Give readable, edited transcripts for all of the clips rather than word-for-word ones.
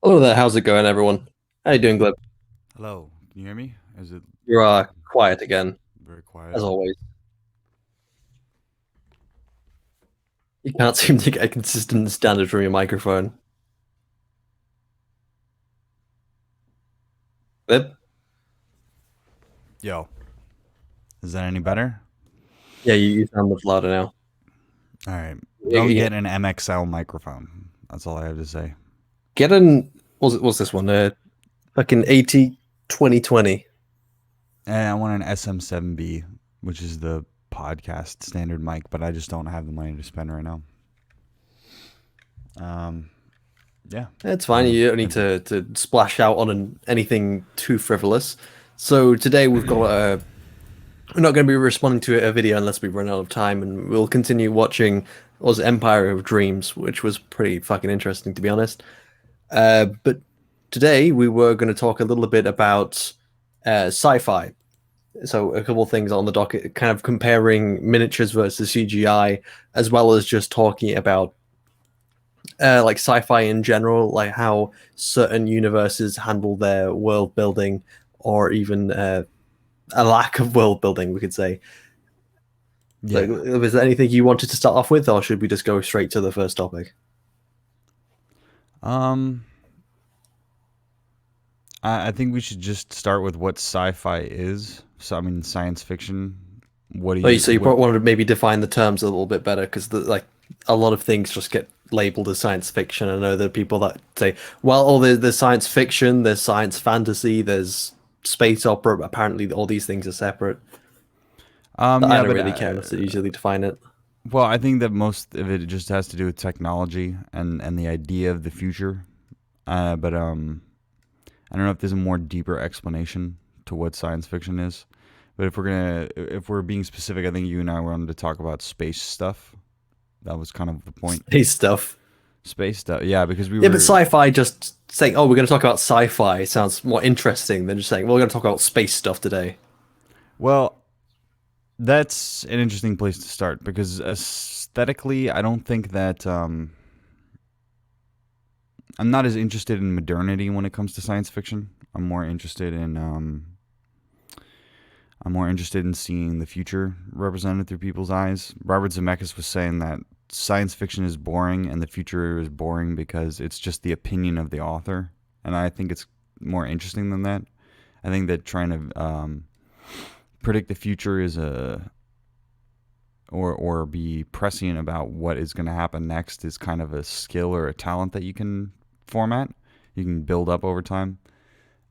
Hello there, how's it going, everyone? How you doing, Glib? Hello, can you hear me? Is it You are quiet again, very quiet? as always. You can't seem to get a consistent standard from your microphone. Glib? Yo, is that any better? Yeah, you sound much louder now. All right, go Yeah, get an MXL microphone. That's all I have to say. get an what's this one? Fucking 80 2020. And I want an SM7B, which is the podcast standard mic, but I just don't have the money to spend right now. Um, yeah, It's I fine. don't know. You don't need to splash out on anything too frivolous. So today we're not going to be responding to a video unless we run out of time, and we'll continue watching what was Empire of Dreams, which was pretty fucking interesting to be honest. But today we were going to talk a little bit about sci-fi. So a couple of things on the docket, kind of comparing miniatures versus CGI, as well as just talking about like sci-fi in general, like how certain universes handle their world building, or even a lack of world building, we could say. Like, Yeah. was there anything you wanted to start off with, or should we just go straight to the first topic? Um, I think we should just start with what sci-fi is. So I mean, science fiction. What do Oh, you so you what? probably wanted to maybe define the terms a little bit better, because like a lot of things just get labeled as science fiction. I know there are people that say, well, oh, there's science fiction, there's science fantasy, there's space opera. But apparently, all these things are separate. But I Yeah, don't but really care unless they usually define it. well, I think that most of it just has to do with technology and the idea of the future. But I don't know if there's a more deeper explanation to what science fiction is. But if we're being specific, I think you and I wanted to talk about space stuff. That was kind of the point. Space stuff. Space stuff, yeah, because we Yeah, but were sci-fi just saying, oh, we're going to talk about sci-fi sounds more interesting than just saying, well, we're going to talk about space stuff today. well. That's an interesting place to start because aesthetically, I don't think that I'm not as interested in modernity when it comes to science fiction. I'm more interested in seeing the future represented through people's eyes. Robert Zemeckis was saying that science fiction is boring and the future is boring because it's just the opinion of the author, and I think it's more interesting than that. I think that trying to predict the future is a or be prescient about what is going to happen next is kind of a skill or a talent that you can format, you can build up over time,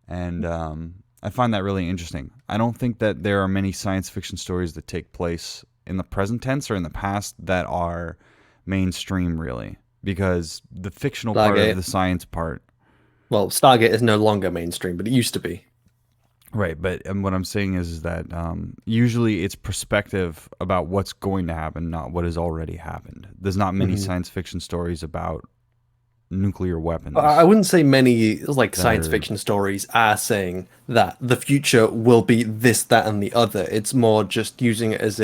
and I find that really interesting. I don't think that there are many science fiction stories that take place in the present tense or in the past that are mainstream, really, because the fictional part of Stargate. the science part. Well, Stargate is no longer mainstream, but it used to be. Right, but what I'm saying is that usually it's perspective about what's going to happen, not what has already happened. There's not many Hmm. science fiction stories about nuclear I weapons wouldn't say many like that science are fiction stories are saying that the future will be this, that, and the other. It's more just using it as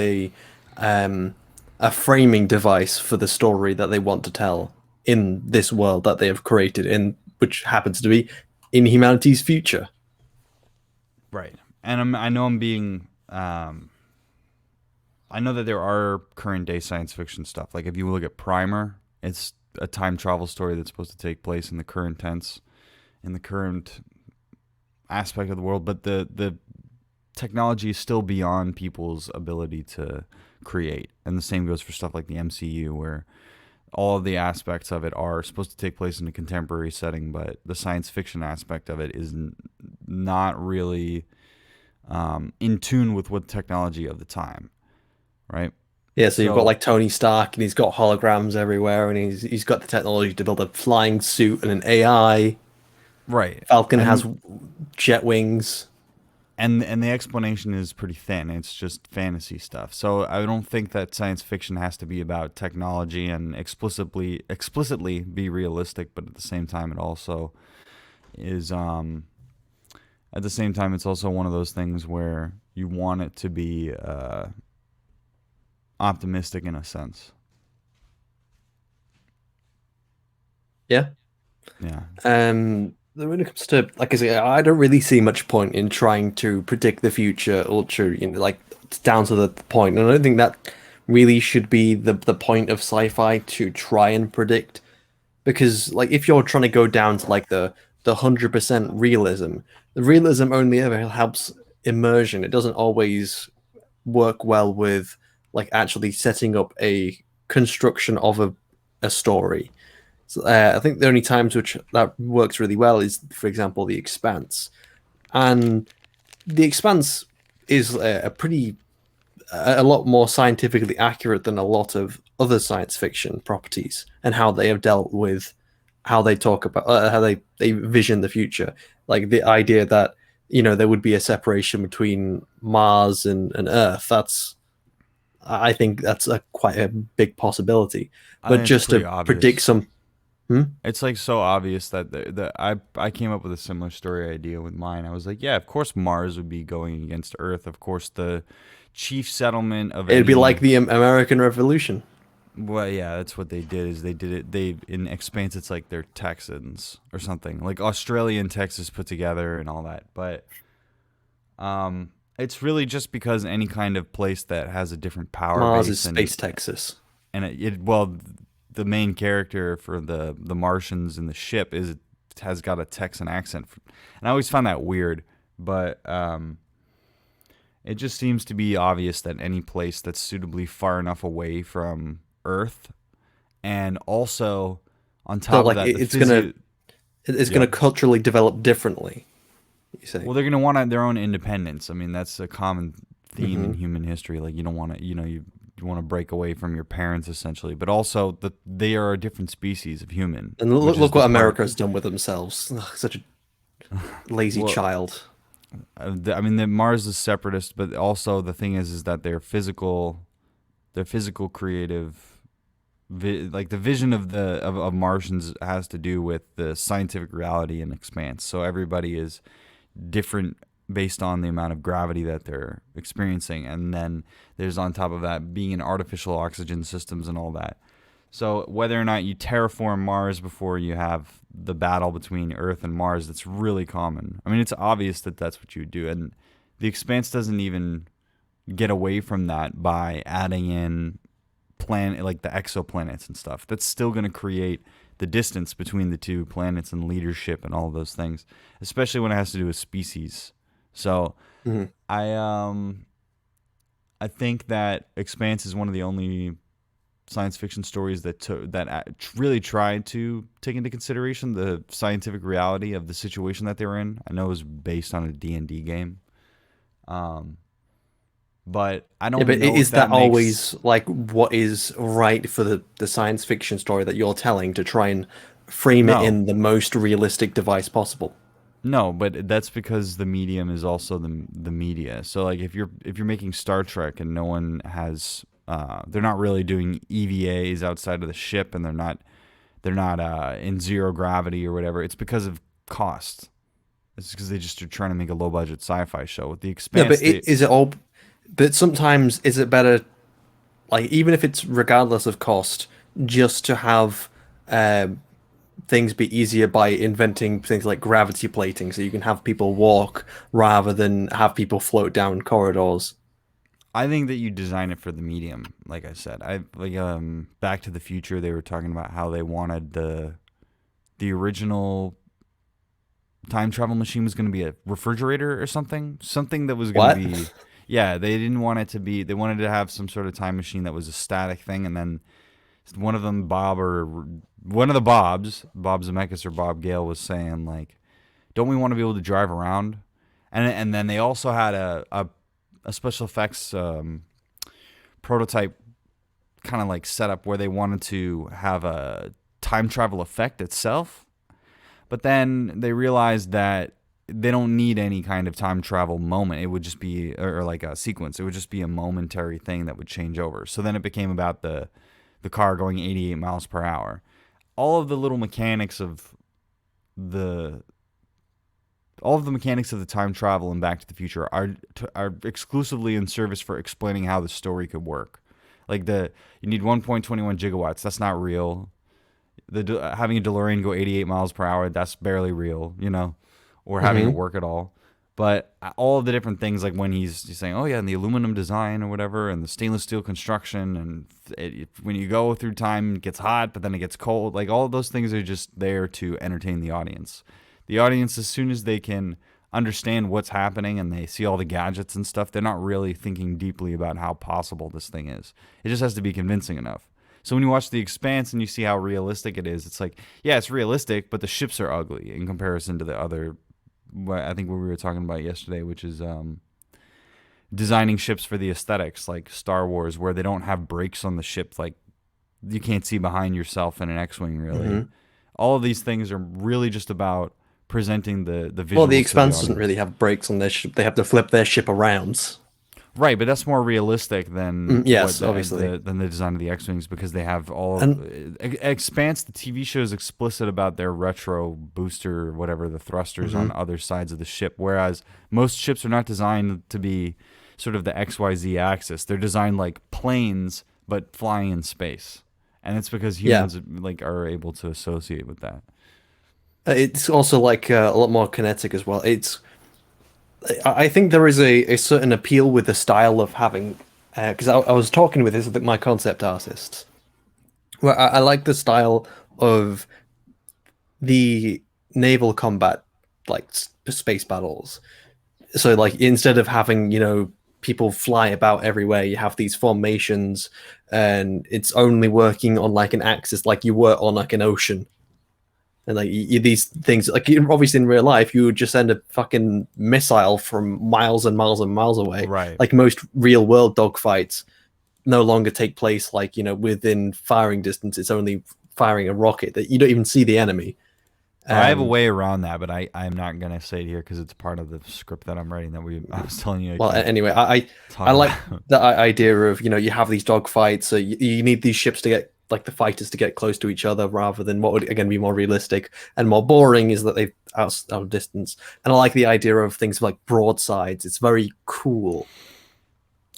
um, a framing device for the story that they want to tell in this world that they have created, in which happens to be in humanity's future. right. And I know I'm being. I know that there are current day science fiction stuff. Like if you look at Primer, it's a time travel story that's supposed to take place in the current tense, in the current aspect of the world. But the technology is still beyond people's ability to create. And the same goes for stuff like the MCU, where all of the aspects of it are supposed to take place in a contemporary setting, but the science fiction aspect of it is not really in tune with what technology of the time, right? Yeah, so you've got So, like Tony Stark, and he's got holograms everywhere, and he's got the technology to build a flying suit and an AI. right, Falcon has and jet wings. and the explanation is pretty thin. It's just fantasy stuff. So I don't think that science fiction has to be about technology and explicitly be realistic, but at the same time, it also is at the same time, it's also one of those things where you want it to be optimistic in a sense. Yeah. Yeah. When it comes to, like I say, I don't really see much point in trying to predict the future ultra, like down to the point. And I don't think that really should be the point of sci-fi to try and predict, because like if you're trying to go down to like the 100% realism, the realism only ever helps immersion. It doesn't always work well with like actually setting up a construction of a story. So, I think the only times which that works really well is, for example, The Expanse. And The Expanse is a pretty a lot more scientifically accurate than a lot of other science fiction properties, and how they have dealt with how they talk about how they vision the future. Like the idea that there would be a separation between Mars and Earth. I think that's a quite a big possibility. I But think it's just pretty to predict obvious. some. Hmm? It's like so obvious that I came up with a similar story idea with mine. I was like, yeah, of course Mars would be going against Earth. Of course, the chief settlement of It'd be like any. the American Revolution. Well, yeah, that's what they did. Is they did it. They in Expanse, it's like they're Texans or something, like Australia and Texas put together and all that. But it's really just because any kind of place that has a different power Mars is base and space Texas. well, the main character for the Martians in the ship has got a Texan accent, and I always found that weird. But it just seems to be obvious that any place that's suitably far enough away from Earth, and also on So top of like that, the it's gonna physio. it's Yeah. gonna culturally develop differently. You say. Well, they're gonna want their own independence. I mean, that's a common theme in Hmm. human history. Like you don't want to, you want to break away from your parents essentially, but also that they are a different species of human, And which is look the what part. America has done with themselves. Ugh, such a lazy Well, child. I mean, the Mars is separatist, but also the thing is that their physical creative, like the vision of of Martians has to do with the scientific reality and expanse. So everybody is different based on the amount of gravity that they're experiencing, and then there's on top of that being in artificial oxygen systems and all that. So whether or not you terraform Mars before you have the battle between Earth and Mars, that's really common. I mean, it's obvious that that's what you would do, and the Expanse doesn't even get away from that by adding in planet like the exoplanets and stuff. That's still going to create the distance between the two planets and leadership and all of those things, especially when it has to do with species. So Hmm. I I think that Expanse is one of the only science fiction stories really tried to take into consideration the scientific reality of the situation that they were in. I know it was based on a D&D game. Um, but I Yeah, don't but know if is that that makes. always like what is right for the science fiction story that you're telling to try and frame it No. in the most realistic device possible? No, but that's because the medium is also the media. So like if you're making Star Trek and no one has they're not really doing EVAs outside of the ship, and they're not in zero gravity or whatever. It's because of cost. It's because they just are trying to make a low budget sci-fi show. With the No, but Expanse, they is it all? But sometimes is it better, like even if it's regardless of cost, just to have um, things be easier by inventing things like gravity plating, so you can have people walk rather than have people float down corridors. I think that you design it for the medium. Like I said, I like Back to the Future. They were talking about how they wanted the original time travel machine was going to be a refrigerator or something that was going to What? be. Yeah, they didn't want it to be. They wanted to have some sort of time machine that was a static thing, and then one of them, one of the Bob Zemeckis or Bob Gale, was saying like, "Don't we want to be able to drive around?" And then they also had a special effects prototype kind of like setup where they wanted to have a time travel effect itself, but then they realized that they don't need any kind of time travel moment. It would just be, or like a sequence. It would just be a momentary thing that would change over. So then it became about the car going 88 miles per hour. All of the little mechanics of the all of the mechanics of the time travel in Back to the Future are exclusively in service for explaining how the story could work. Like you need 1.21 gigawatts. That's not real. Having a DeLorean go 88 miles per hour, that's barely real, or having it Hmm. work at all. But all of the different things, like when he's saying, "Oh yeah," and the aluminum design or whatever, and the stainless steel construction, and when you go through time, it gets hot, but then it gets cold. Like all of those things are just there to entertain the audience. The audience, as soon as they can understand what's happening and they see all the gadgets and stuff, they're not really thinking deeply about how possible this thing is. It just has to be convincing enough. So when you watch The Expanse and you see how realistic it is, it's like, yeah, it's realistic, but the ships are ugly in comparison to the other. I think what we were talking about yesterday, which is designing ships for the aesthetics, like Star Wars, where they don't have brakes on the ship, like you can't see behind yourself in an X-wing, really. Hmm. All of these things are really just about presenting the Well, the visuals to the Expanse doesn't audience. really have brakes on their ship. They have to flip their ship around. Right, but that's more realistic than what Yes, obviously. than the design of the X-wings, because they have all of And Expanse. The TV show is explicit about their retro booster, or whatever, the thrusters on mhm. other sides of the ship. Whereas most ships are not designed to be sort of the XYZ axis. They're designed like planes, but flying in space, and it's because Yeah, humans like are able to associate with that. it's also like a lot more kinetic as well. I think there is a certain appeal with the style of having, because I was talking with my concept artist, where I like the style of the naval combat, like space battles. So like instead of having, people fly about everywhere, you have these formations, and it's only working on like an axis, like you were on like an ocean. And like these things, like obviously in real life, you would just send a fucking missile from miles and miles and miles away. Right. Like most real world dogfights no longer take place like, within firing distance. It's only firing a rocket that you don't even see the enemy. I have a And way around that, but I'm not gonna say it here because it's part of the script that I'm writing. I was telling you I well, can't anyway, I talk like about. the idea of, you have these dogfights, so you need these ships to get like the fighters to get close to each other rather than what would again be more realistic and more boring is that they've out of distance. And I like the idea of things like broadsides. It's very cool.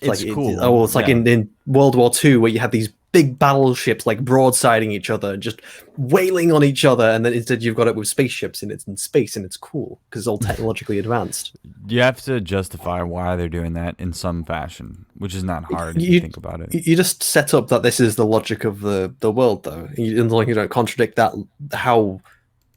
It's like It's cool, it's like yeah. in World War II where you had these big battleships like broadsiding each other, just wailing on each other, and then instead you've got it with spaceships and it's in space and it's cool because it's all technologically advanced. You have to justify why they're doing that in some fashion, which is not hard if you You think about it. you just set up that this is the logic of the world, though. As long as you don't contradict that how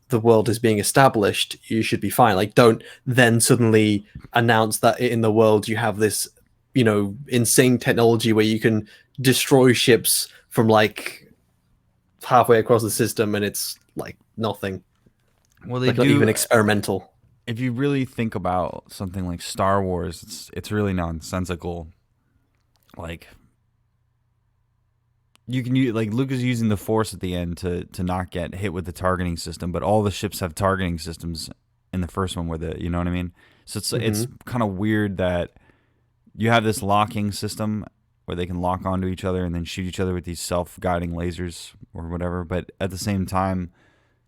the world is being established, you should be fine. Like, don't then suddenly announce that in the world you have this, insane technology where you can destroy ships from like halfway across the system, and it's like nothing, Well, they like not even do. experimental. If you really think about something like Star Wars, it's really nonsensical. Like you can use, like Luke is using the Force at the end to not get hit with the targeting system, but all the ships have targeting systems in the first one, you know what I mean. So it's Hmm. kind of weird that you have this locking system where they can lock onto each other and then shoot each other with these self-guiding lasers or whatever. But at the same time,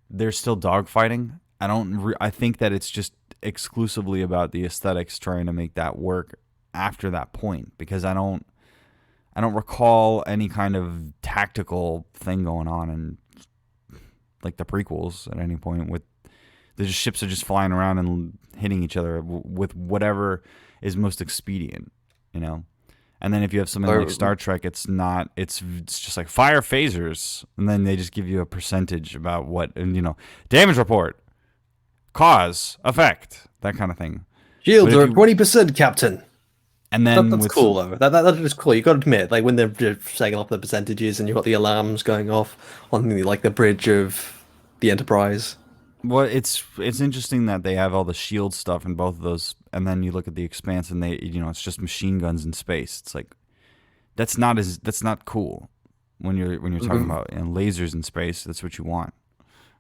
they're still dogfighting. I think that it's just exclusively about the aesthetics trying to make that work after that point, because I don't recall any kind of tactical thing going on in like the prequels at any point with the ships are just flying around and hitting each other with whatever is most expedient, you know. And then if you have something like Or Star Trek, it's just like fire phasers, and then they just give you a percentage about what, and damage report, cause, effect, that kind of thing. But shields if are at you 20%, Captain. and That, then that's with cool though. That is cool. You got to admit, like when they're just saying off the percentages, and you've got the alarms going off on the bridge of the Enterprise. Well, it's interesting that they have all the shield stuff in both of those, and then you look at the Expanse, and it's just machine guns in space. It's like that's not cool when you're talking V- about lasers in space. That's what you want,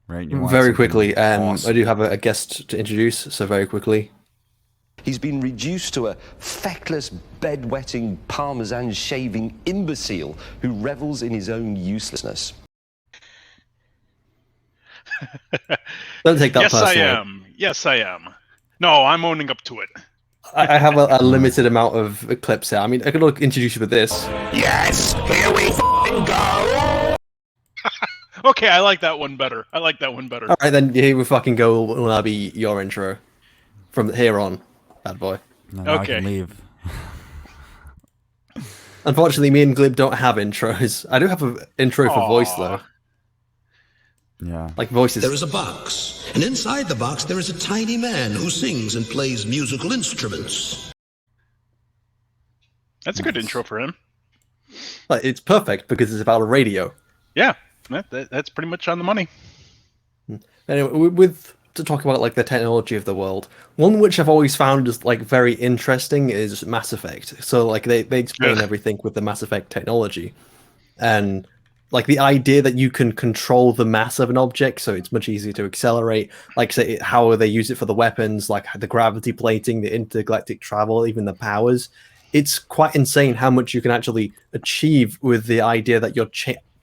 right? You want Very something quickly, I do awesome. have a guest to introduce. So very quickly, He's been reduced to a feckless, bedwetting, parmesan shaving imbecile who revels in his own uselessness. don't take that Yes, I personally. am. Yes, I am. No, I'm owning up to it. I have a limited amount of clips here. I mean, I could introduce you with this. Yes, here we go! Okay, I like that one better. I like that one better. All right, then here we fucking go. Will that be your intro from here on, bad boy? Now I Okay. can leave. Unfortunately, me and Glib don't have intros. I do have an intro for voice though. Aw. Yeah. Like voices. There is a box, and inside the box there is a tiny man who sings and plays musical instruments. That's a good intro for him. Like, it's perfect because it's about a radio. Yeah, that's pretty much on the money. Anyway, with to talk about like the technology of the world, one which I've always found is like very interesting is Mass Effect. So like they explain Ugh. everything with the Mass Effect technology, and like the idea that you can control the mass of an object, so it's much easier to accelerate. Like say how they use it for the weapons, like the gravity plating, the intergalactic travel, even the powers. It's quite insane how much you can actually achieve with the idea that you're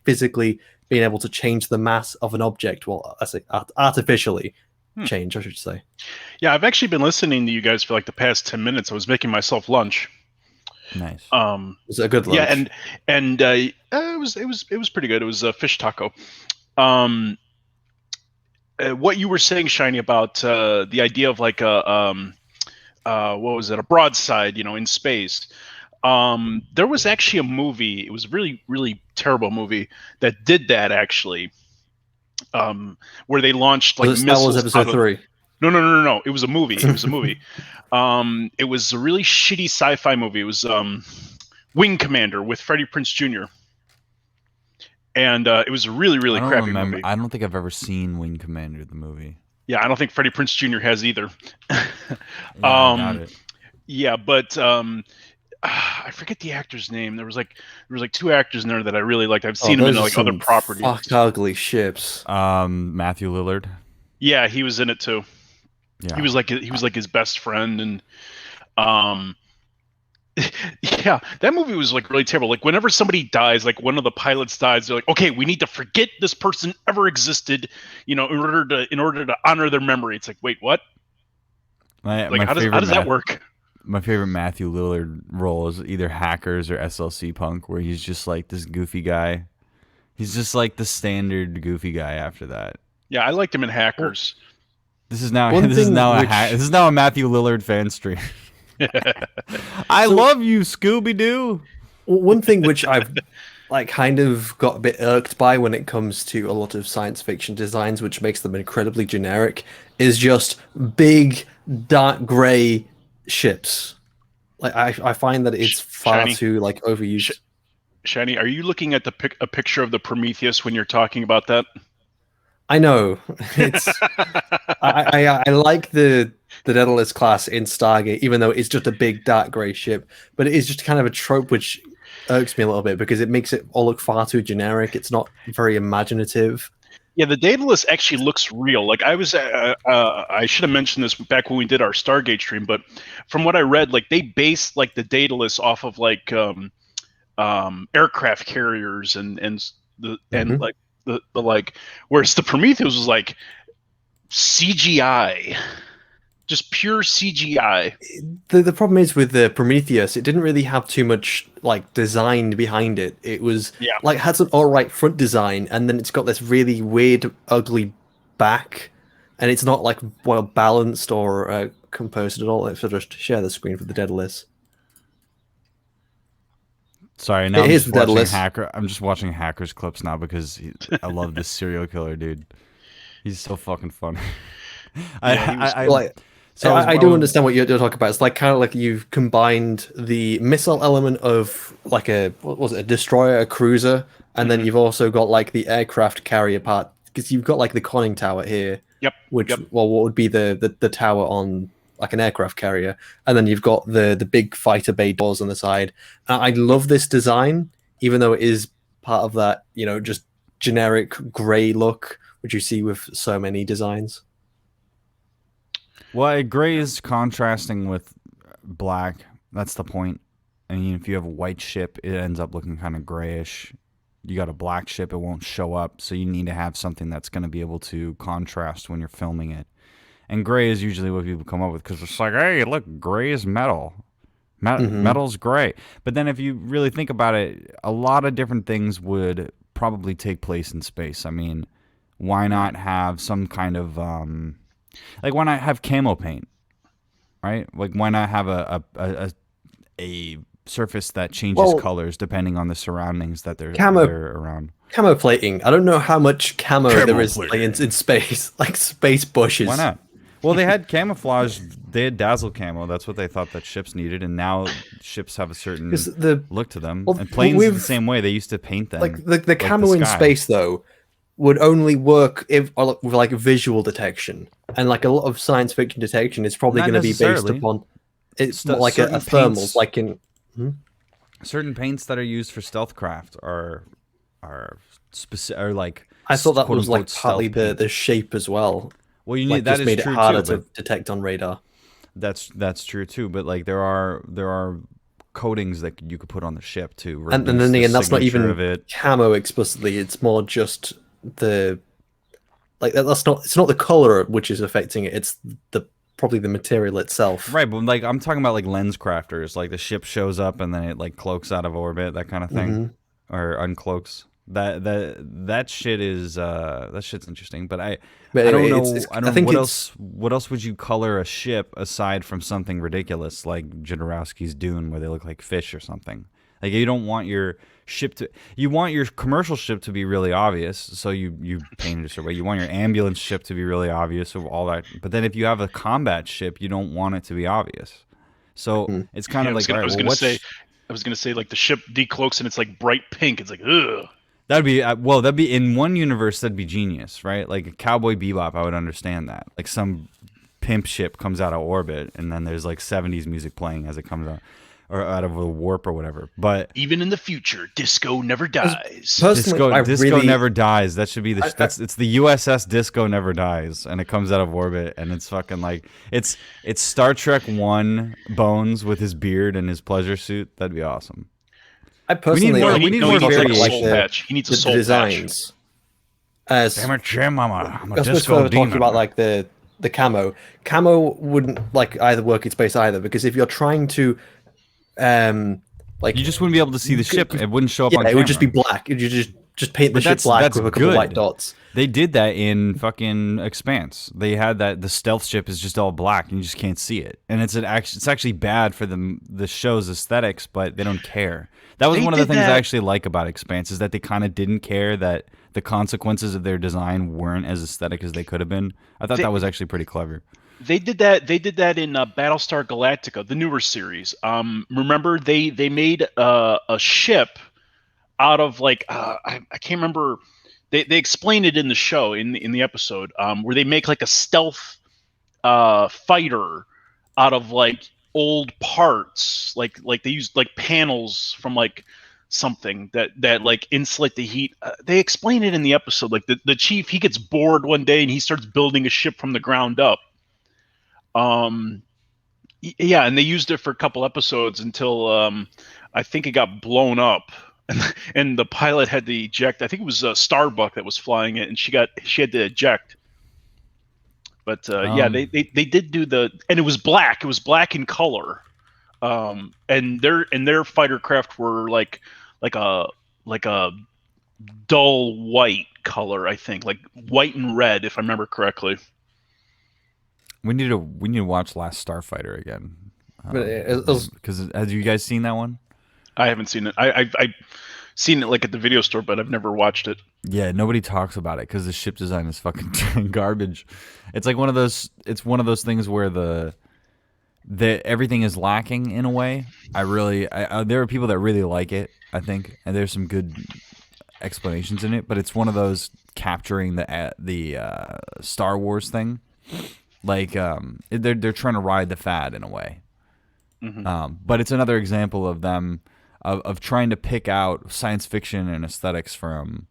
physically being able to change the mass of an object. Well, I say artificially change, I should say. Yeah, I've actually been listening to you guys for like the past 10 minutes. I was making myself lunch. Nice. Is it a good lunch? Yeah, and it was pretty good. It was a fish taco. What you were saying, Shiny, about the idea of like what was it? A broadside, in space. There was actually a movie. It was a really, really terrible movie that did that actually. Where they launched like Star Wars missiles. Episode 3. No. It was a movie. It was a movie. It was a really shitty sci-fi movie. It was Wing Commander with Freddie Prinze Jr. And it was a really, really crappy movie. I don't think I've ever seen Wing Commander, the movie. Yeah, I don't think Freddie Prinze Jr. has either. Yeah, I got it. Yeah, but I forget the actor's name. There was like two actors in there that I really liked. I've seen them in like other properties. Fuck ugly ships. Matthew Lillard. Yeah, he was in it too. Yeah. He was like his best friend, and yeah, that movie was like really terrible. Like whenever somebody dies, like one of the pilots dies, they're like, okay, we need to forget this person ever existed, in order to honor their memory. It's like, wait, what? How does that work? My favorite Matthew Lillard role is either Hackers or SLC Punk, where he's just like this goofy guy. He's just like the standard goofy guy after that. Yeah, I liked him in Hackers. This is now One this is thing now which- this is now a Matthew Lillard fan stream. I love you, Scooby Doo. One thing which I've like kind of got a bit irked by when it comes to a lot of science fiction designs, which makes them incredibly generic, is just big dark gray ships. Like I find that it's far Shiny. too like overused. Shani, are you looking at a picture of the Prometheus when you're talking about that? I know. It's I like the Daedalus class in Stargate, even though it's just a big dark grey ship. But it is just kind of a trope which irks me a little bit because it makes it all look far too generic. It's not very imaginative. Yeah, the Daedalus actually looks real. Like I was, I should have mentioned this back when we did our Stargate stream, but from what I read, like they based like the Daedalus off of like aircraft carriers and like the like, whereas the Prometheus was like CGI, just pure CGI. The problem is with the Prometheus, it didn't really have too much like design behind it. It was like had an alright front design, and then it's got this really weird, ugly back, and it's not like well balanced or composed at all. Let's just share the screen for the Daedalus. Sorry, now It is I'm just watching Hackers clips now because I love this serial killer dude. He's so fucking funny. I do understand what you're talking about. It's like kind of like you've combined the missile element of like a destroyer, a cruiser, and then you've also got like the aircraft carrier part because you've got like the conning tower here. Yep. What would be the tower on like an aircraft carrier, and then you've got the big fighter bay doors on the side. I love this design, even though it is part of that just generic gray look which you see with so many designs. Well, gray is contrasting with black. That's the point. I mean, if you have a white ship, it ends up looking kind of grayish. You got a black ship, it won't show up. So you need to have something that's going to be able to contrast when you're filming it. And gray is usually what people come up with because it's like, hey, look, gray is metal. Metal's gray. But then if you really think about it, a lot of different things would probably take place in space. I mean, why not have some kind of like why not have camo paint, right? Like why not have a surface that changes Well, colors depending on the surroundings that Camo they're around. camo plating. I don't know how much camo there Camo is like, plating. in space, like space bushes. Why not? Well, they had camouflage. They had dazzle camo. That's what they thought that ships needed, and now ships have a certain 'Cause the look to them. well, And planes is the we've- same way. They used to paint them like the camo in sky. space though would only work if with like visual detection, and like a lot of science fiction detection is probably Not going to be based necessarily. upon it's Stu- like a certain thermals, paints- like in Certain paints that are used for stealth craft are specific, are like I thought that was like quote-unquote partly stealth paint. the shape as well. Well, you Like need that just is made true it harder too. to detect on radar. That's true too. But like there are coatings that you could put on the ship to reduce And then the again, that's not signature even of it. camo explicitly. It's more just the like that's not. It's not the color which is affecting it. It's the probably the material itself. Right, but like I'm talking about like lens crafters, like the ship shows up and then it like cloaks out of orbit, that kind of thing, or uncloaks. That shit is that shit's interesting, but I But I don't anyway, know I don't think what it's- else would you color a ship aside from something ridiculous like Jodorowsky's Dune where they look like fish or something. Like you don't want your ship to you want your commercial ship to be really obvious, so you paint it a certain way. You want your ambulance ship to be really obvious of all that. But then if you have a combat ship, you don't want it to be obvious. So it's kind Yeah, of like all right, I was well, gonna say like the ship decloaks and it's like bright pink. It's like ugh. that'd be in one universe that'd be genius, right? Like a Cowboy Bebop, I would understand that. Like some pimp ship comes out of orbit and then there's like 70s music playing as it comes out or out of a warp or whatever. But Even in the future, disco never dies. Personally, Disco really, Never Dies. That should be it's the USS Disco Never Dies, and it comes out of orbit, and it's fucking like it's Star Trek 1 Bones with his beard and his pleasure suit. That'd be awesome. I personally more- like we need no, more he needs like a variation. soul patch. He needs a the soul patch. designs. As Damn it, Jim! I'm a I was disco further demon. talking about like the camo. Camo wouldn't like either work in space either because if you're trying to, like You just wouldn't be able to see the ship. It wouldn't show up yeah, on it camera. would just be black. You just paint the But ship black that's with a couple good. white dots. They did that in fucking Expanse. They had that the stealth ship is just all black and you just can't see it, and it's actually bad for the show's aesthetics, but they don't care. That was They one of the did things I that- actually like about Expanse is that they kind of didn't care that the consequences of their design weren't as aesthetic as they could have been. I thought that was actually pretty clever. They did that. They did that in Battlestar Galactica, the newer series. Remember they made a ship out of like I can't remember. They explained it in the show in the episode where they make like a stealth fighter out of like old parts, like they used like panels from like something that like insulate the heat. They explain it in the episode. Like the chief, he gets bored one day and he starts building a ship from the ground up. Yeah, and they used it for a couple episodes until I think it got blown up, and the pilot had to eject. I think it was Starbuck that was flying it, and she had to eject. But yeah, they did do and it was black. It was black in color, and their fighter craft were like a dull white color. I think like white and red, if I remember correctly. We need to watch Last Starfighter again. But it was- Because have you guys seen that one? I haven't seen it. I've seen it like at the video store, but I've never watched it. Yeah, nobody talks about it because the ship design is fucking garbage. It's like one of those. It's one of those things where the everything is lacking in a way. There are people that really like it, I think, and there's some good explanations in it. But it's one of those capturing the Star Wars thing. Like they're trying to ride the fad in a way. But it's another example of them of trying to pick out science fiction and aesthetics from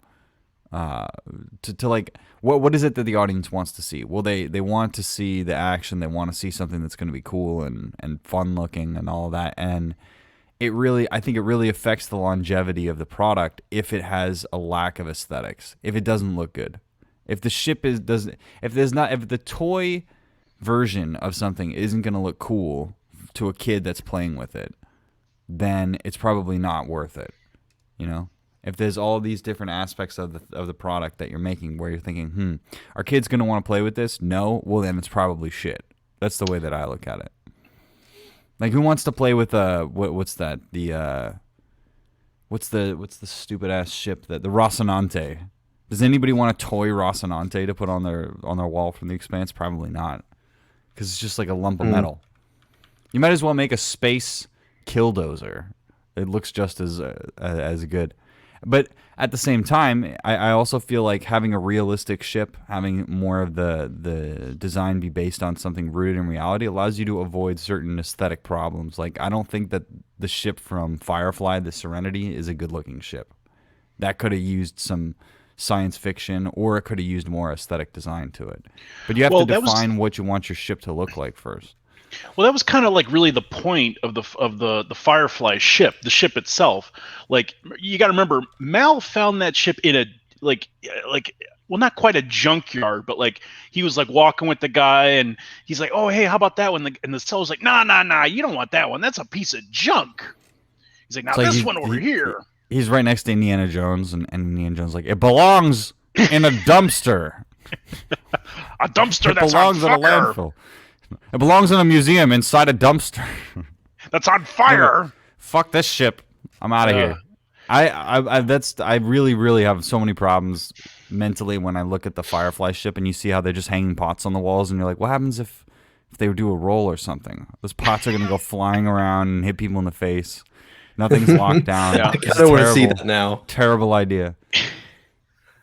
to like what is it that the audience wants to see? Well, they want to see the action. They want to see something that's going to be cool and fun looking and all of that. And I think it really affects the longevity of the product if it has a lack of aesthetics. If it doesn't look good, if the ship if the toy version of something isn't going to look cool to a kid that's playing with it, then it's probably not worth it. You know, if there's all these different aspects of the product that you're making where you're thinking, are kids going to want to play with this? No? Well, then it's probably shit. That's the way that I look at it. Like, who wants to play with what's that? What's the stupid ass ship that the Rocinante? Does anybody want a toy Rocinante to put on their wall from the Expanse? Probably not, because it's just like a lump of metal. You might as well make a space killdozer. It looks just as good. But at the same time, I also feel like having a realistic ship, having more of the design be based on something rooted in reality, allows you to avoid certain aesthetic problems. Like, I don't think that the ship from Firefly, the Serenity, is a good-looking ship. That could have used some science fiction, or it could have used more aesthetic design to it. But you have to define what you want your ship to look like first. Well, that was kind of like really the point of the Firefly ship, the ship itself. Like, you got to remember, Mal found that ship in a well, not quite a junkyard, but like he was like walking with the guy, and he's like, "Oh, hey, how about that one?" And the seller's like, "Nah, you don't want that one. That's a piece of junk." He's like, "Now this one over here." He's right next to Indiana Jones, and Indiana Jones like, "It belongs in a dumpster." A dumpster it that's belongs on in a fire. landfill. It belongs in a museum inside a dumpster. That's on fire. Fuck this ship. I'm out of here. I really have so many problems mentally when I look at the Firefly ship and you see how they're just hanging pots on the walls, and you're like, what happens if they do a roll or something? Those pots are gonna go flying around and hit people in the face. Nothing's locked down. I don't want to see that now. Terrible idea.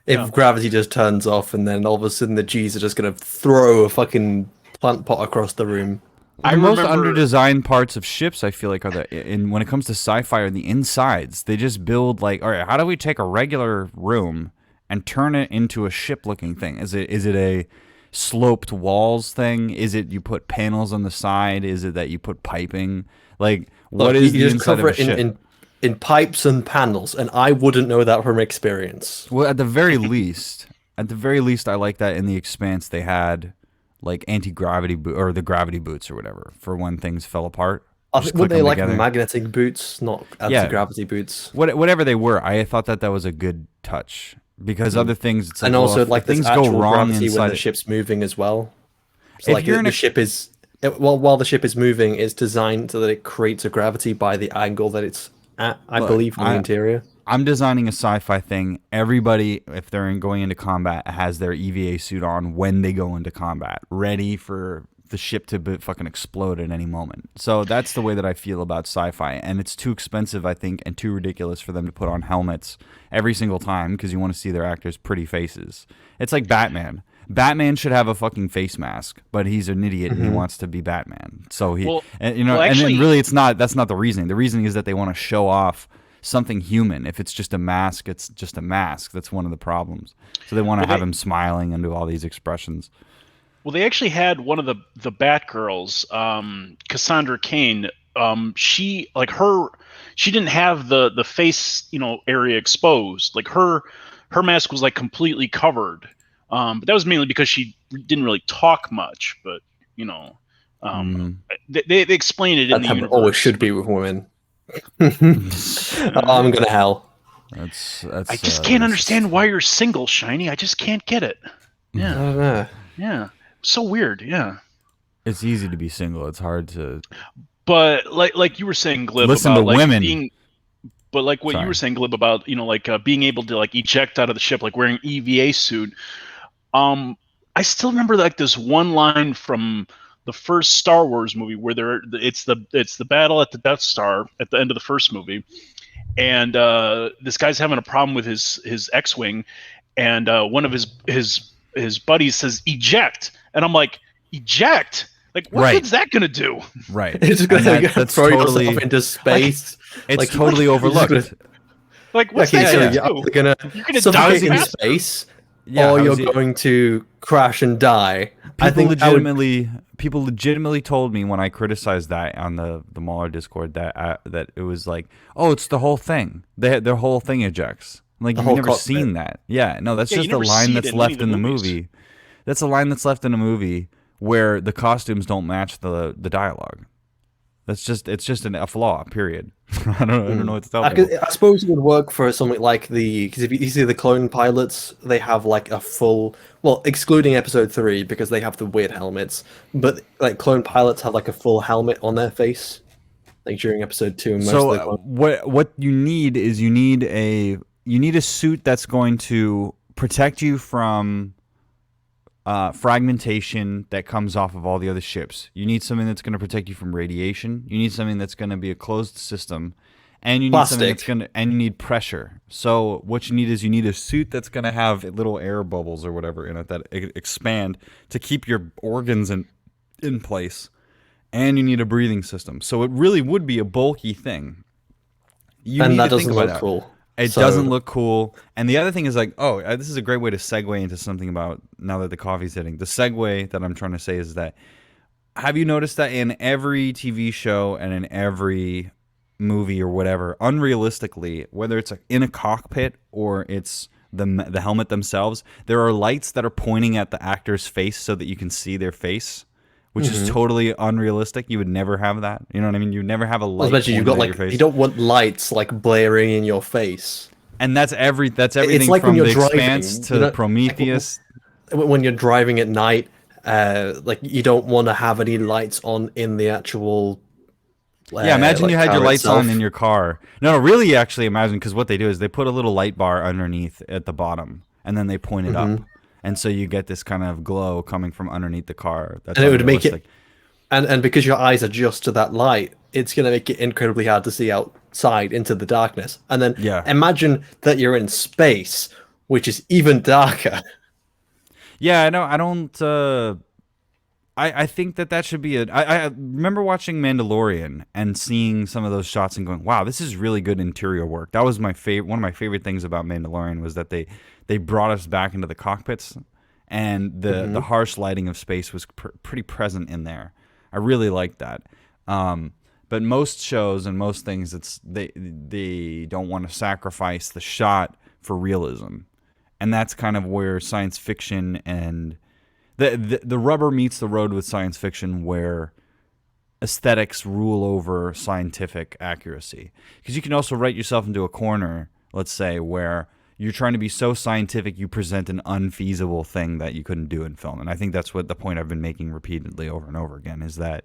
If gravity just turns off and then all of a sudden the G's are just gonna throw a fucking plant pot across the room. The most under-designed parts of ships, I feel like, are when it comes to sci-fi, are the insides. They just build like, all right, how do we take a regular room and turn it into a ship-looking thing? Is it a sloped walls thing? Is it you put panels on the side? Is it that you put piping? Like, what is the inside of a ship? In pipes and panels, and I wouldn't know that from experience. Well, at the very least, I like that in the Expanse they had like anti-gravity or the gravity boots or whatever for when things fell apart. Were they like magnetic boots, not anti-gravity boots? Whatever they were, I thought that was a good touch because other things, it's like, and also like things go wrong gravity inside when the ship's moving as well. So like the ship is while the ship is moving, it's designed so that it creates a gravity by the angle that it's at. I believe on the interior. I'm designing a sci-fi thing. Everybody, if they're going into combat, has their EVA suit on when they go into combat, ready for the ship to fucking explode at any moment. So that's the way that I feel about sci-fi, and it's too expensive, I think, and too ridiculous for them to put on helmets every single time because you want to see their actors' pretty faces. It's like Batman. Batman should have a fucking face mask, but he's an idiot and he wants to be Batman. So really, it's not. That's not the reasoning. The reasoning is that they want to show off something human. If it's just a mask, it's just a mask. That's one of the problems. So they want to have him smiling and do all these expressions. Well, they actually had one of the Batgirls, Cassandra Cain. She didn't have the face area exposed. Like her mask was like completely covered. But that was mainly because she didn't really talk much. But they explained it in the universe. Always should be with women. I'm gonna hell. I just can't understand why you're single, Shiney. I just can't get it. Yeah. I don't know. Yeah. So weird. Yeah. It's easy to be single. It's hard to. But like you were saying, Glib, listen about, to like, women. But like what you were saying, Glib, about being able to like eject out of the ship, like wearing EVA suit. I still remember like this one line from the first Star Wars movie where it's the battle at the Death Star at the end of the first movie, and this guy's having a problem with his X-wing, and one of his buddies says eject, and I'm like, eject? Like, what good's that gonna do? Right, it's just gonna throw yourself into space. It's like, totally overlooked. Like, what's that gonna do? You're gonna suffocate in space. Or you're going to crash and die. People legitimately told me when I criticized that on the Mauler Discord that it was like, oh, it's the whole thing. Their whole thing ejects. Like, you've never seen that. Yeah, no, that's just a line that's left in the movie. That's a line that's left in a movie where the costumes don't match the dialogue. It's just a flaw. Period. I don't know what to tell I, people. I suppose it would work for something like because if you see the clone pilots, they have like a full, well, excluding episode 3 because they have the weird helmets, but like clone pilots have like a full helmet on their face, like during episode 2 and most So of the clone. what you need is you need a suit that's going to protect you from fragmentation that comes off of all the other ships. You need something that's going to protect you from radiation. You need something that's going to be a closed system, and you need something that's going to, and you need pressure. So what you need is a suit that's going to have little air bubbles or whatever in it that expand to keep your organs in place, and you need a breathing system. So it really would be a bulky thing. You And need that to think doesn't about look that. cool. It doesn't look cool. And the other thing is like, this is a great way to segue into something about now that the coffee's hitting. The segue that I'm trying to say is that, have you noticed that in every TV show and in every movie or whatever, unrealistically, whether it's in a cockpit or it's the helmet themselves, there are lights that are pointing at the actor's face so that you can see their face, which is totally unrealistic. You would never have that. You know what I mean? You would never have a light. Especially you've got pointing at like your face. you don't want lights like blaring in your face. And that's everything It's like from when The you're driving, Expanse to you know, Prometheus. When you're driving at night, like you don't want to have any lights on in the actual. Yeah, imagine like, you had your car lights itself. on in your car. No, really, actually imagine, because what they do is they put a little light bar underneath at the bottom, and then they point it up. And so you get this kind of glow coming from underneath the car. That's And it would make unrealistic. and because your eyes adjust to that light, it's going to make it incredibly hard to see outside into the darkness. And then imagine that you're in space, which is even darker. Yeah, I don't. I think that should be I remember watching Mandalorian and seeing some of those shots and going, wow, this is really good interior work. That was my favorite. One of my favorite things about Mandalorian was that they brought us back into the cockpits, and the harsh lighting of space was pretty present in there. I really liked that. But most shows and most things, they don't want to sacrifice the shot for realism, and that's kind of where science fiction and the rubber meets the road with science fiction, where aesthetics rule over scientific accuracy. Because you can also write yourself into a corner, let's say, where you're trying to be so scientific you present an unfeasible thing that you couldn't do in film. And I think that's what the point I've been making repeatedly over and over again, is that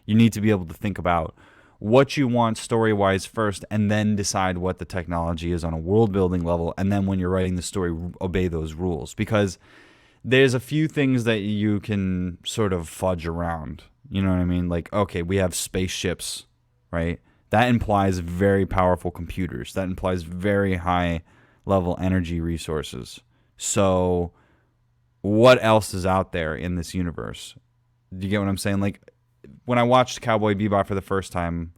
you need to be able to think about what you want story-wise first, and then decide what the technology is on a world-building level, and then when you're writing the story, obey those rules. Because there's a few things that you can sort of fudge around. You know what I mean? Like, okay, we have spaceships, right? That implies very powerful computers. That implies very high-level energy resources. So what else is out there in this universe? Do you get what I'm saying? Like, when I watched Cowboy Bebop for the first time,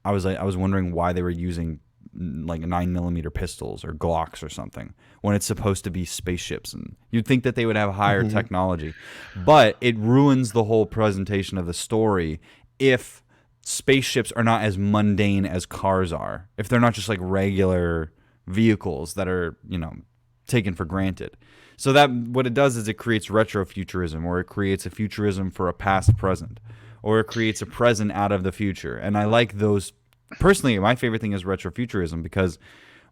I was wondering why they were using like 9mm pistols or Glocks or something when it's supposed to be spaceships, and you'd think that they would have higher technology, but it ruins the whole presentation of the story if spaceships are not as mundane as cars are, if they're not just like regular vehicles that are, taken for granted. So that what it does is it creates retrofuturism, or it creates a futurism for a past present, or it creates a present out of the future. And I like those. Personally, my favorite thing is retrofuturism, because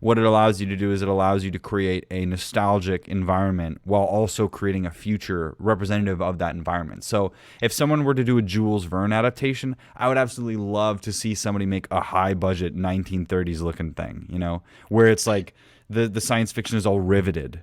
what it allows you to do is it allows you to create a nostalgic environment while also creating a future representative of that environment. So if someone were to do a Jules Verne adaptation, I would absolutely love to see somebody make a high-budget 1930s looking thing, where it's like the science fiction is all riveted.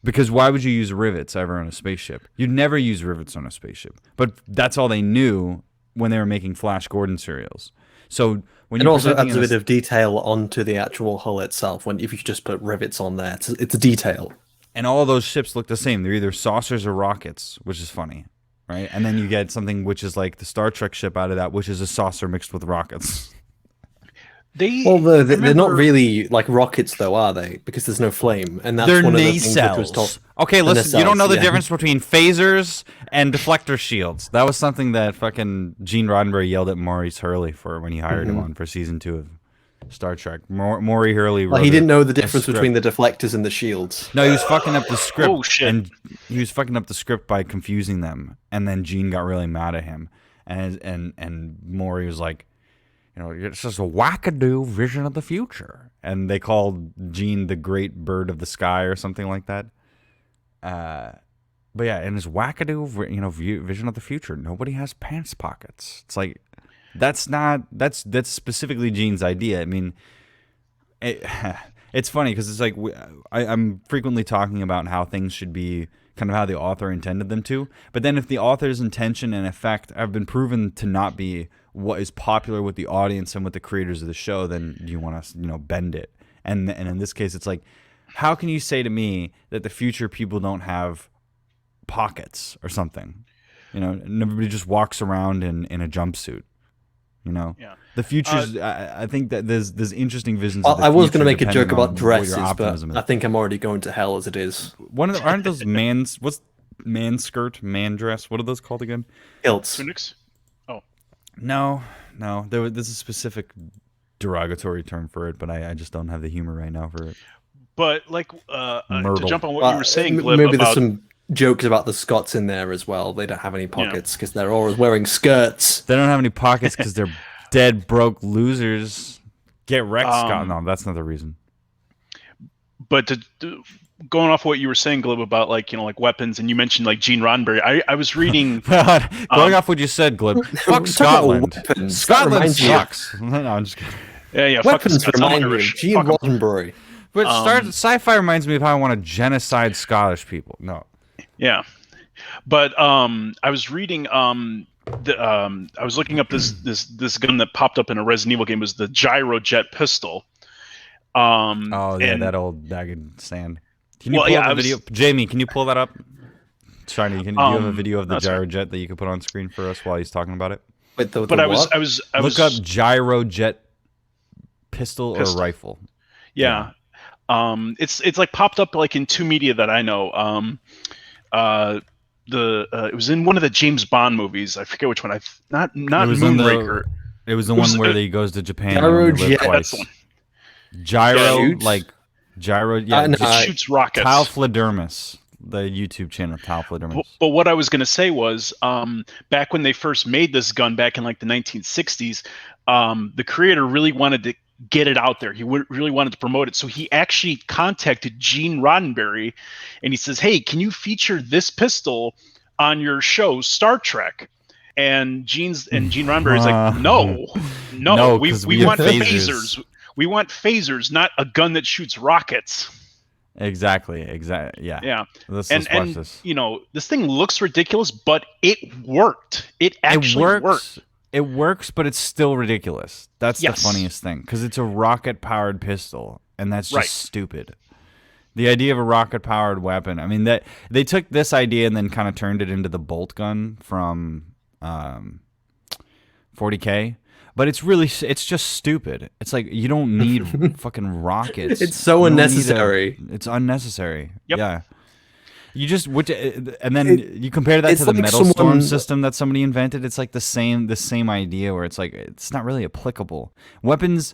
Because why would you use rivets ever on a spaceship? You'd never use rivets on a spaceship. But that's all they knew when they were making Flash Gordon serials. So when it also adds a bit of detail onto the actual hull itself. If you just put rivets on there, it's a detail. And all those ships look the same. They're either saucers or rockets, which is funny, right? And then you get something which is like the Star Trek ship out of that, which is a saucer mixed with rockets. They're not really like rockets, though, are they? Because there's no flame, and that's they're one of the things which was nacelles. told. Okay, listen, Nacelles, you don't know the yeah. difference between phasers and deflector shields. That was something that fucking Gene Roddenberry yelled at Maurice Hurley for when he hired him on for season 2 of Star Trek. Maury Hurley wrote He didn't know the difference between the deflectors and the shields. No, he was fucking up the script. Oh, shit. And he was fucking up the script by confusing them. And then Gene got really mad at him. And Maury was like, it's just a wackadoo vision of the future. And they called Gene the great bird of the sky or something like that. But yeah, in his wackadoo, vision of the future, nobody has pants pockets. It's like, that's specifically Gene's idea. I mean, it's funny because it's like I'm frequently talking about how things should be kind of how the author intended them to. But then if the author's intention and effect have been proven to not be what is popular with the audience and with the creators of the show, then you want to bend it. And in this case, it's like, how can you say to me that the future people don't have pockets or something? And everybody just walks around in a jumpsuit. Yeah. The future's. I think that there's interesting visions. Well, of the I was future going to make a joke depending about on what dresses, your but optimism is. I think I'm already going to hell as it is. Aren't those what's man skirt, man dress? What are those called again? Kilts. Tunics? Oh. No. There's a specific derogatory term for it, but I just don't have the humor right now for it. But like to Myrtle. jump on what you were saying, Glib, maybe about there's some jokes about the Scots in there as well. They don't have any pockets because they're always wearing skirts. They don't have any pockets because they're dead broke losers. Get wrecked, Scott. No, that's not the reason. But going off what you were saying, Glib, about like weapons, and you mentioned like Gene Roddenberry. I was reading. Going off what you said, Glib. Fuck Scotland. Scotland sucks. No, I'm just kidding. Yeah. Weapons fuck the Scots. I'm remind me of Irish. Gene Fuck 'em. Roddenberry. But sci-fi reminds me of how I want to genocide Scottish people. No. Yeah, but I was reading. I was looking up this gun that popped up in a Resident Evil game. It was the gyrojet pistol. That old bag of sand. Can you pull up the video? Jamie, can you pull that up? Shiny, do you have a video of the gyrojet that you could put on screen for us while he's talking about it? Wait, I was look up gyrojet pistol or rifle. Yeah. It's like popped up like in two media that I know. It was in one of the James Bond movies. I forget which one. Not Moonraker. It was the one where he goes to Japan and Gyrojet. twice. That's the one. Gyro, like gyro. Yeah, it shoots rockets. Tal Fledermus, the YouTube channel Tal Fledermus. But what I was going to say was, back when they first made this gun back in like the 1960s, the creator really wanted to get it out there. He really wanted to promote it. So he actually contacted Gene Roddenberry and he says, hey, can you feature this pistol on your show, Star Trek? And Gene Roddenberry is like, no, we want phasers. We want phasers, not a gun that shoots rockets. Exactly. Yeah. Yeah. Let's and watch this. This thing looks ridiculous, but it worked. It actually worked. It works, but it's still ridiculous. That's the funniest thing, because it's a rocket-powered pistol, and that's just stupid. The idea of a rocket-powered weapon. I mean, that they took this idea and then kind of turned it into the bolt gun from 40K. But it's just stupid. It's like, you don't need fucking rockets. It's so unnecessary. It's unnecessary. Yep. Yeah. You just and then you compare that to the like metal storm system that somebody invented. It's like the same idea where it's like, it's not really applicable. Weapons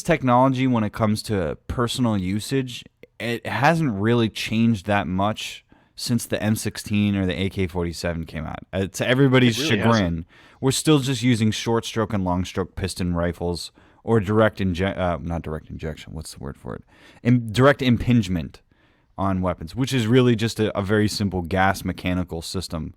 technology, when it comes to personal usage, it hasn't really changed that much since the M16 or the AK-47 came out. To everybody's chagrin, we're still just using short stroke and long stroke piston rifles or not direct injection. What's the word for it? Direct impingement on weapons, which is really just a very simple gas mechanical system.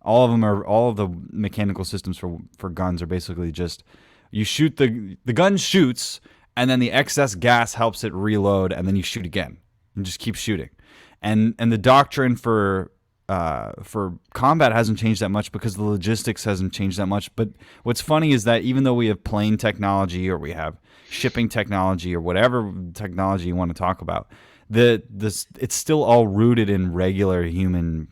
All of the mechanical systems for guns are basically just, you shoot the gun shoots, and then the excess gas helps it reload, and then you shoot again and just keep shooting. And the doctrine for combat hasn't changed that much because the logistics hasn't changed that much. But what's funny is that even though we have plane technology or we have shipping technology or whatever technology you want to talk about, it's still all rooted in regular human,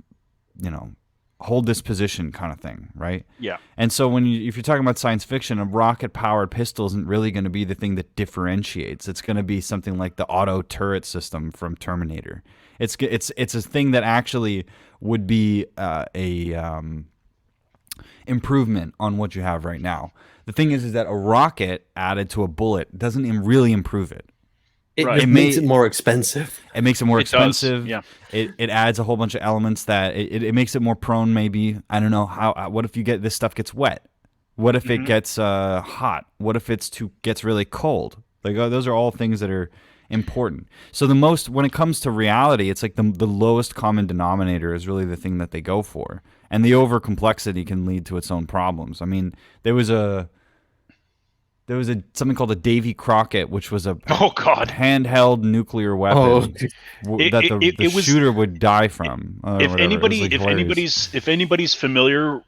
hold this position kind of thing, right? Yeah. And so if you're talking about science fiction, a rocket-powered pistol isn't really going to be the thing that differentiates. It's going to be something like the auto turret system from Terminator. It's a thing that actually would be a improvement on what you have right now. The thing is that a rocket added to a bullet doesn't really improve it. It makes it more expensive. It makes it more expensive. Does, yeah. It adds a whole bunch of elements that it makes it more prone. Maybe, I don't know what if this stuff gets wet? What if it gets hot? What if gets really cold? Like those are all things that are important. So when it comes to reality, it's like the lowest common denominator is really the thing that they go for, and the over complexity can lead to its own problems. I mean, there was something called a Davy Crockett, which was a handheld nuclear weapon that the shooter would die from. If anybody's familiar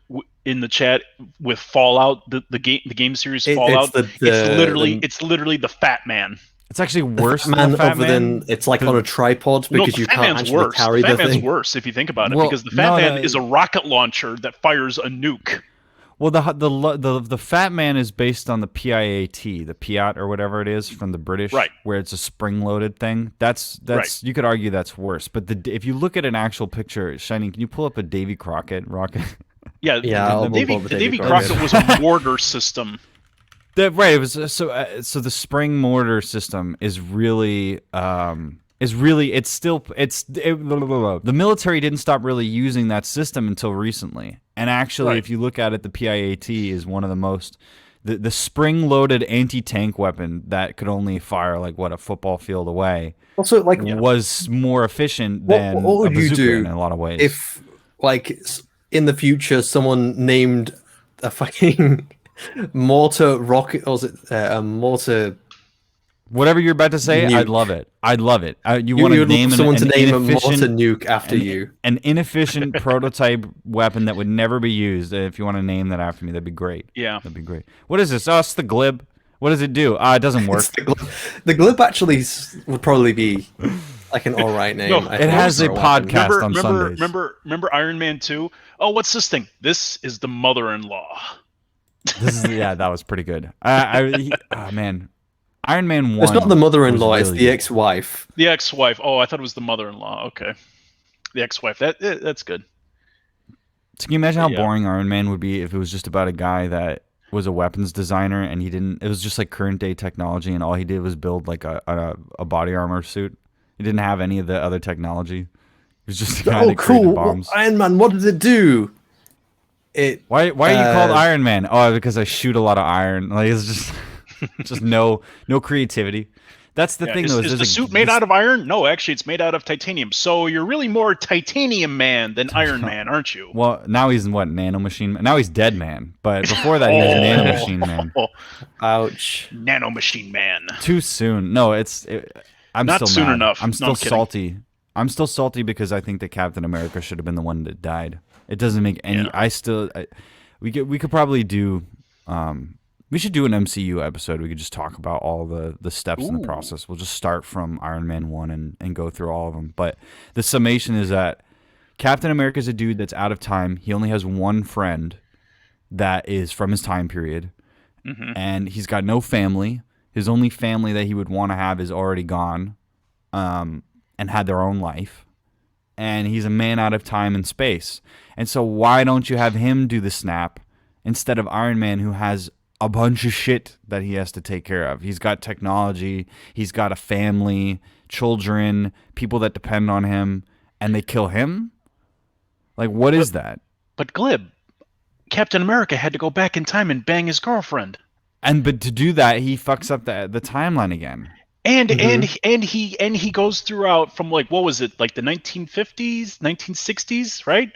in the chat with Fallout, the game series Fallout, it's literally the Fat Man. It's actually worse than the Fat Man. It's like on a tripod because you can't actually carry the thing. The Fat Man's worse if you think about it, because the Fat Man is a rocket launcher that fires a nuke. Well, the Fat Man is based on the PIAT, the Piat or whatever it is from the British, right? Where it's a spring-loaded thing. That's right. You could argue that's worse. But if you look at an actual picture, Shiney, can you pull up a Davy Crockett rocket? Yeah. The Davy Crockett was a mortar system. Right. It was so the spring mortar system is really. The military didn't stop really using that system until recently. And actually, if you look at it, the PIAT is one of the most the spring-loaded anti-tank weapon that could only fire a football field away. Also, was more efficient than what would a bazooka you do in a lot of ways. If in the future someone named a fucking mortar rocket, or was it a mortar? Whatever you're about to say, nuke. I'd love it. You want to name someone to name a inefficient mortar nuke after you. An inefficient prototype weapon that would never be used. If you want to name that after me, that'd be great. Yeah, that'd be great. What is this? Oh, it's the Glib. What does it do? It doesn't work. The Glib actually would probably be like an alright name. No, it has a podcast on Sundays. Remember Iron Man 2? Oh, what's this thing? This is the mother-in-law. That was pretty good. Man. Iron Man 1. It's not the mother-in-law, it's the ex-wife. The ex-wife. Oh, I thought it was the mother-in-law. Okay. The ex-wife. That's good. So can you imagine how boring Iron Man would be if it was just about a guy that was a weapons designer and it was just like current day technology and all he did was build like a body armor suit? He didn't have any of the other technology. He was just a guy that created bombs. Iron Man, what does it do? Why are you called Iron Man? Oh, because I shoot a lot of iron. Like it's just... Just no creativity. That's the thing, though. Is the suit made out of iron? No, actually, it's made out of titanium. So you're really more Titanium Man than Iron Man, aren't you? Well, now he's Nanomachine Man. Now he's Dead Man. But before that, he was Nanomachine Man. Ouch. Nanomachine Man. Too soon. No, I'm not still soon mad. enough. I'm still salty. I'm still salty because I think that Captain America should have been the one that died. It doesn't make any. We could probably do. We should do an MCU episode. We could just talk about all the steps in the process. We'll just start from Iron Man 1 and go through all of them. But the summation is that Captain America is a dude that's out of time. He only has one friend that is from his time period. Mm-hmm. And he's got no family. His only family that he would want to have is already gone and had their own life. And he's a man out of time and space. And so why don't you have him do the snap instead of Iron Man, who has a bunch of shit that he has to take care of? He's got technology, he's got a family, children, people that depend on him, and they kill him? Like, what is that? But Glib, Captain America had to go back in time and bang his girlfriend. But to do that, he fucks up the timeline again. And he goes throughout from what was it, like the 1950s, 1960s, right?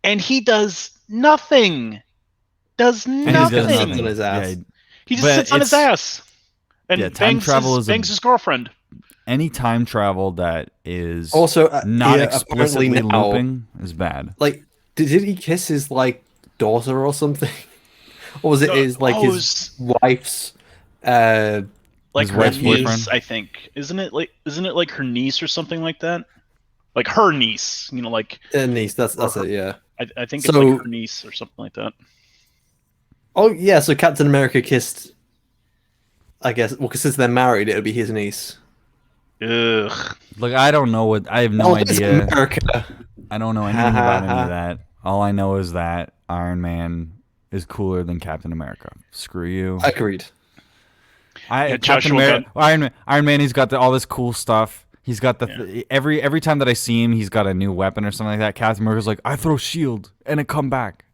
And he does nothing. He does nothing on his ass. Yeah, he just sits on his ass and bangs his girlfriend. Any time travel that is also not explicitly looping is bad. Like, did he kiss his daughter or something, or was it his wife's? Like his her wife's niece, boyfriend? I think. Isn't it like her niece or something like that? Like her niece, niece. That's it. Yeah. I think it's like her niece or something like that. Oh yeah, so Captain America kissed, I guess. Well, because since they're married, it'll be his niece. Ugh. Look, I don't know I have no idea. America. I don't know anything about any of that. All I know is that Iron Man is cooler than Captain America. Screw you. Agreed. Iron Man. He's got all this cool stuff. He's got every time that I see him, he's got a new weapon or something like that. Captain America's like, I throw shield and it come back.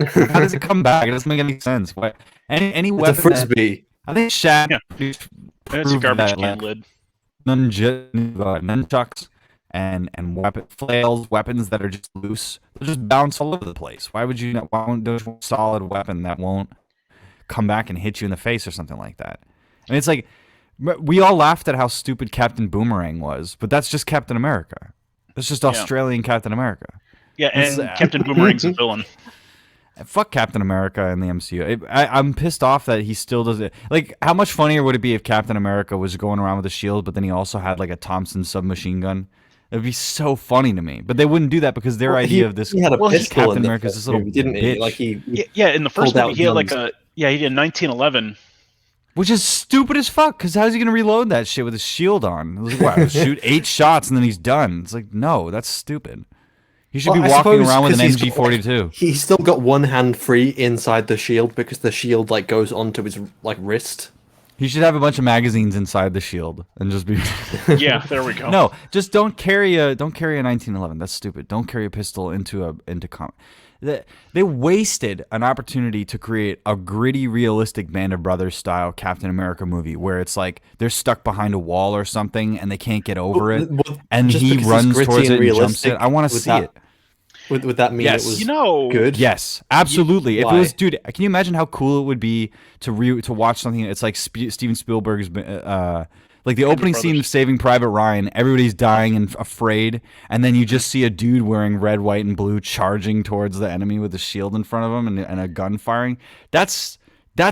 How does it come back? It doesn't make any sense. Why? Any It's a weapon frisbee. I think Shaq Yeah. proved It's a garbage that, can like, lid. nunchucks and weapon flails, weapons that are just loose, they'll just bounce all over the place. Why would you not? Why don't you want a solid weapon that won't come back and hit you in the face or something like that? I mean, it's like we all laughed at how stupid Captain Boomerang was, but that's just Captain America. It's just Australian Captain America. Yeah, This and is- Captain Boomerang's a villain. Fuck Captain America in the MCU. I'm pissed off that he still does it. Like, how much funnier would it be if Captain America was going around with a shield, but then he also had like a Thompson submachine gun? It would be so funny to me. But they wouldn't do that because their idea of this. He had a pistol Captain in the America's first this little movie, didn't he? bitch. Like he Yeah, in the first pulled movie, out he had like guns. he did 1911. Which is stupid as fuck, because how's he going to reload that shit with his shield on? It was like, wow, shoot 8 shots and then he's done. It's like, no, that's stupid. He should Well, be I walking suppose around with an 'cause he's got- MG42. He's still got one hand free inside the shield because the shield like goes onto his like wrist. He should have a bunch of magazines inside the shield and just be. Yeah, there we go. No, just don't carry a 1911. That's stupid. Don't carry a pistol into com. They wasted an opportunity to create a gritty, realistic Band of Brothers style Captain America movie where it's like they're stuck behind a wall or something and they can't get over it, Well, and just he because it's runs gritty towards and it and jumps realistic, it. I want to would see that- it. Would that mean Yes. it was You know, good? Yes, absolutely. If it Why? was, dude, can you imagine how cool it would be to watch something? It's like Steven Spielberg's, like the opening scene of Saving Private Ryan. Everybody's dying and afraid, and then you just see a dude wearing red, white, and blue charging towards the enemy with a shield in front of him and a gun firing. That's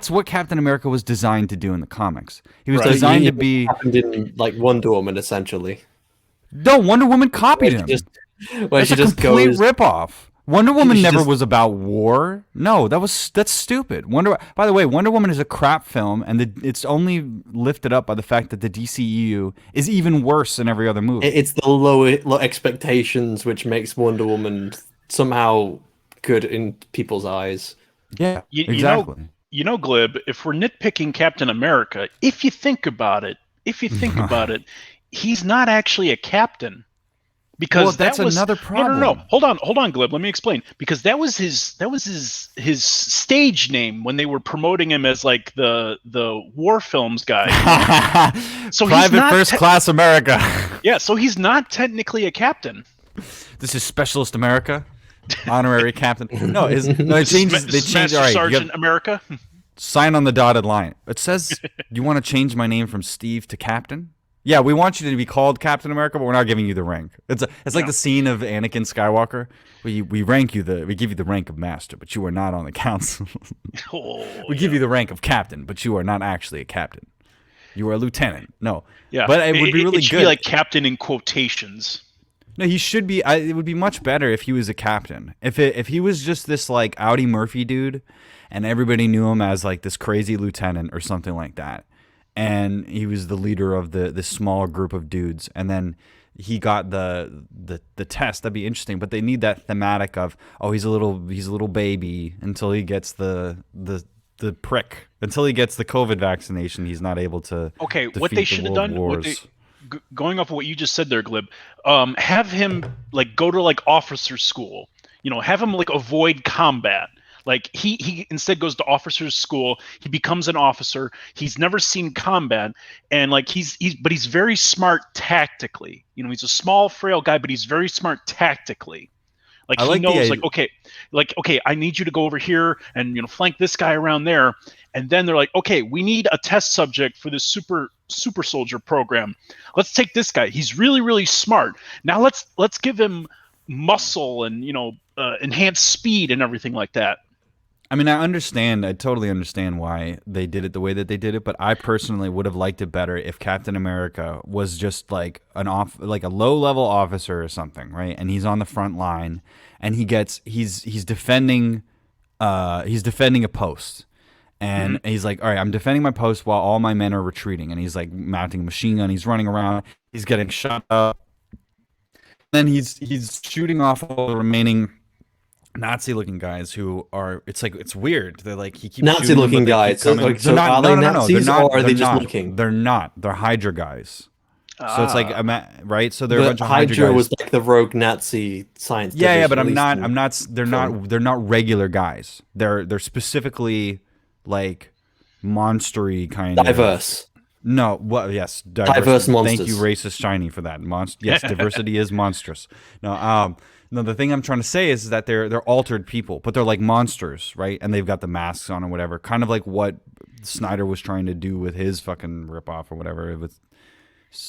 what Captain America was designed to do in the comics. He was Right. designed You- to be. happened in like Wonder Woman essentially. No, Wonder Woman copied him. Where That's she a just complete goes. ripoff. Wonder Woman she never just- was about war. No, that's stupid. By the way, Wonder Woman is a crap film, and it's only lifted up by the fact that the DCEU is even worse than every other movie. It's the low expectations which makes Wonder Woman somehow good in people's eyes. Yeah, You exactly. know, Glib, if we're nitpicking Captain America, if you think about it, he's not actually a captain. Because Well, that's that was, another No. problem. Hold on, Glib. Let me explain. Because that was his stage name when they were promoting him as like the war films guy. So he's Private not First Class America. Yeah, so he's not technically a captain. This is Specialist America, honorary captain. No, it changes. They change. Master All right, you Sergeant have- America. sign on the dotted line. It says, you want to change my name from Steve to Captain? Yeah, we want you to be called Captain America, but we're not giving you the rank. It's like the scene of Anakin Skywalker. We give you the rank of Master, but you are not on the council. Oh, We give you the rank of Captain, but you are not actually a captain. You are a lieutenant. No. yeah, But it would be really it should good. be like captain in quotations. No, he should be. It would be much better if he was a captain. If he was just this like Audie Murphy dude, and everybody knew him as like this crazy lieutenant or something like that, and he was the leader of this small group of dudes, and then he got the test. That'd be interesting. But they need that thematic of, oh, he's a little baby until he gets the prick, until he gets the COVID vaccination. He's not able to. Okay, what defeat they the should have world done, wars. going off of what you just said there, Glib, have him like go to like officer school. Have him like avoid combat. Like he instead goes to officers school. He becomes an officer. He's never seen combat, and like he's very smart tactically. He's a small, frail guy, but he's very smart tactically. Like I he like the knows, idea- okay, I need you to go over here and flank this guy around there. And then they're like, okay, we need a test subject for this super soldier program. Let's take this guy. He's really, really smart. Now let's give him muscle and enhanced speed and everything like that. I mean, I totally understand why they did it the way that they did it, but I personally would have liked it better if Captain America was just like like a low-level officer or something, right? And he's on the front line, and he's defending a post. And he's like, all right, I'm defending my post while all my men are retreating. And he's like mounting a machine gun. He's running around. He's getting shot up. Then he's shooting off all the remaining Nazi-looking guys who are. It's weird. They're like he keeps Nazi-looking shooting them, but they guys. keep coming. So are they Nazis or are they They're just not. looking? They're not. They're Hydra guys. So it's like right. So they're a The bunch of Hydra Hydra guys. was like the rogue Nazi science. Yeah, division, but at least in I'm not. They're not regular guys. They're specifically like monstery kind of diverse. No, well, yes, Diverse monsters. Thank you, racist Shiny, for that. Yes, diversity is monstrous. No, the thing I'm trying to say is that they're altered people, but they're like monsters, right? And they've got the masks on or whatever, kind of like what Snyder was trying to do with his fucking ripoff or whatever,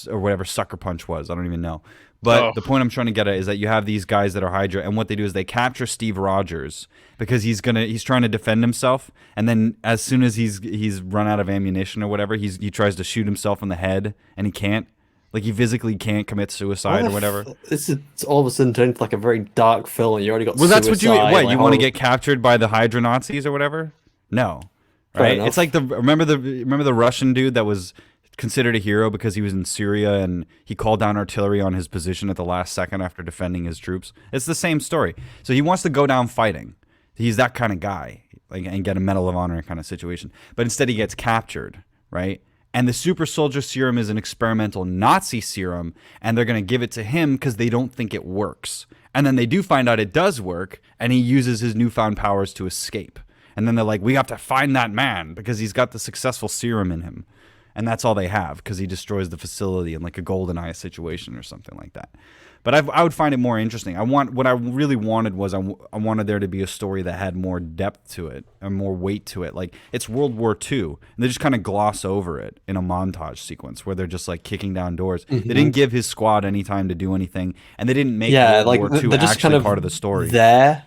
or whatever Sucker Punch was. I don't even know. But the point I'm trying to get at is that you have these guys that are Hydra, and what they do is they capture Steve Rogers because he's trying to defend himself, and then as soon as he's run out of ammunition or whatever, he tries to shoot himself in the head, and he can't. Like, he physically can't commit suicide or whatever. This is all of a sudden turned into like a very dark film, and you already got. Well, that's suicide, what you like, want to get captured by the Hydra Nazis or whatever? No, right? It's like remember the Russian dude that was considered a hero because he was in Syria and he called down artillery on his position at the last second after defending his troops. It's the same story. So he wants to go down fighting. He's that kind of guy, like, and get a Medal of Honor kind of situation. But instead he gets captured, right? And the super soldier serum is an experimental Nazi serum, and they're going to give it to him because they don't think it works. And then they do find out it does work, and he uses his newfound powers to escape. And then they're like, we have to find that man because he's got the successful serum in him. And that's all they have because he destroys the facility in like a GoldenEye situation or something like that. But I would find it more interesting. What I really wanted was I wanted there to be a story that had more depth to it and more weight to it. Like, it's World War II, and they just kind of gloss over it in a montage sequence where they're just like kicking down doors. Mm-hmm. They didn't give his squad any time to do anything, and they didn't make World War II just actually kind of part of the story. They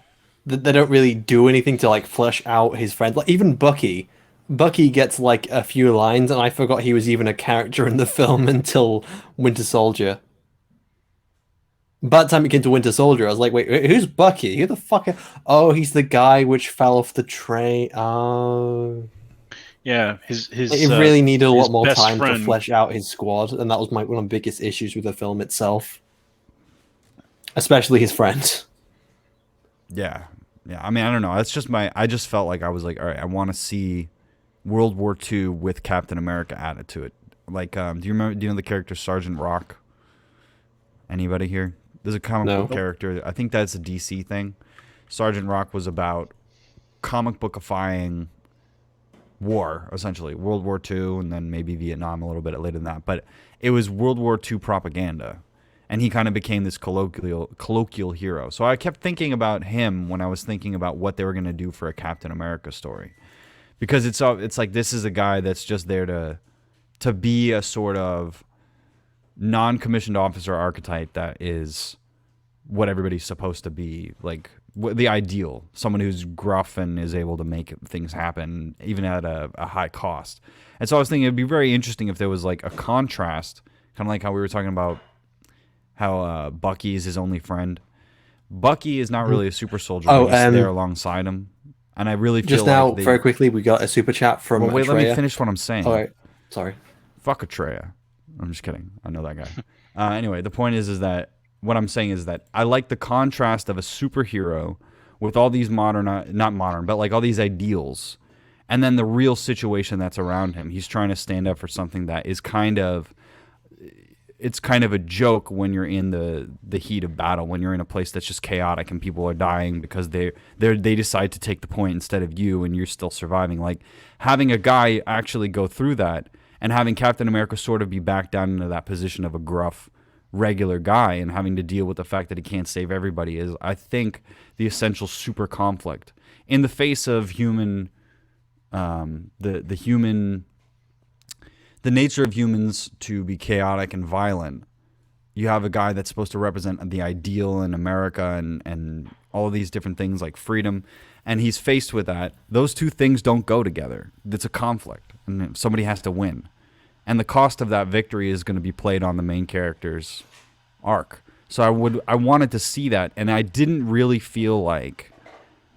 don't really do anything to like flesh out his friend. Like, even Bucky gets like a few lines, and I forgot he was even a character in the film until Winter Soldier. By the time it came to Winter Soldier, I was like, wait, who's Bucky? Who the fuck? Oh, he's the guy which fell off the train. Oh. Yeah, his it really needed a lot more time friend. to flesh out his squad, and that was one of the biggest issues with the film itself. Especially his friend. Yeah. I mean, I don't know. I just felt like I was like, all right, I want to see World War II with Captain America added to it. Like, do you know the character Sergeant Rock? Anybody here? There's a comic book character. I think that's a DC thing. Sergeant Rock was about comic bookifying war, essentially. World War II, and then maybe Vietnam a little bit later than that. But it was World War II propaganda. And he kind of became this colloquial hero. So I kept thinking about him when I was thinking about what they were going to do for a Captain America story. Because it's like, this is a guy that's just there to be a sort of non-commissioned officer archetype that is what everybody's supposed to be, like the ideal, someone who's gruff and is able to make things happen even at a high cost. And so I was thinking it'd be very interesting if there was like a contrast, kind of like how we were talking about how Bucky is his only friend. Bucky is not really a super soldier, but he's there alongside him, and I really feel just now very quickly we got a super chat from wait, Atreya. let me finish what I'm saying. All right, sorry. Fuck Atreya. I'm just kidding. I know that guy. Anyway, the point is that what I'm saying is that I like the contrast of a superhero with all these not modern, but like all these ideals, and then the real situation that's around him. He's trying to stand up for something that is kind of a joke when you're in the heat of battle, when you're in a place that's just chaotic and people are dying because they decide to take the point instead of you, and you're still surviving. Like, having a guy actually go through that, and having Captain America sort of be back down into that position of a gruff, regular guy and having to deal with the fact that he can't save everybody is, I think, the essential super conflict. In the face of human, the nature of humans to be chaotic and violent, you have a guy that's supposed to represent the ideal in America and all of these different things like freedom, and he's faced with that. Those two things don't go together. It's a conflict, and somebody has to win. And the cost of that victory is going to be played on the main character's arc. So I wanted to see that, and I didn't really feel like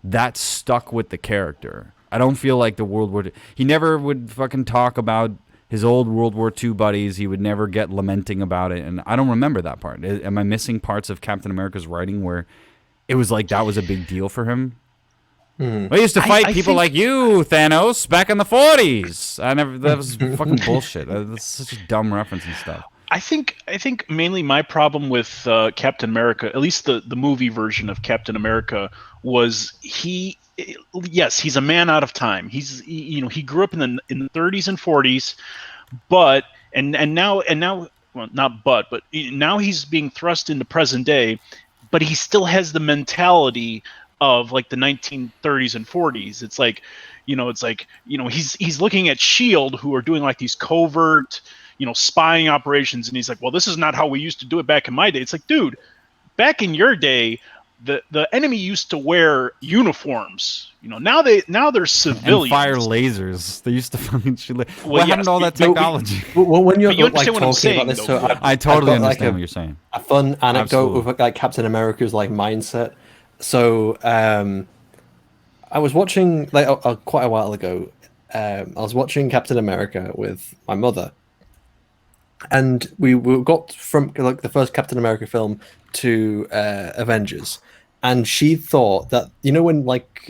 that stuck with the character. I don't feel like the World War II... He never would fucking talk about his old World War II buddies. He would never get lamenting about it, and I don't remember that part. Am I missing parts of Captain America's writing where it was like that was a big deal for him? We used to fight people like you, Thanos, back in the 40s. That was fucking bullshit. That's such a dumb reference and stuff. I think mainly my problem with Captain America, at least the movie version of Captain America, was yes, he's a man out of time. He grew up in the 30s and 40s, but and now well, not but now he's being thrust into present day, but he still has the mentality of like the 1930s and 40s. He's looking at Shield, who are doing like these covert, spying operations, and he's like, well, this is not how we used to do it back in my day. It's like, dude, back in your day, the enemy used to wear uniforms. Now they're civilians. And fire lasers. They used to fucking shoot. Well, What happened to all that technology? Well, when you're But you understand what I'm talking about saying, this, though. so I totally I've got, understand what you're saying. a fun anecdote Absolutely. with like Captain America's like mindset. So I was watching like quite a while ago. I was watching Captain America with my mother, and we got from like the first Captain America film to Avengers, and she thought that when like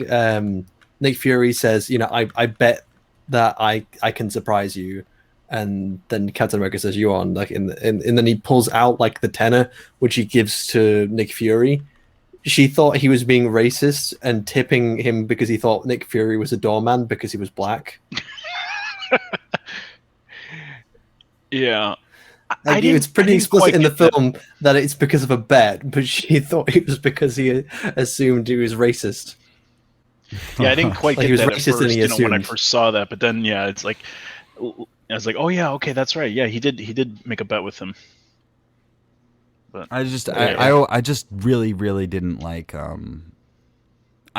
Nick Fury says, I bet that I can surprise you, and then Captain America says you on like and then he pulls out like the tenner which he gives to Nick Fury. She thought he was being racist and tipping him because he thought Nick Fury was a doorman because he was black. Yeah. Like, it's pretty explicit in the film that it's because of a bet, but she thought it was because he assumed he was racist. Yeah, I didn't quite Like, get he was that at racist and first, he when I assumed. first saw that. But then, yeah, it's like, I was like, oh yeah, okay, that's right. Yeah, he did make a bet with him. But I just really didn't like I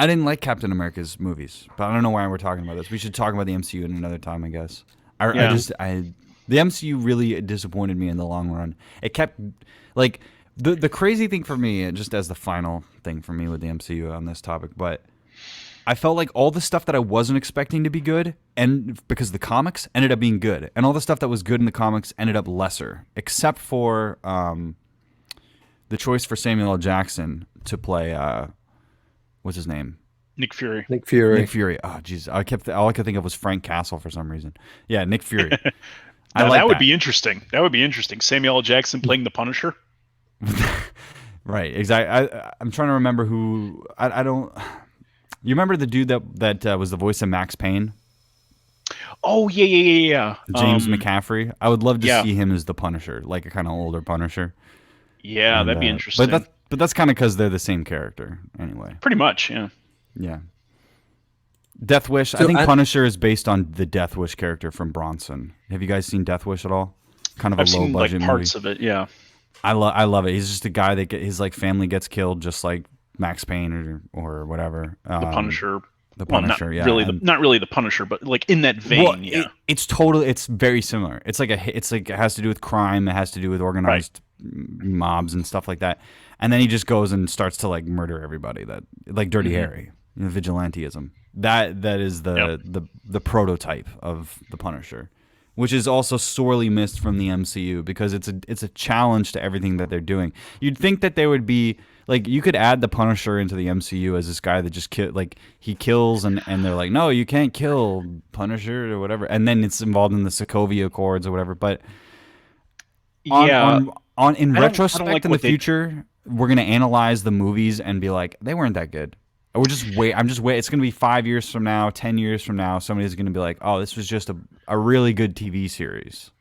didn't like Captain America's movies, but I don't know why we're talking about this. We should talk about the MCU in another time, I guess. The MCU really disappointed me in the long run. It kept like the crazy thing for me, just as the final thing for me with the MCU on this topic, but I felt like all the stuff that I wasn't expecting to be good, and because the comics ended up being good, and all the stuff that was good in the comics ended up lesser, except for the choice for Samuel L. Jackson to play what's his name? Nick Fury. Nick Fury. Nick Fury. Oh, jeez. All I could think of was Frank Castle for some reason. Yeah, Nick Fury. Now, that would be interesting. That would be interesting. Samuel L. Jackson playing the Punisher. Right. Exactly. I'm trying to remember who. I don't. You remember the dude that was the voice of Max Payne? Oh yeah. James McCaffrey. I would love to yeah. see him as the Punisher, like a kind of older Punisher. Yeah, that'd be interesting. But that's kind of because they're the same character anyway. Pretty much, yeah. Yeah. Death Wish. I think Punisher is based on the Death Wish character from Bronson. Have you guys seen Death Wish at all? Kind of I've a low seen budget like parts movie. of it, yeah. I love it. He's just a guy that his like family gets killed, just like Max Payne or whatever. The Punisher. The Punisher, not yeah. Really, not really the Punisher, but like in that vein, well, yeah. It's very similar. It's like it has to do with crime. It has to do with organized mobs and stuff like that. And then he just goes and starts to like murder everybody. That like Dirty Harry, vigilantism. That is the prototype of the Punisher, which is also sorely missed from the MCU because it's a challenge to everything that they're doing. You'd think that they would be like, you could add the Punisher into the MCU as this guy that just he kills and they're like, no, you can't kill Punisher or whatever, and then it's involved in the Sokovia Accords or whatever. But in retrospect, in the future, we're gonna analyze the movies and be like, they weren't that good. Or I'm just wait. It's gonna be 5 years from now, 10 years from now. Somebody's gonna be like, oh, this was just a really good TV series.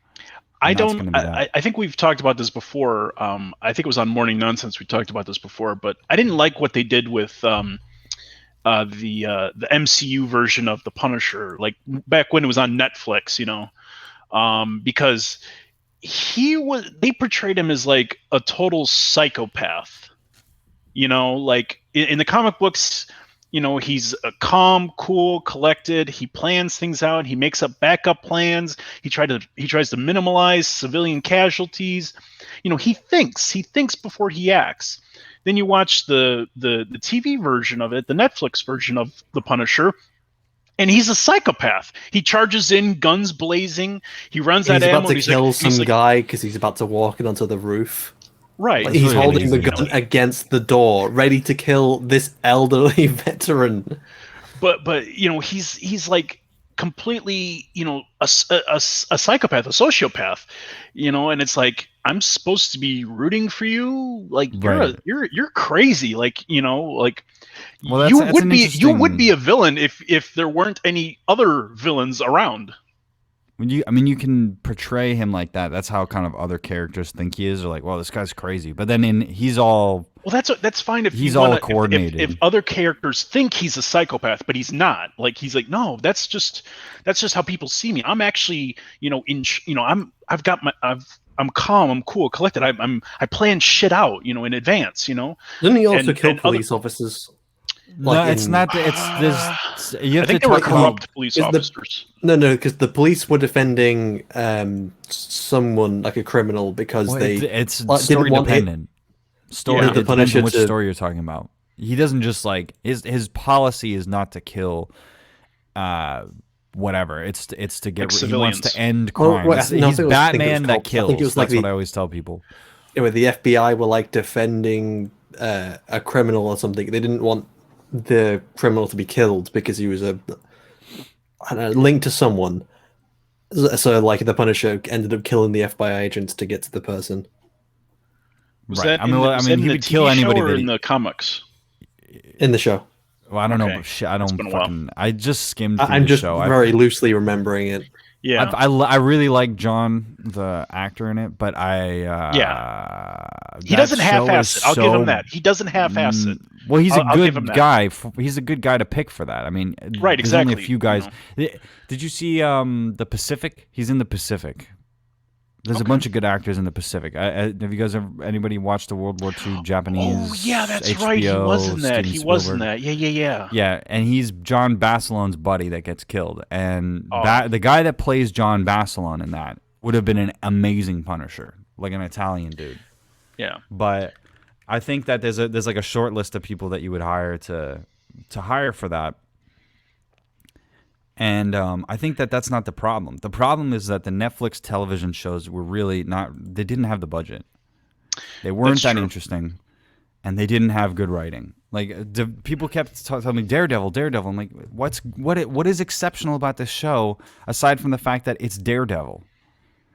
I think we've talked about this before. I think it was on Morning Nonsense we talked about this before, but I didn't like what they did with the MCU version of the Punisher, like back when it was on Netflix, because they portrayed him as like a total psychopath, like in the comic books. He's a calm, cool, collected. He plans things out. He makes up backup plans. He tries to minimize civilian casualties. He thinks before he acts. Then you watch the TV version of it, the Netflix version of the Punisher, and he's a psychopath. He charges in, guns blazing. He runs out of ammo. He's about to kill some guy because he's about to walk onto the roof. Right. Like, he's holding the gun against the door, ready to kill this elderly veteran. But he's like completely, a psychopath, a sociopath, and it's like, I'm supposed to be rooting for you, like Right. you're crazy, like, like Well, that's an you interesting. would be a villain if there weren't any other villains around. You can portray him like that. That's how kind of other characters think he is. They're like, well, this guy's crazy. But then he's all. Well, that's fine if he's you all wanna, coordinated. If other characters think he's a psychopath, but he's not. Like, he's like, no, that's just how people see me. I'm actually, I'm calm, I'm cool, collected. I plan shit out, in advance, Didn't he also kill and police officers? No, it's not. You have I think to they were talk about. corrupt police officers. No, because the police were defending someone like a criminal because Well, they it's didn't story want dependent. Story the it depends Punisher on which to- story you're talking about. He doesn't just like his policy is not to kill, whatever. It's to get. Like He wants civilians. to end Oh, crime. wait, He's no, I think it was- I think it was Batman that cops. I kills. think it was like That's what the- I always tell people. the FBI were like defending a criminal or something. They didn't want the criminal to be killed because he was linked to someone. So like the Punisher ended up killing the FBI agents to get to the person. Was Right. that I mean, in he the would kill TV show anybody or that in the comics? In the show. Well, I don't know. Okay. But shit, I It's don't been a while. fucking. I just skimmed through I'm the just show. very loosely remembering it. Yeah. I really like John, the actor in it, but He doesn't half-ass it. I'll give him that. He doesn't half-ass it. Well, he's I'll a give him good that. guy. He's a good guy to pick for that. I mean, Right, There's only exactly, a few guys. Did you see the Pacific? He's in the Pacific. There's a bunch of good actors in the Pacific. Have you guys ever watched the World War II Japanese? Oh yeah, that's HBO, right. He was in that. Steven He was in Spielberg? that. Yeah. Yeah, and he's John Bassilone's buddy that gets killed, and Oh. the guy that plays John Bassilone in that would have been an amazing Punisher, like an Italian dude. Yeah. But I think that there's like a short list of people that you would hire to hire for that, and I think that that's not the problem. The problem is that the Netflix television shows were really not. They didn't have the budget. They weren't That's that true. interesting, and they didn't have good writing. Like people kept telling me Daredevil. I'm like, what is exceptional about this show aside from the fact that it's Daredevil?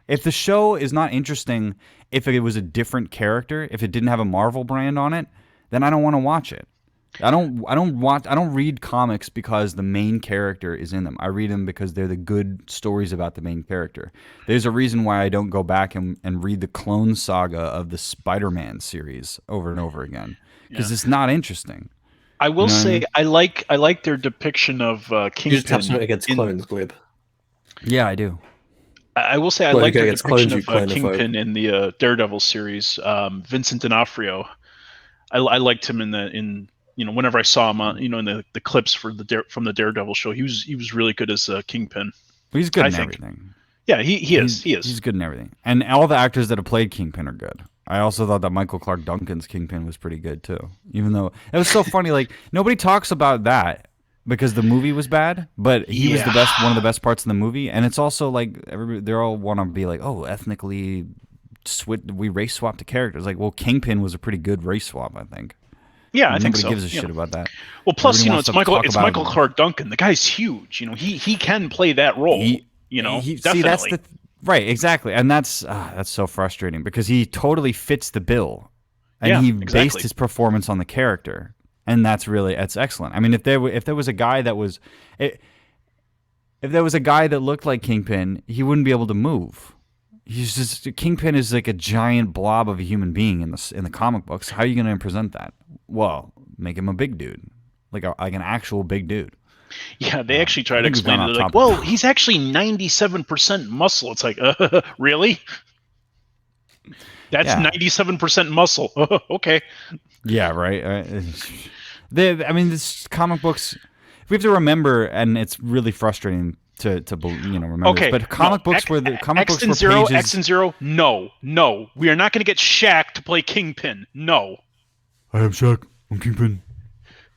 If the show is not interesting, if it was a different character, if it didn't have a Marvel brand on it, then I don't want to watch it. I don't read comics because the main character is in them. I read them because they're the good stories about the main character. There's a reason why I don't go back and read the Clone Saga of the Spider-Man series over and over again because it's not interesting. I will You know what I say mean? I like their depiction of You just have Kingpin. something against clones, Glib. Yeah, I do. I will say I Well, like you their get depiction clones, of you clonophobe. Kingpin in the Daredevil series. Vincent D'Onofrio. I liked him in whenever I saw him on in the clips from the Daredevil show. He was really good as Kingpin. He's good I in think. everything. Yeah, he is. He's good in everything. And all the actors that have played Kingpin are good. I also thought that Michael Clark Duncan's Kingpin was pretty good too. Even though it was so funny, like nobody talks about that because the movie was bad, but he was one of the best parts in the movie. And it's also like everybody, they all want to be like, oh, ethnically, we race swapped the characters. Like, well, Kingpin was a pretty good race swap, I think. Yeah, I think Nobody so. gives a shit about that. Well, plus Everybody wants it's to Michael talk about Michael him. Clark Duncan. The guy's huge. He can play that role. See, definitely. that's right, exactly, and that's so frustrating because he totally fits the bill, and Yeah, he exactly. based his performance on the character, and that's excellent. I mean, if there was a guy that was, if there was a guy that looked like Kingpin, he wouldn't be able to move. Kingpin is like a giant blob of a human being in the comic books. How are you going to present that? Well, make him a big dude, like an actual big dude. Yeah, they actually try to think we've explain gone it. off They're like, topic. well, he's actually 97% muscle. It's like, really? That's Yeah. 97% muscle. Okay. Yeah, right. This comic books. We have to remember, and it's really frustrating to remember. Okay. This, but comic books were X and Zero. X and Zero. No. We are not going to get Shaq to play Kingpin. No. I am Shaq. I'm Kingpin.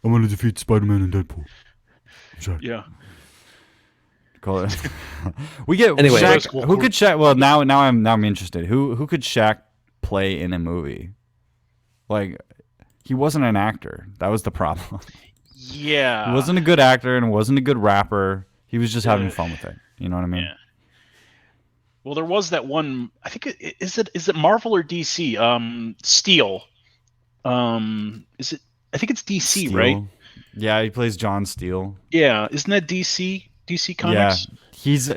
I'm gonna defeat Spider-Man and Deadpool. I'm Shaq. Yeah. Call it. We get Anyway. Shaq. Who could Shaq? Well, now I'm interested. Who could Shaq play in a movie? Like, he wasn't an actor. That was the problem. Yeah. He wasn't a good actor and wasn't a good rapper. He was just having fun with it. You know what I mean? Yeah. Well, there was that one. I think is it Marvel or DC? Steel. Is it? I think it's DC, right? Steel. Yeah, he plays John Steel. Yeah, isn't that DC Yeah, Comics?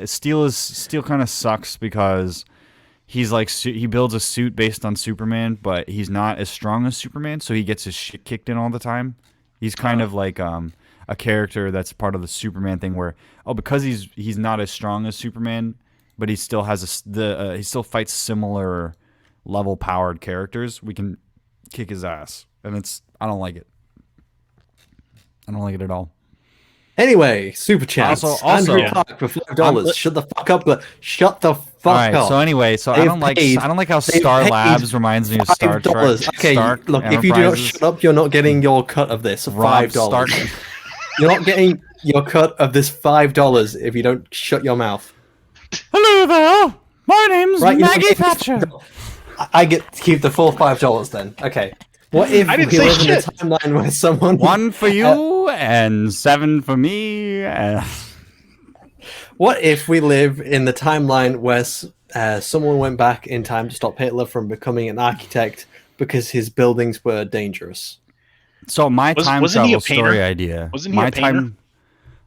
Steel kind of sucks because he's like he builds a suit based on Superman, but he's not as strong as Superman, so he gets his shit kicked in all the time. He's kind of like a character that's part of the Superman thing where because he's not as strong as Superman, but he still has he still fights similar level powered characters. We can kick his ass, and I don't like it. I don't like it at all. Anyway, super chats. Also, Andrew yeah. Clark for $5. Shut the fuck up. Shut the fuck All right, up. so anyway, I don't like how Star Labs reminds me of Star Trek. Okay, Stark look, if you do not shut up, you're not getting your cut of this. $5. You're not getting your cut of this $5 if you don't shut your mouth. Hello there. My name's Maggie Thatcher. I get to keep the full $5 then. Okay. What if we live in a timeline where someone... One for you and 7 for me. What if we live in the timeline where someone went back in time to stop Hitler from becoming an architect because his buildings were dangerous? So my time travel story idea... Wasn't he a painter?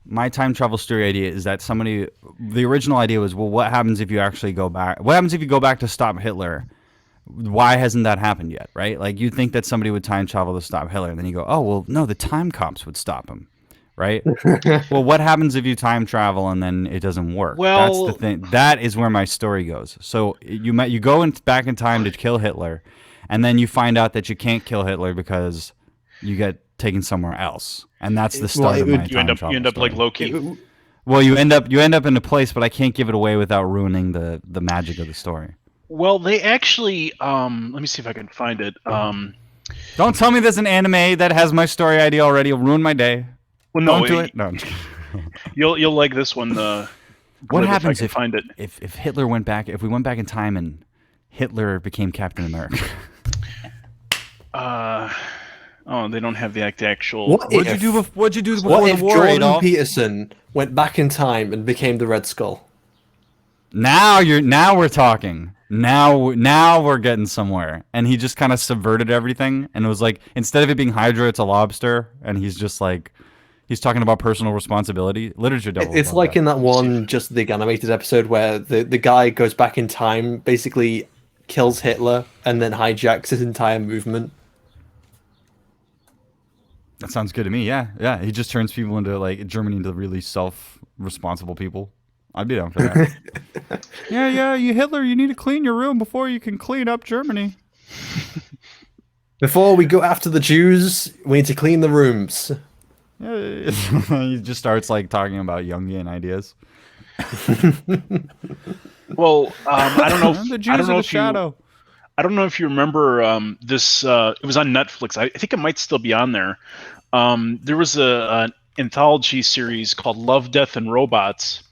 My time travel story idea is that the original idea was, well, what happens if you actually go back? What happens if you go back to stop Hitler? Why hasn't that happened yet, right? Like, you'd think that somebody would time travel to stop Hitler, and then you go, oh, well, no, the time cops would stop him, right? Well, what happens if you time travel and then it doesn't work? Well, that's the thing. That is where my story goes. So you go back in time to kill Hitler, and then you find out that you can't kill Hitler because you get taken somewhere else, and that's the start of my time travel. You end up like Loki. Well, you end up in a place, but I can't give it away without ruining the magic of the story. Well, they actually let me see if I can find it. Don't tell me there's an anime that has my story idea already. It'll ruin my day. Well, no, don't do it. No. You'll like this one. What happens if find it? If Hitler went back? If we went back in time and Hitler became Captain America? Oh, they don't have the actual. What'd you do before the war, Jordan Adolf? Peterson went back in time and became the Red Skull? Now we're talking. Now we're getting somewhere. And he just kind of subverted everything, and it was like, instead of it being Hydra, it's a lobster, and he's just like, he's talking about personal responsibility. Literature devil. It's like in that one Just Big animated episode where the guy goes back in time, basically kills Hitler, and then hijacks his entire movement. That sounds good to me. Yeah. He just turns people into like Germany into really self-responsible people. I'd be down for that. yeah. You Hitler, you need to clean your room before you can clean up Germany. Before we go after the Jews, we need to clean the rooms. Yeah, he just starts like talking about Jungian ideas. Well, I don't know. The Jews are the shadow. I don't know if you remember this. It was on Netflix. I think it might still be on there. There was an anthology series called Love, Death, and Robots,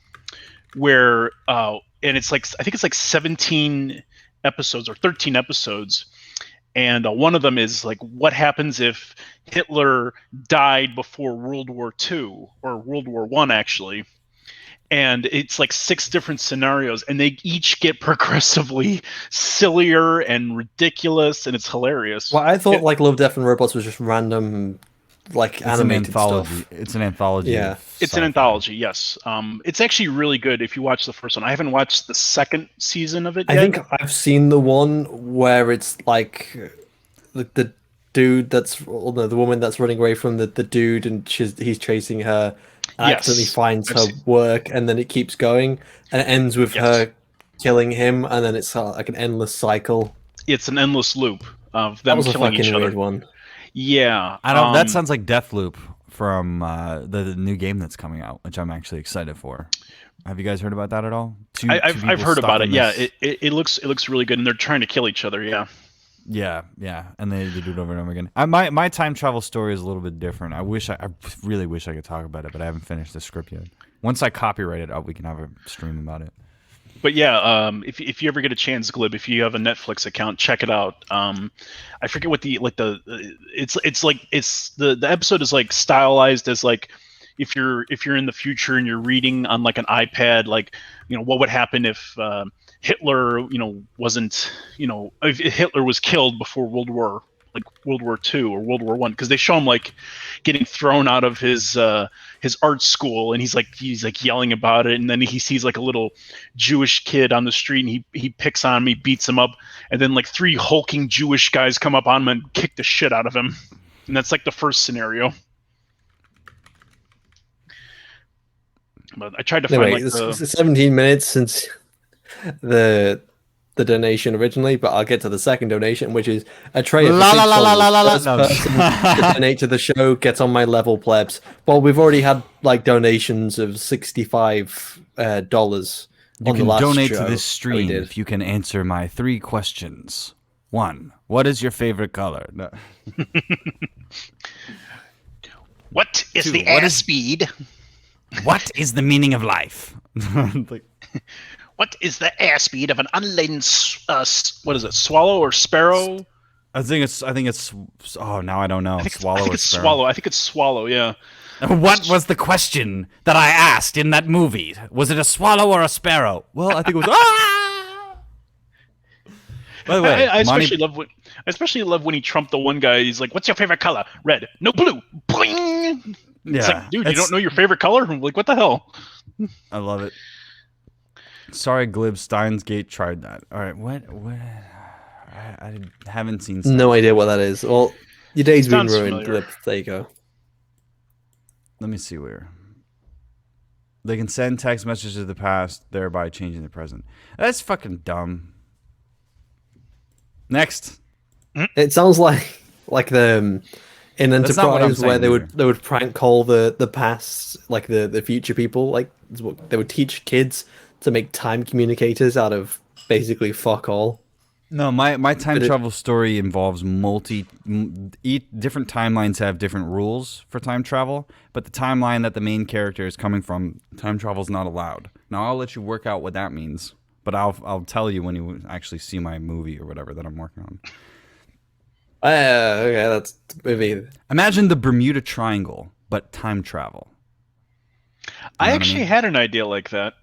where and it's like, I think it's like 17 episodes or 13 episodes, and one of them is like, what happens if Hitler died before World War II or World War I actually. And it's like 6 different scenarios, and they each get progressively sillier and ridiculous, and it's hilarious. Well, I thought like Love, Death, and Robots was just random, like animated stuff. It's an anthology. Yeah, it's an anthology. Yes, it's actually really good if you watch the first one. I haven't watched the second season of it yet. I think I've seen the one where it's like the dude the woman that's running away from the dude, and he's chasing her. Accidentally finds her work, and then it keeps going, and it ends with her killing him, and then it's like an endless cycle. It's an endless loop of them killing each other. Weird one. Yeah, that sounds like Deathloop from the new game that's coming out, which I'm actually excited for. Have you guys heard about that at all? I've heard about it. Yeah, it looks really good, and they're trying to kill each other. Yeah. Yeah, and they do it over and over again. My time travel story is a little bit different. I really wish I could talk about it, but I haven't finished the script yet. Once I copyright it, we can have a stream about it. But yeah, if you ever get a chance, Glib, if you have a Netflix account, check it out. I forget what the episode is like stylized as like, if you're in the future and you're reading on like an iPad, like, you know, what would happen if Hitler, you know, wasn't, you know, if Hitler was killed before World War II or World War I, because they show him like getting thrown out of his art school, and he's like yelling about it, and then he sees like a little Jewish kid on the street, and he picks on him, he beats him up, and then like 3 hulking Jewish guys come up on him and kick the shit out of him, and that's like the first scenario. But I tried to find Anyway, like it's 17 minutes since the donation originally, but I'll get to the second donation, which is a tray of La la la la la la la. first person to donate to the show gets on my level, plebs. Well, we've already had like donations of $65 dollars You on the can last donate show to this that we stream did. if you can answer my 3 questions. 1. What is your favorite color? No. what is 2, the what air is- speed? What is the meaning of life? Like, What is the airspeed of an unladen what is it, swallow or sparrow? I think it's. Oh, now I don't know. I think Swallow or it's sparrow? swallow. I think it's swallow. Yeah. What was the question that I asked in that movie? Was it a swallow or a sparrow? Well, I think it was. Ah! By the way, I Monty- especially love when he trumped the one guy. He's like, "What's your favorite color? Red. No, blue." Boing! It's like, dude, you don't know your favorite color? I'm like, what the hell? I love it. Sorry, Glib. Steins Gate tried that. All right, what? I haven't seen. No idea what that is. Well, your day's been Sounds ruined. familiar. Glib. There you go. Let me see where. They can send text messages to the past, thereby changing the present. That's fucking dumb. Next. It sounds like the in That's not what I'm Enterprise where saying they would prank call the past, like the future people, like they would teach kids to make time communicators out of basically fuck all. No, my time But travel story involves different timelines have different rules for time travel, but the timeline that the main character is coming from, time travel is not allowed. Now I'll let you work out what that means, but I'll tell you when you actually see my movie or whatever that I'm working on. Okay, that's maybe. Imagine the Bermuda Triangle, but time travel. I what I actually mean? had an idea like that.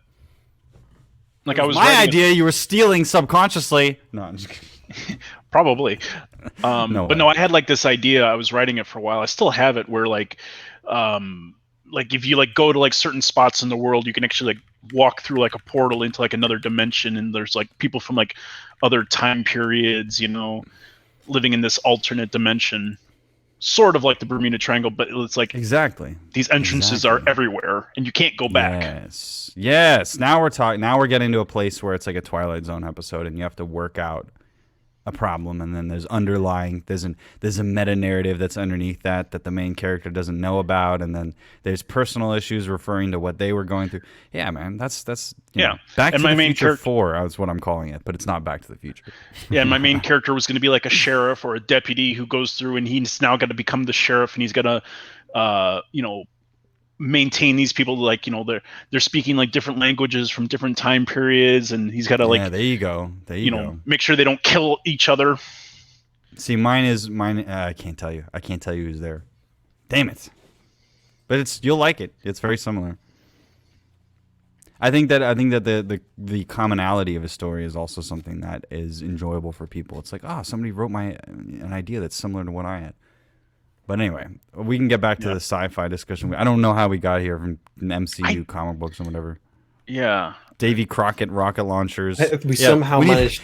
Like I was my writing idea. You were stealing subconsciously. No, I'm just kidding. probably. No But way. no, I had like this idea. I was writing it for a while. I still have it where like if you like go to like certain spots in the world, you can actually like walk through like a portal into like another dimension, and there's like people from like other time periods, you know, living in this alternate dimension. Sort of like the Bermuda Triangle, but it's like Exactly. these entrances Exactly. are everywhere and you can't go back. Yes. Now we're talking. Now we're getting to a place where it's like a Twilight Zone episode, and you have to work out a problem, and then there's a meta narrative that's underneath that the main character doesn't know about, and then there's personal issues referring to what they were going through. Yeah, man, that's you know, Back And to my the main Future character- 4 is what I'm calling it, but it's not Back to the Future. Yeah, and my main character was going to be like a sheriff or a deputy who goes through, and he's now got to become the sheriff, and he's got to, maintain these people. Like, you know, they're speaking like different languages from different time periods, and he's got to Yeah, there you go. There you go. make sure they don't kill each other. See, mine. I can't tell you. I can't tell you who's there. Damn it. But you'll like it. It's very similar. I think that the commonality of a story is also something that is enjoyable for people. It's like, somebody wrote an idea that's similar to what I had. But anyway, we can get back to the sci-fi discussion. I don't know how we got here from MCU comic books and whatever. Yeah. Davy Crockett rocket launchers. We somehow managed.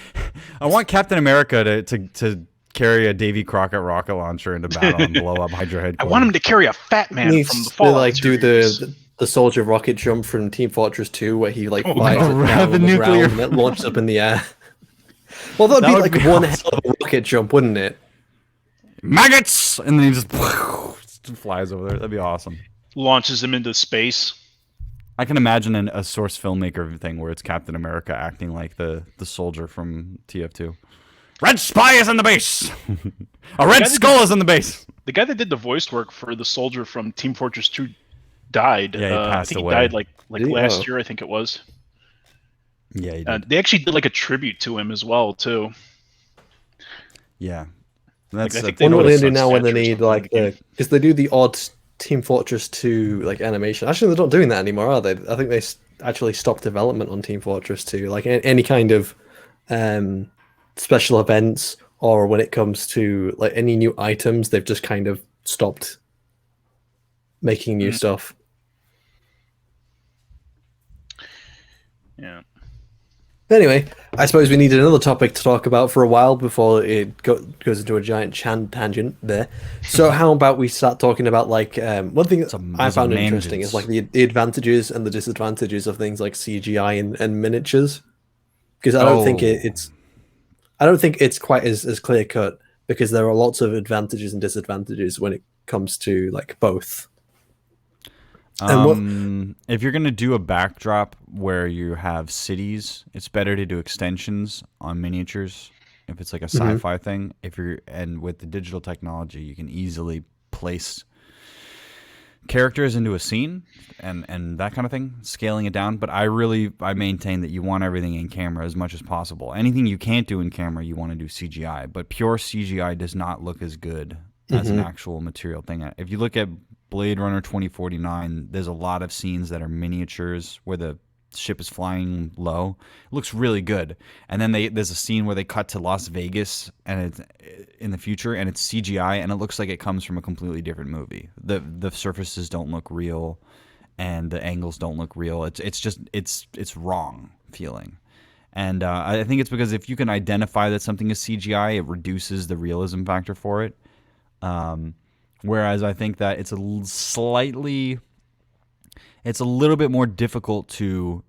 I want Captain America to carry a Davy Crockett rocket launcher into battle and blow up Hydra headquarters. I want him to carry a fat man Needs from the to Fallout like do series. the soldier rocket jump from Team Fortress 2, where he like Oh, flies no. it down The on the nuclear- ground and it launches up in the air. Well, that'd That be would like be one awesome. hell of a rocket jump, wouldn't it? Maggots! And then he just flies over there. That'd be awesome. Launches him into space. I can imagine a source filmmaker thing where it's Captain America acting like the soldier from TF2. Red spy is in the base! A red guy that skull is in the base! The guy that did the voice work for the soldier from Team Fortress 2 died. Yeah, he passed I think away. He died like Did he? last Oh. year, I think it was. Yeah, he did. They actually did like a tribute to him as well, too. Yeah. I think I they wonder what noticed they do on now when they statue or need something like in the game. because they do the odd Team Fortress 2 like animation. Actually, they're not doing that anymore, are they? I think they actually stopped development on Team Fortress 2. Like any kind of um, special events, or when it comes to like any new items, they've just kind of stopped making new Mm, stuff. yeah. Anyway, I suppose we needed another topic to talk about for a while before it goes into a giant tangent there. So how about we start talking about like one thing that I those are found interesting is like mansions. the advantages and the disadvantages of things like CGI and miniatures. Because Oh, I don't think it's quite as clear cut because there are lots of advantages and disadvantages when it comes to like both. And what if you're gonna do a backdrop where you have cities, it's better to do extensions on miniatures. If it's like a Mhm. sci-fi thing, and with the digital technology, you can easily place characters into a scene and that kind of thing, scaling it down. But I maintain that you want everything in camera as much as possible. Anything you can't do in camera, you want to do CGI. But pure CGI does not look as good as an Mhm. actual material thing. If you look at Blade Runner 2049, there's a lot of scenes that are miniatures where the ship is flying low. It looks really good. And then there's a scene where they cut to Las Vegas and it's in the future and it's CGI and it looks like it comes from a completely different movie. The surfaces don't look real and the angles don't look real. It's wrong feeling. And I think it's because if you can identify that something is CGI, it reduces the realism factor for it. Whereas I think that it's a little bit more difficult to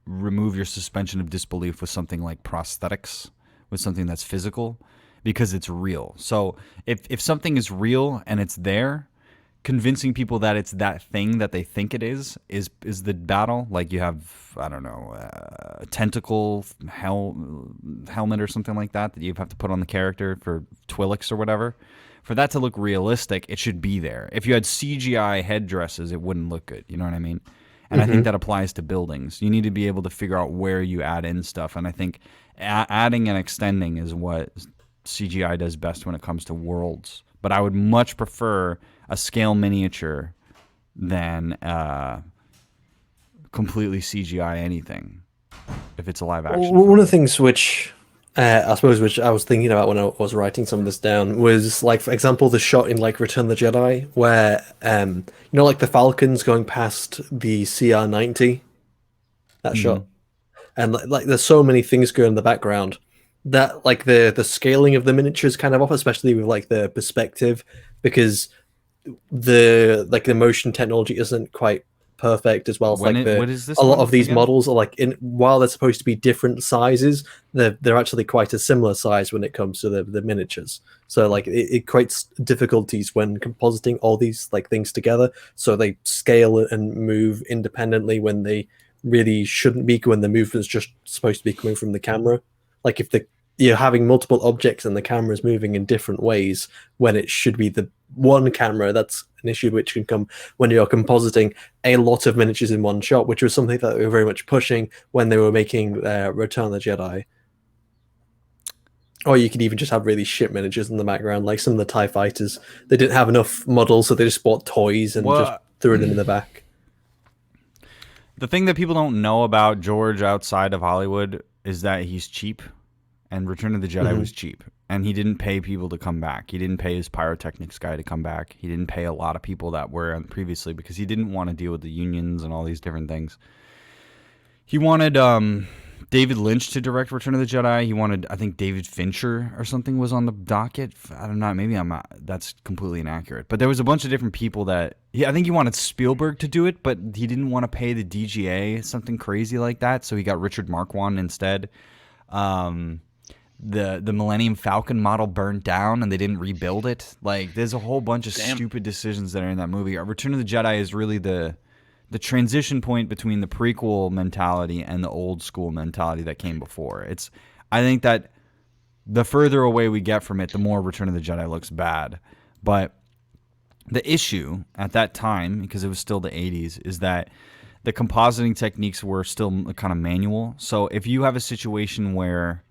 remove your suspension of disbelief with something like prosthetics, with something that's physical, because it's real. So if something is real and it's there, convincing people that it's that thing that they think it is the battle. Like you have, I don't know, a tentacle helmet or something like that you have to put on the character for Twilix or whatever. For that to look realistic, it should be there. If you had CGI headdresses, it wouldn't look good. You know what I mean? And I think Mhm. that applies to buildings. You need to be able to figure out where you add in stuff. And I think adding and extending is what CGI does best when it comes to worlds. But I would much prefer a scale miniature than completely CGI anything if it's a live action One of the film. things which I suppose which I was thinking about when I was writing some of this down was like, for example, the shot in like Return of the Jedi where like the Falcons going past the CR-90, that Hmm. shot, and like there's so many things going in the background that like the scaling of the miniatures kind of off, especially with like the perspective, because the motion technology isn't quite perfect as well as like What is a this lot one of these again? models are like in while they're supposed to be different sizes, they're actually quite a similar size when it comes to the miniatures. So like it creates difficulties when compositing all these like things together, so they scale and move independently when they really shouldn't be, when the movement's just supposed to be coming from the camera. Like if you're having multiple objects and the camera is moving in different ways when it should be the one camera, that's an issue which can come when you're compositing a lot of miniatures in one shot, which was something that they were very much pushing when they were making Return of the Jedi. Or you could even just have really shit miniatures in the background, like some of the TIE fighters. They didn't have enough models, so they just bought toys and just Well, threw them in the back. the thing that people don't know about George outside of Hollywood is that he's cheap, and Return of the Jedi Hmm. was cheap. And he didn't pay people to come back. He didn't pay his pyrotechnics guy to come back. He didn't pay a lot of people that were on previously because he didn't want to deal with the unions and all these different things. He wanted David Lynch to direct Return of the Jedi. He wanted, I think, David Fincher or something was on the docket. I don't know. Maybe I'm not. That's completely inaccurate. But there was a bunch of different people that. I think he wanted Spielberg to do it, but he didn't want to pay the DGA something crazy like that. So he got Richard Marquand instead. The Millennium Falcon model burned down and they didn't rebuild it. Like there's a whole bunch of Damn. stupid decisions that are in that movie. Return of the Jedi is really the transition point between the prequel mentality and the old school mentality that came before. I think that the further away we get from it, the more Return of the Jedi looks bad. But the issue at that time, because it was still the 80s, is that the compositing techniques were still kind of manual. So if you have a situation where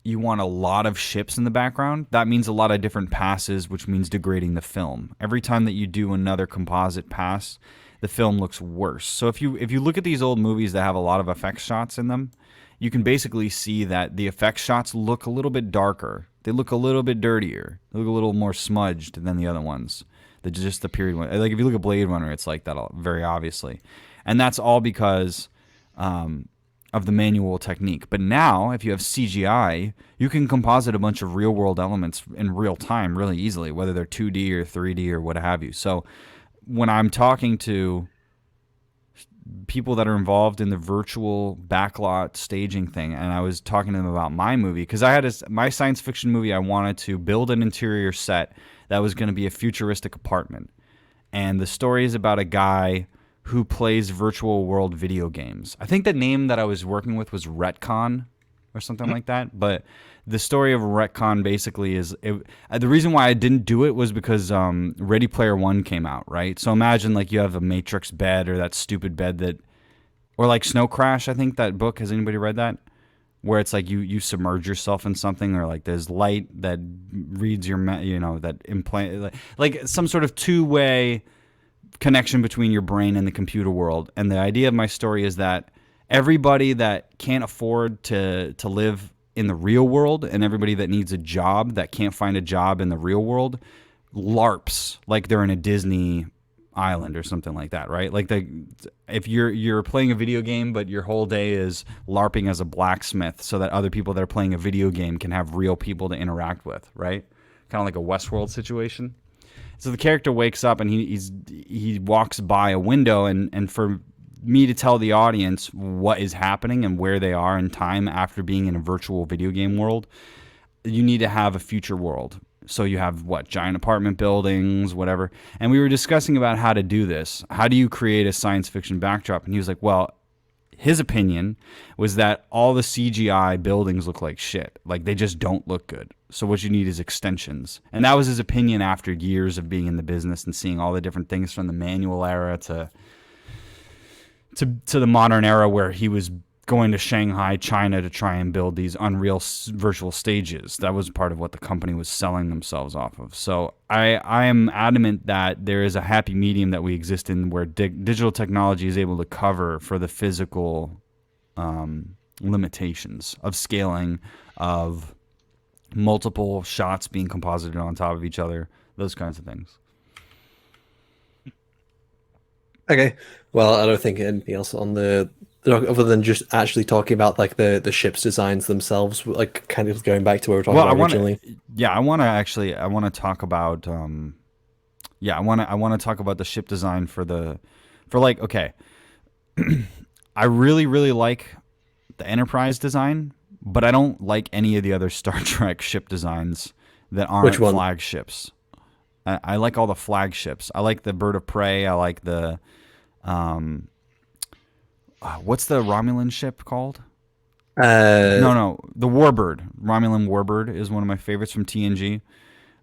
you want a lot of ships in the background, that means a lot of different passes, which means degrading the film. Every time that you do another composite pass, the film looks worse. So if you look at these old movies that have a lot of effects shots in them, you can basically see that the effects shots look a little bit darker. They look a little bit dirtier. They look a little more smudged than the other ones. Just the period one. Like if you look at Blade Runner, it's like that very obviously, and that's all because of the manual technique. But now, if you have CGI, you can composite a bunch of real world elements in real time really easily, whether they're 2D or 3D or what have you. So when I'm talking to people that are involved in the virtual backlot staging thing, and I was talking to them about my movie, because I had my science fiction movie, I wanted to build an interior set that was going to be a futuristic apartment. And the story is about a guy who plays virtual world video games. I think the name that I was working with was Retcon or something like that. But the story of Retcon basically is... the reason why I didn't do it was because Ready Player One came out, right? So imagine like you have a Matrix bed or that stupid bed that... Or like Snow Crash, I think that book. Has anybody read that? Where it's like you submerge yourself in something, or like there's light that reads your... that implant... Like some sort of two-way connection between your brain and the computer world. And the idea of my story is that everybody that can't afford to live in the real world, and everybody that needs a job that can't find a job in the real world, LARPs like they're in a Disney island or something like that, right? Like if you're playing a video game, but your whole day is LARPing as a blacksmith, so that other people that are playing a video game can have real people to interact with, right? Kind of like a Westworld situation. So the character wakes up and he walks by a window, and for me to tell the audience what is happening and where they are in time after being in a virtual video game world, you need to have a future world. So you have giant apartment buildings, whatever. And we were discussing about how to do this. How do you create a science fiction backdrop? And he was like, well, his opinion was that all the CGI buildings look like shit. Like they just don't look good. So what you need is extensions. And that was his opinion after years of being in the business and seeing all the different things from the manual era to the modern era, where he was going to Shanghai, China to try and build these unreal virtual stages. That was part of what the company was selling themselves off of. So I am adamant that there is a happy medium that we exist in, where digital technology is able to cover for the physical limitations of scaling, of multiple shots being composited on top of each other, those kinds of things. Okay, well, I don't think anything else on the other than just actually talking about like the ship's designs themselves, like kind of going back to what we were talking about originally. I want to talk about I want to talk about the ship design okay. I really like the Enterprise design, but I don't like any of the other Star Trek ship designs that aren't flagships. I like all the flagships. I like the Bird of Prey. I like the what's the Romulan ship called? The Warbird. Romulan Warbird is one of my favorites from TNG.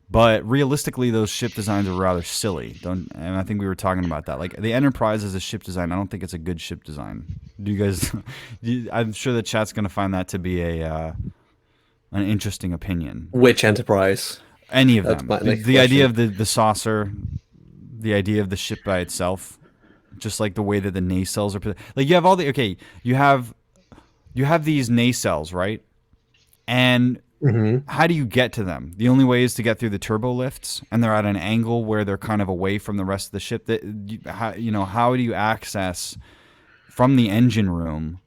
But realistically, those ship designs are rather silly. And I think we were talking about that. Like the Enterprise as a ship design, I don't think it's a good ship design. Do you guys? I'm sure the chat's going to find that to be an interesting opinion. Which Enterprise? Any of them. The idea of the saucer, the idea of the ship by itself, just like the way that the nacelles are. Like you have you have these nacelles, right? And how do you get to them? The only way is to get through the turbo lifts, and they're at an angle where they're kind of away from the rest of the ship. How do you access from the engine room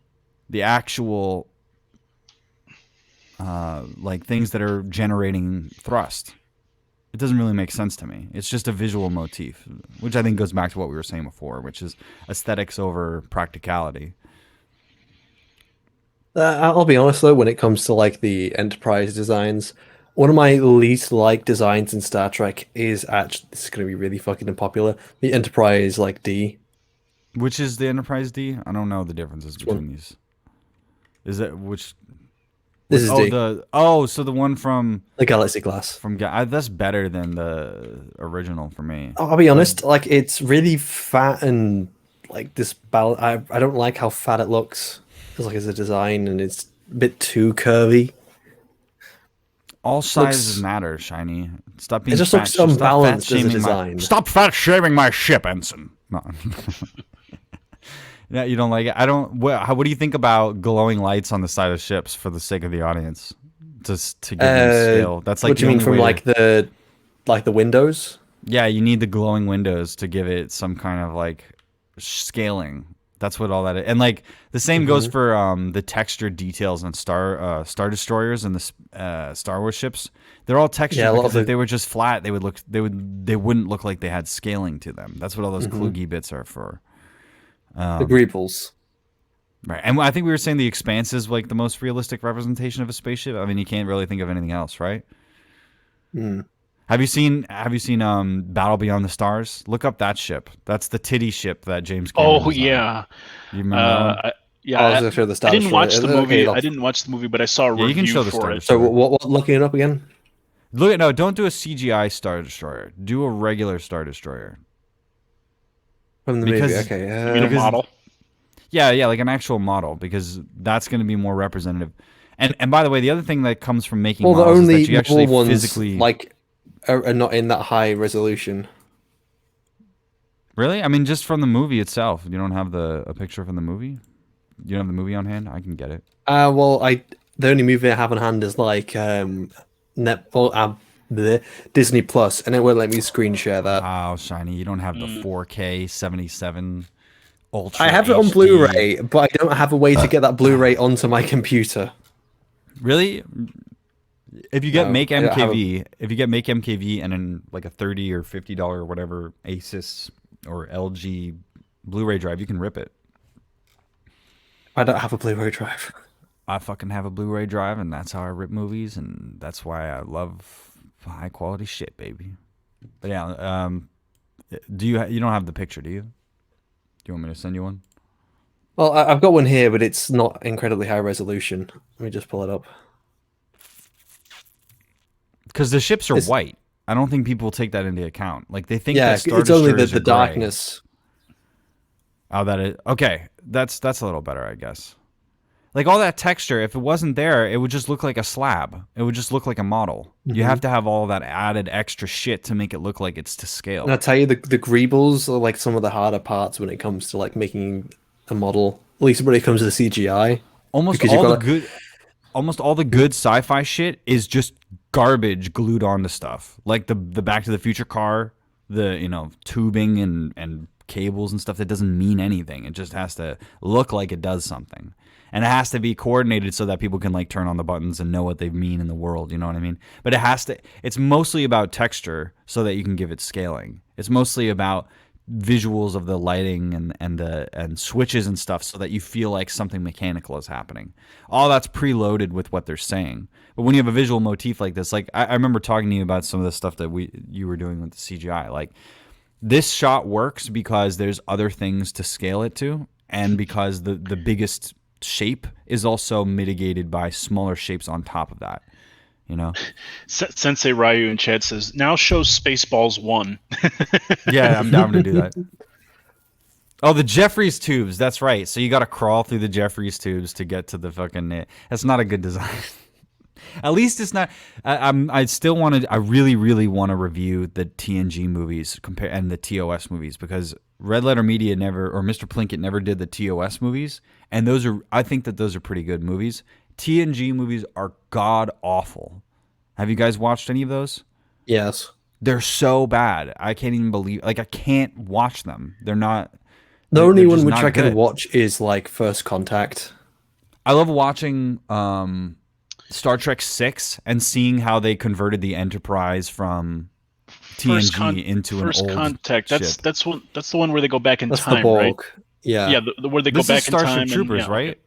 the actual like things that are generating thrust? It doesn't really make sense to me. It's just a visual motif, which I think goes back to what we were saying before, which is aesthetics over practicality. I'll be honest though, when it comes to like the Enterprise designs, one of my least liked designs in Star Trek is actually, this is going to be really fucking unpopular, the Enterprise like D. Which is the Enterprise D? I don't know the differences between these. Is that which? This is D. So the one from the Galaxy class. That's better than the original for me. I'll be honest, like it's really fat and like this I don't like how fat it looks. It's like as a design, and it's a bit too curvy. All sizes matter, Shiny. Stop being It just fat. looks unbalanced as a design. Stop fat shaming my ship, Ensign. No. Yeah, you don't like it. I don't. What do you think about glowing lights on the side of ships for the sake of the audience, just to give them scale? That's like what do you mean from like the windows? Yeah, you need the glowing windows to give it some kind of like scaling. That's what all that is. And like the same goes for the texture details on Star Destroyers and the Star Wars ships. They're all textured because if they were just flat, they wouldn't look like they had scaling to them. That's what all those kludgy bits are for. The greebles. Right. And I think we were saying the Expanse is like the most realistic representation of a spaceship. I mean, you can't really think of anything else, right? Mm. Have you seen Battle Beyond the Stars? Look up that ship. That's the titty ship that James Cameron designed. Yeah. You remember that? I didn't watch the movie. I didn't watch the movie, but I saw a review you can show the for Star it. Destroyer. So what? Looking it up again? No, don't do a CGI Star Destroyer. Do a regular Star Destroyer. From the movie, okay. You mean a model? Yeah, like an actual model, because that's going to be more representative. And by the way, the other thing that comes from making models is that you actually physically are not in that high resolution. Really? I mean, just from the movie itself. You don't have a picture from the movie? You don't have the movie on hand? I can get it. The only movie I have on hand is like Disney Plus, and it won't let me screen share that. Oh, Shiny, you don't have the 4K 77 Ultra. I have it on HD. Blu-ray, but I don't have a way to get that Blu-ray onto my computer. Really? If you get Make MKV and then like a $30 or $50 or whatever Asus or LG Blu-ray drive, you can rip it. I don't have a Blu-ray drive. I fucking have a Blu-ray drive, and that's how I rip movies, and that's why I love high quality shit, baby. But yeah, you don't have the picture, do you? Do you want me to send you one? Well, I've got one here, but it's not incredibly high resolution. Let me just pull it up. Because the ships are white. I don't think people take that into account. Like they think that Star it's only Destroyers the are gray. darkness. Oh, that is okay. That's a little better, I guess. Like all that texture, if it wasn't there, it would just look like a slab. It would just look like a model. You have to have all that added extra shit to make it look like it's to scale. And I'll tell you, the greebles are like some of the harder parts when it comes to like making a model. At least when it comes to the CGI. Almost all the good sci-fi shit is just garbage glued onto stuff. Like the Back to the Future car, the tubing and cables and stuff that doesn't mean anything. It just has to look like it does something. And it has to be coordinated so that people can like turn on the buttons and know what they mean in the world, you know what I mean? But it's mostly about texture so that you can give it scaling. It's mostly about visuals of the lighting and switches and stuff so that you feel like something mechanical is happening. All that's preloaded with what they're saying. But when you have a visual motif like this, like I remember talking to you about some of the stuff that you were doing with the CGI. Like this shot works because there's other things to scale it to, and because the biggest shape is also mitigated by smaller shapes on top of that. Sensei Ryu in chat says, now shows Spaceballs 1. Yeah, I'm down to do that. Oh, the Jeffries tubes. That's right. So you got to crawl through the Jeffries tubes to get to the fucking... That's not a good design. At least it's not... I really, really want to review the TNG movies and the TOS movies, because Red Letter Media or Mr. Plinkett never did the TOS movies, and I think that those are pretty good movies. TNG movies are god awful. Have you guys watched any of those? Yes. They're so bad. I can't even believe. Like I can't watch them. They're not. The only one which I can can watch is like First Contact. I love watching Star Trek 6 and seeing how they converted the Enterprise from TNG into an old First Contact. ship. That's the one where they go back in time, the Borg. right? Yeah. Yeah, where they go This back is Starship in time. Troopers, right? Okay.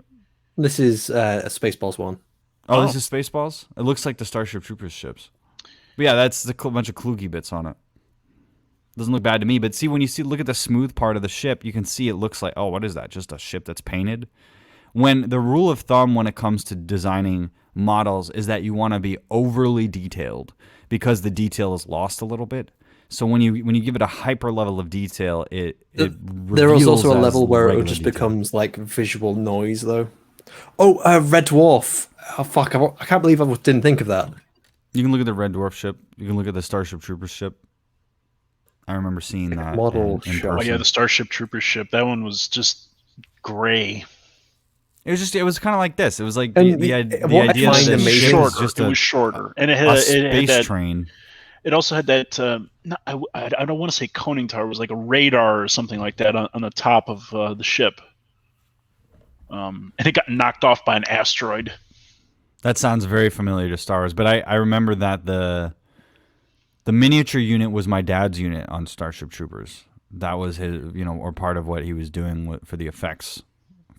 This is a Spaceballs one. Oh, this is Spaceballs? It looks like the Starship Troopers ships. But yeah, that's the bunch of kludgy bits on it. Doesn't look bad to me, but see, when you look at the smooth part of the ship, you can see it looks like, oh, what is that? Just a ship that's painted? When the rule of thumb when it comes to designing models is that you want to be overly detailed because the detail is lost a little bit. So when you give it a hyper level of detail, there is also a level where it just becomes like visual noise, though. Oh, Red Dwarf. Oh fuck! I can't believe I didn't think of that. You can look at the Red Dwarf ship. You can look at the Starship Troopers ship. I remember seeing that Model in show. Oh person. yeah, the Starship Troopers ship. That one was just gray. It was kind of like this. It was like And the what I idea that find the amazing- ship is Shorter. just It a was shorter, and it a had space that. train. It also had that. I don't want to say coning tower. It was like a radar or something like that on the top of the ship. And it got knocked off by an asteroid. That sounds very familiar to Star Wars, but I remember that the miniature unit was my dad's unit on Starship Troopers. That was his, or part of what he was doing for the effects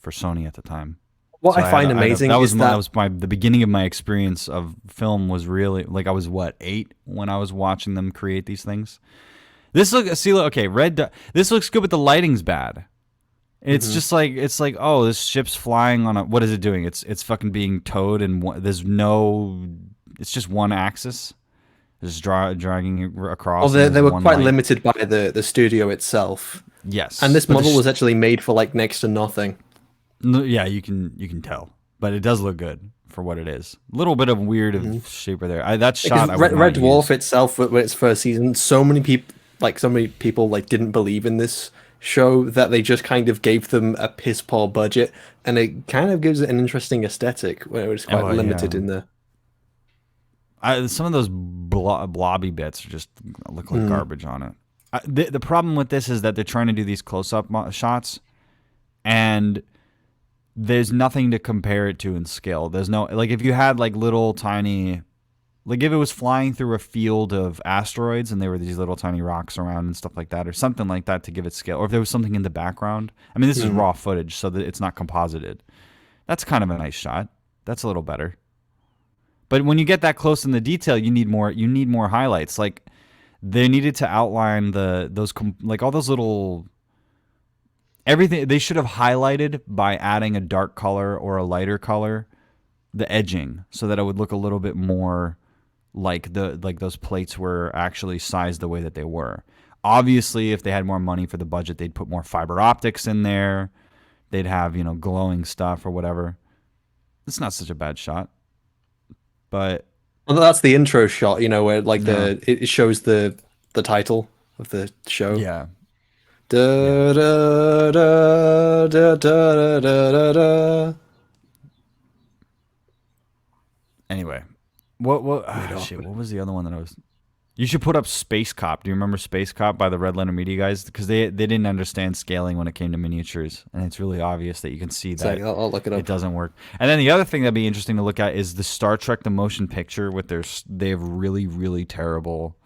for Sony at the time. What So I find amazing that is was the beginning of my experience of film. Was really like I was 8 when I was watching them create these things. This this looks good, but the lighting's bad. It's just like oh, this ship's flying on a, what is it doing? It's fucking being towed, and it's just one axis, just dragging it across. Well, they were one quite light. limited by the studio itself. Yes, And this but model was actually made for like next to nothing. yeah, you can tell, but it does look good for what it is. A little bit of weird of shape there. That shot, Because Red Dwarf itself, with its first season, so many people didn't believe in this show that they just kind of gave them a piss poor budget, and it kind of gives it an interesting aesthetic where it was quite limited in there. Some of those blobby bits just look like garbage on it. The problem with this is that they're trying to do these close-up shots, and there's nothing to compare it to in scale. There's no, like, if you had like little tiny, like if it was flying through a field of asteroids and there were these little tiny rocks around and stuff like that, or something like that to give it scale, or if there was something in the background. I mean, this is raw footage, so that it's not composited. That's kind of a nice shot. That's a little better. But when you get that close in the detail, you need more highlights. Like, they needed to outline all those little, everything. They should have highlighted by adding a dark color or a lighter color, the edging, so that it would look a little bit more like those plates were actually sized the way that they were. Obviously, if they had more money for the budget, they'd put more fiber optics in there. They'd have, glowing stuff or whatever. It's not such a bad shot. But well, that's the intro shot, where like it shows the title of the show. yeah. Da, da, da, da, da, da, da, da. Anyway, what was the other one that I was? You should put up Space Cop. Do you remember Space Cop by the Red Letter Media guys? Because they didn't understand scaling when it came to miniatures, and it's really obvious that you can see that I'll look it up. it doesn't work. And then the other thing that'd be interesting to look at is the Star Trek the Motion Picture with they have really, really terrible.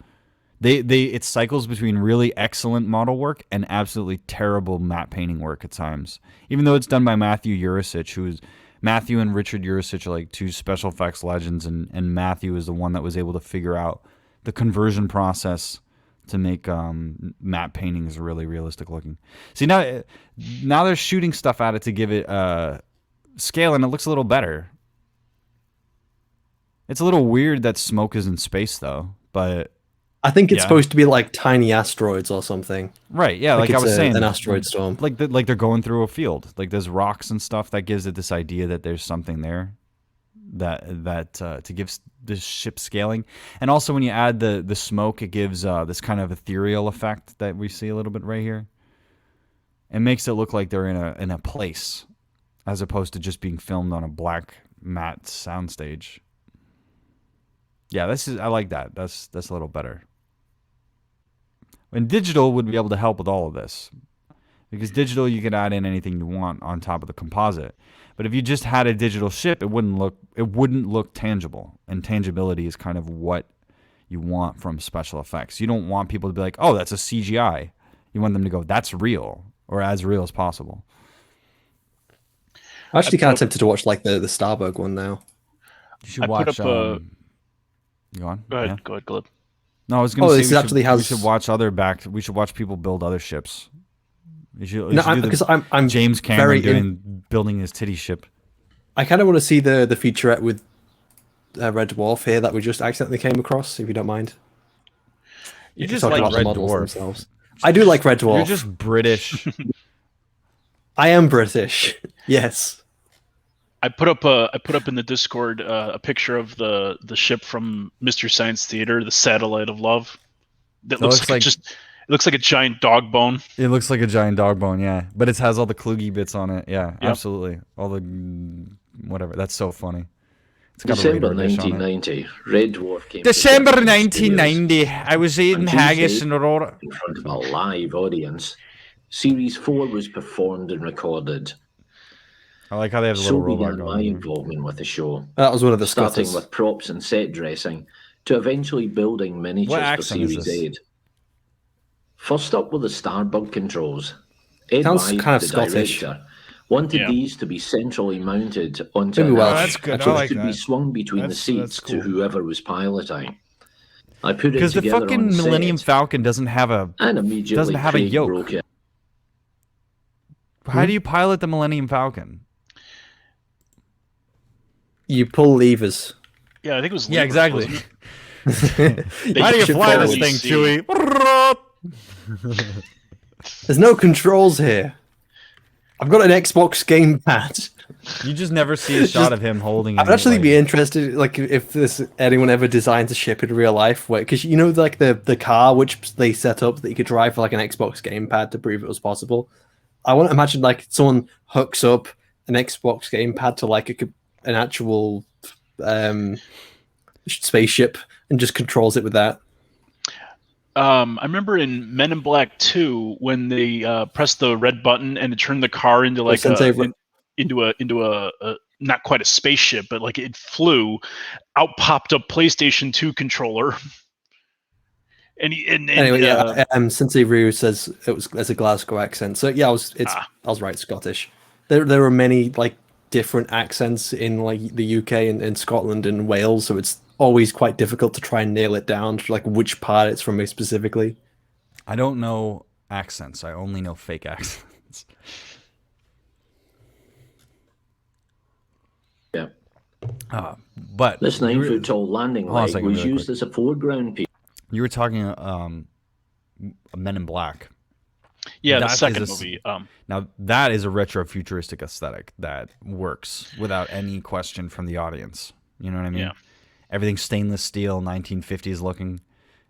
It cycles between really excellent model work and absolutely terrible matte painting work at times. Even though it's done by Matthew Urisic, Matthew and Richard Urisic are like two special effects legends, and Matthew is the one that was able to figure out the conversion process to make matte paintings really realistic looking. See, now they're shooting stuff at it to give it scale, and it looks a little better. It's a little weird that smoke is in space, though, but I think it's supposed to be like tiny asteroids or something. right, yeah, like I was saying, an asteroid storm. like they're going through a field, like there's rocks and stuff that gives it this idea that there's something there. That to give the ship scaling, and also when you add the smoke, it gives this kind of ethereal effect that we see a little bit right here. It makes it look like they're in a place, as opposed to just being filmed on a black matte soundstage. Yeah, I like that. That's a little better. And digital would be able to help with all of this, because digital you can add in anything you want on top of the composite. But if you just had a digital ship, it wouldn't look tangible. And tangibility is kind of what you want from special effects. You don't want people to be like, "Oh, that's a CGI." You want them to go, "That's real," or as real as possible. I'm actually kind of tempted to watch like the Starbuck one now. You should I watch. put up Go on. Go ahead, Yeah. go ahead, Glib. No, I was going to say this actually we should watch we should watch people build other ships. You should No, do because I'm James Cameron very building his titty ship. I kind of want to see the featurette with Red Dwarf here that we just accidentally came across, if you don't mind. You just Talking like about the Red models Dwarf. themselves. I do like Red Dwarf. You're just British. I am British. Yes. I put up in the Discord a picture of the ship from Mystery Science Theater, the Satellite of Love. That So it looks looks like, like- it looks like a giant dog bone. It looks like a giant dog bone, yeah. But it has all the kloogie bits on it. Yeah, Yep. absolutely. All the whatever. That's so funny. It's got December a radar dish on it. 1990, Red Dwarf came December to Japanese 1990. I was eating On haggis Tuesday, and aurora. in front of a live audience. Series 4 was performed and recorded. I like how they have the So little robot began my going. involvement with the show, That was one of the starting Scotters. with props and set dressing, to eventually building miniatures What for accent is Series this? 8. First up were the Starbug controls. Ed Sounds Weid, kind of the Scottish. director, wanted Yeah. these to be centrally mounted onto Maybe an Welsh. arch, That's good. I which like could be that. swung between That's the seats cool. to whoever was piloting. I put it Because the together fucking on Millennium set, Falcon doesn't have a and immediately doesn't have a Craig yoke. broke it. How do you pilot the Millennium Falcon? You pull levers. Yeah, I think it was. Yeah, Libra, exactly. wasn't it? How do you should fly this probably thing, see. Chewie? There's no controls here. I've got an Xbox gamepad. You just never see a shot of him holding it. I'd actually be interested, like, if anyone ever designs a ship in real life, because you know, like the car which they set up that you could drive for like an Xbox gamepad to prove it was possible. I want to imagine like someone hooks up an Xbox gamepad to like an actual spaceship and just controls it with that. I remember in Men in Black 2 when they pressed the red button and it turned the car into like into a not quite a spaceship, but like it flew. Out popped a PlayStation 2 controller. Anyway, yeah. Sensei Ryu says it was as a Glasgow accent. So yeah, I was right, Scottish. There are many like different accents in like the UK and Scotland and Wales, so it's always quite difficult to try and nail it down to like which part it's from specifically. I don't know accents. I only know fake accents. Yeah. But This 9-foot tall landing Hold on a leg second, was really used quick. as a foreground piece. You were talking Men in Black. Yeah, the That second is a movie. Now that is a retro-futuristic aesthetic that works without any question from the audience. You know what I mean? Yeah. Everything's stainless steel, 1950s looking.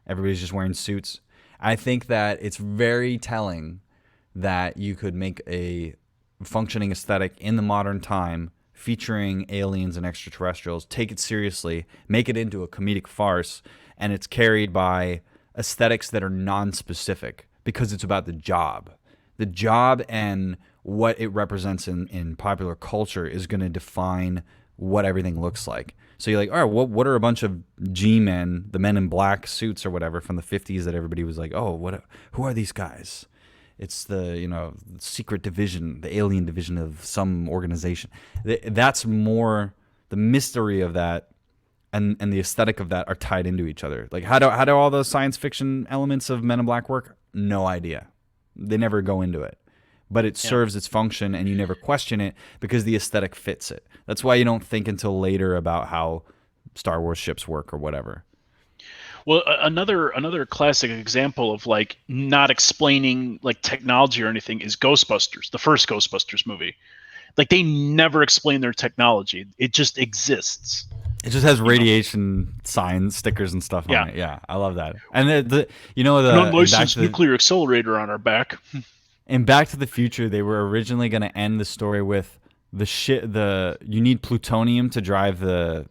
Everybody's just wearing suits. I think that it's very telling that you could make a functioning aesthetic in the modern time featuring aliens and extraterrestrials, take it seriously, make it into a comedic farce, and it's carried by aesthetics that are non-specific because it's about the job. The job and what it represents in popular culture is going to define what everything looks like. So you're like, all right, what are a bunch of G-men, the men in black suits or whatever from the 50s that everybody was like, oh, who are these guys? It's the, secret division, the alien division of some organization. That's more the mystery of that and the aesthetic of that are tied into each other. Like how do all the science fiction elements of Men in Black work? No idea. They never go into it. But it serves its function and you never question it because the aesthetic fits it. That's why you don't think until later about how Star Wars ships work or whatever. Well, another classic example of like not explaining like technology or anything is Ghostbusters, the first Ghostbusters movie. Like they never explain their technology; it just exists. It just has radiation signs, stickers, and stuff on it. Yeah, I love that. And the An unlicensed nuclear accelerator on our back. In Back to the Future, they were originally going to end the story with you need plutonium to drive the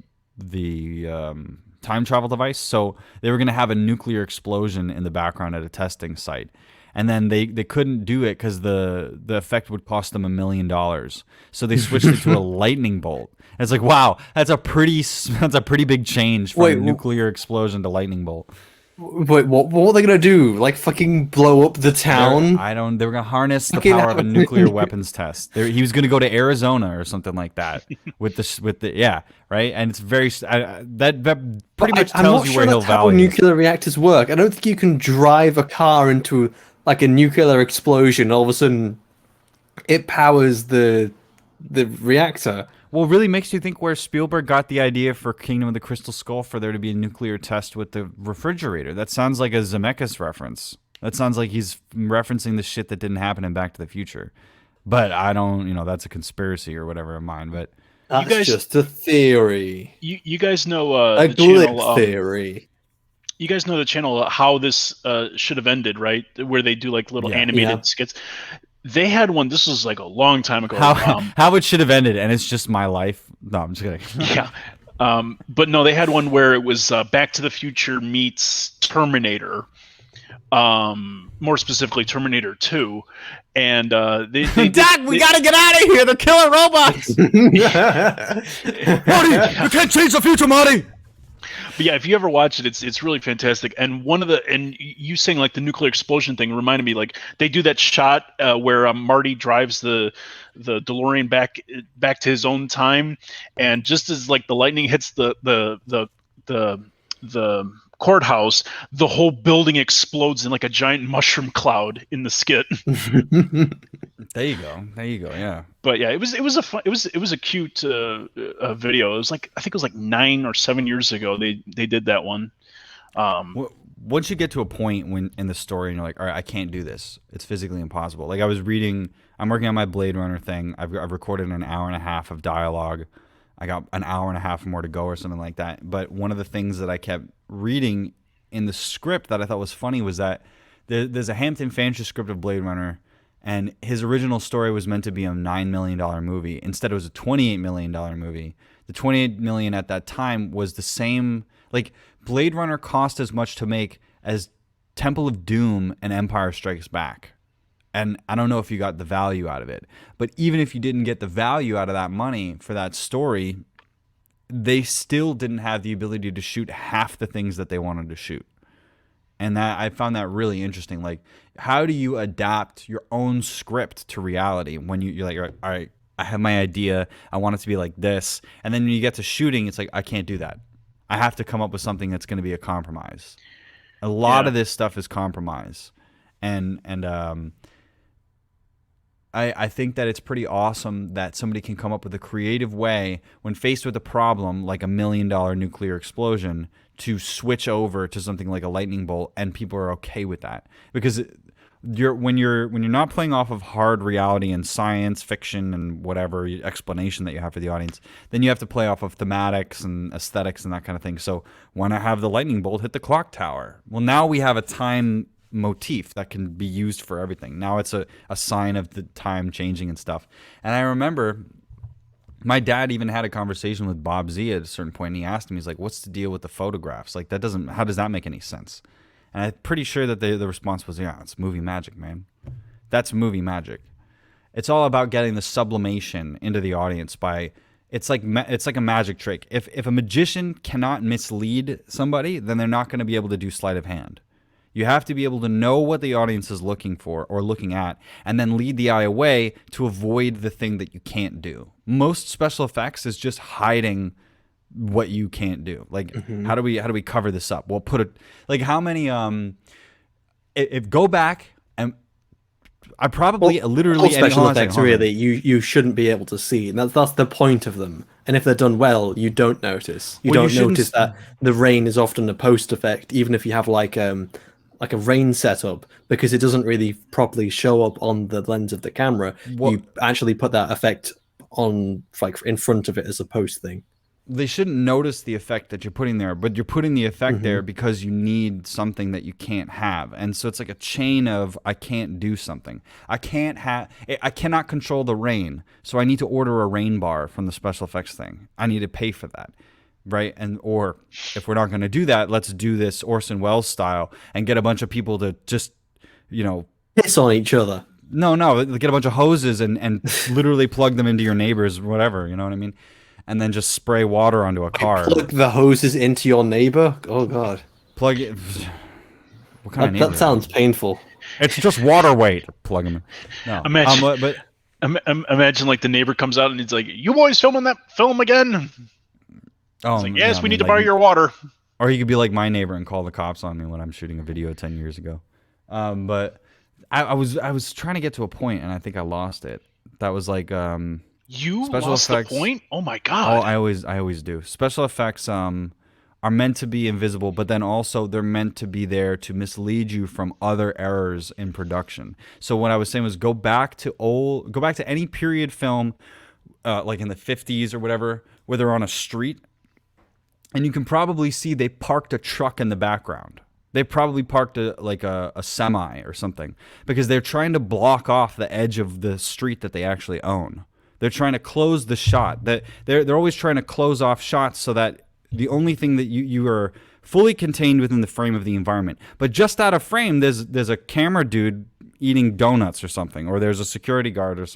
time travel device. So they were going to have a nuclear explosion in the background at a testing site. And then they couldn't do it because the effect would cost them $1 million. So they switched it to a lightning bolt. And it's like, wow, that's a pretty big change from nuclear explosion to lightning bolt. Wait, what are they gonna do? Like fucking blow up the town? They were gonna harness the power of a nuclear weapons test. He was gonna go to Arizona or something like that with the right. And it's very that pretty much tells you where he'll how value. nuclear reactors work. I don't think you can drive a car into like a nuclear explosion. All of a sudden, it powers the reactor. Well, it really makes you think where Spielberg got the idea for Kingdom of the Crystal Skull for there to be a nuclear test with the refrigerator. That sounds like a Zemeckis reference. That sounds like he's referencing the shit that didn't happen in Back to the Future. But I don't, that's a conspiracy or whatever of mine. But That's guys, just a theory. you guys know A the glib channel. theory. You guys know the channel How This Should Have Ended, right? Where they do like little animated skits. They had one. This was like a long time ago. How it should have ended, and it's just my life. No, I'm just kidding. Yeah. But no, they had one where it was Back to the Future meets Terminator. More specifically, Terminator 2. And they Dad, we gotta get out of here. They're killing robots. Marty, you can't change the future, Marty. But yeah, if you ever watch it, it's really fantastic. And you saying like the nuclear explosion thing reminded me, like they do that shot where Marty drives the DeLorean back to his own time, and just as like the lightning hits the courthouse, the whole building explodes in like a giant mushroom cloud in the skit. There you go. Yeah. But yeah, it was a cute video. It was like, I think it was like 9 or 7 years ago they did that one. Once you get to a point when in the story and you're like, all right, I can't do this. It's physically impossible. Like I'm working on my Blade Runner thing. I've recorded an hour and a half of dialogue. I got an hour and a half more to go or something like that. But one of the things that I kept reading in the script that I thought was funny was that there's a Hampton Fancher script of Blade Runner, and his original story was meant to be a $9 million movie. Instead, it was a $28 million movie. The $28 million at that time was the same. Like, Blade Runner cost as much to make as Temple of Doom and Empire Strikes Back. And I don't know if you got the value out of it. But even if you didn't get the value out of that money for that story, they still didn't have the ability to shoot half the things that they wanted to shoot. And that I found that really interesting. Like, how do you adapt your own script to reality when you're like, all right, I have my idea. I want it to be like this. And then when you get to shooting, it's like, I can't do that. I have to come up with something that's going to be a compromise. A lot of this stuff is compromise. And I think that it's pretty awesome that somebody can come up with a creative way when faced with a problem like $1 million nuclear explosion to switch over to something like a lightning bolt, and people are okay with that. Because when you're not playing off of hard reality and science fiction and whatever explanation that you have for the audience, then you have to play off of thematics and aesthetics and that kind of thing. So why not have the lightning bolt hit the clock tower? Well, now we have a time motif that can be used for everything. Now it's a sign of the time changing and stuff. And I remember my dad even had a conversation with Bob Z at a certain point, and he asked him, he's like, what's the deal with the photographs? Like, how does that make any sense? And I'm pretty sure that the response was, yeah, it's movie magic, man. That's movie magic. It's all about getting the sublimation into the audience by, it's like a magic trick. If a magician cannot mislead somebody, then they're not going to be able to do sleight of hand. You have to be able to know what the audience is looking for or looking at, and then lead the eye away to avoid the thing that you can't do. Most special effects is just hiding what you can't do. Like, how do we cover this up? Well, put it like, how many if go back and I probably literally all special effects really you shouldn't be able to see, and that's the point of them. And if they're done well, you don't notice. You don't notice that the rain is often a post effect, even if you have like a rain setup, because it doesn't really properly show up on the lens of the camera. You actually put that effect on, like, in front of it as a post thing. They shouldn't notice the effect that you're putting there, but you're putting the effect there because you need something that you can't have. And so it's like a chain of, I can't do something. I cannot control the rain, so I need to order a rain bar from the special effects thing. I need to pay for that. Right? Or if we're not going to do that, let's do this Orson Welles style and get a bunch of people to just, piss on each other. No, get a bunch of hoses and literally plug them into your neighbor's whatever, you know what I mean? And then just spray water onto a car. Plug the hoses into your neighbor? Oh, God. Plug it. What kind of neighbor? That sounds painful. It's just water weight. Plug them in. No. Imagine like the neighbor comes out and he's like, "You boys filming that film again?" Oh, like, yes, we need to borrow your water. Or you could be like my neighbor and call the cops on me when I'm shooting a video 10 years ago. But I was trying to get to a point and I think I lost it. That was like you special lost effects. The point? Oh my God. Oh, I always do. Special effects are meant to be invisible, but then also they're meant to be there to mislead you from other errors in production. So what I was saying was go back to any period film like in the 50s or whatever, where they're on a street, and you can probably see they parked a truck in the background. They probably parked a semi or something, because they're trying to block off the edge of the street that they actually own. They're trying to close the shot. They're always trying to close off shots so that the only thing that you are fully contained within the frame of the environment. But just out of frame, there's a camera dude eating donuts or something, or there's a security guard,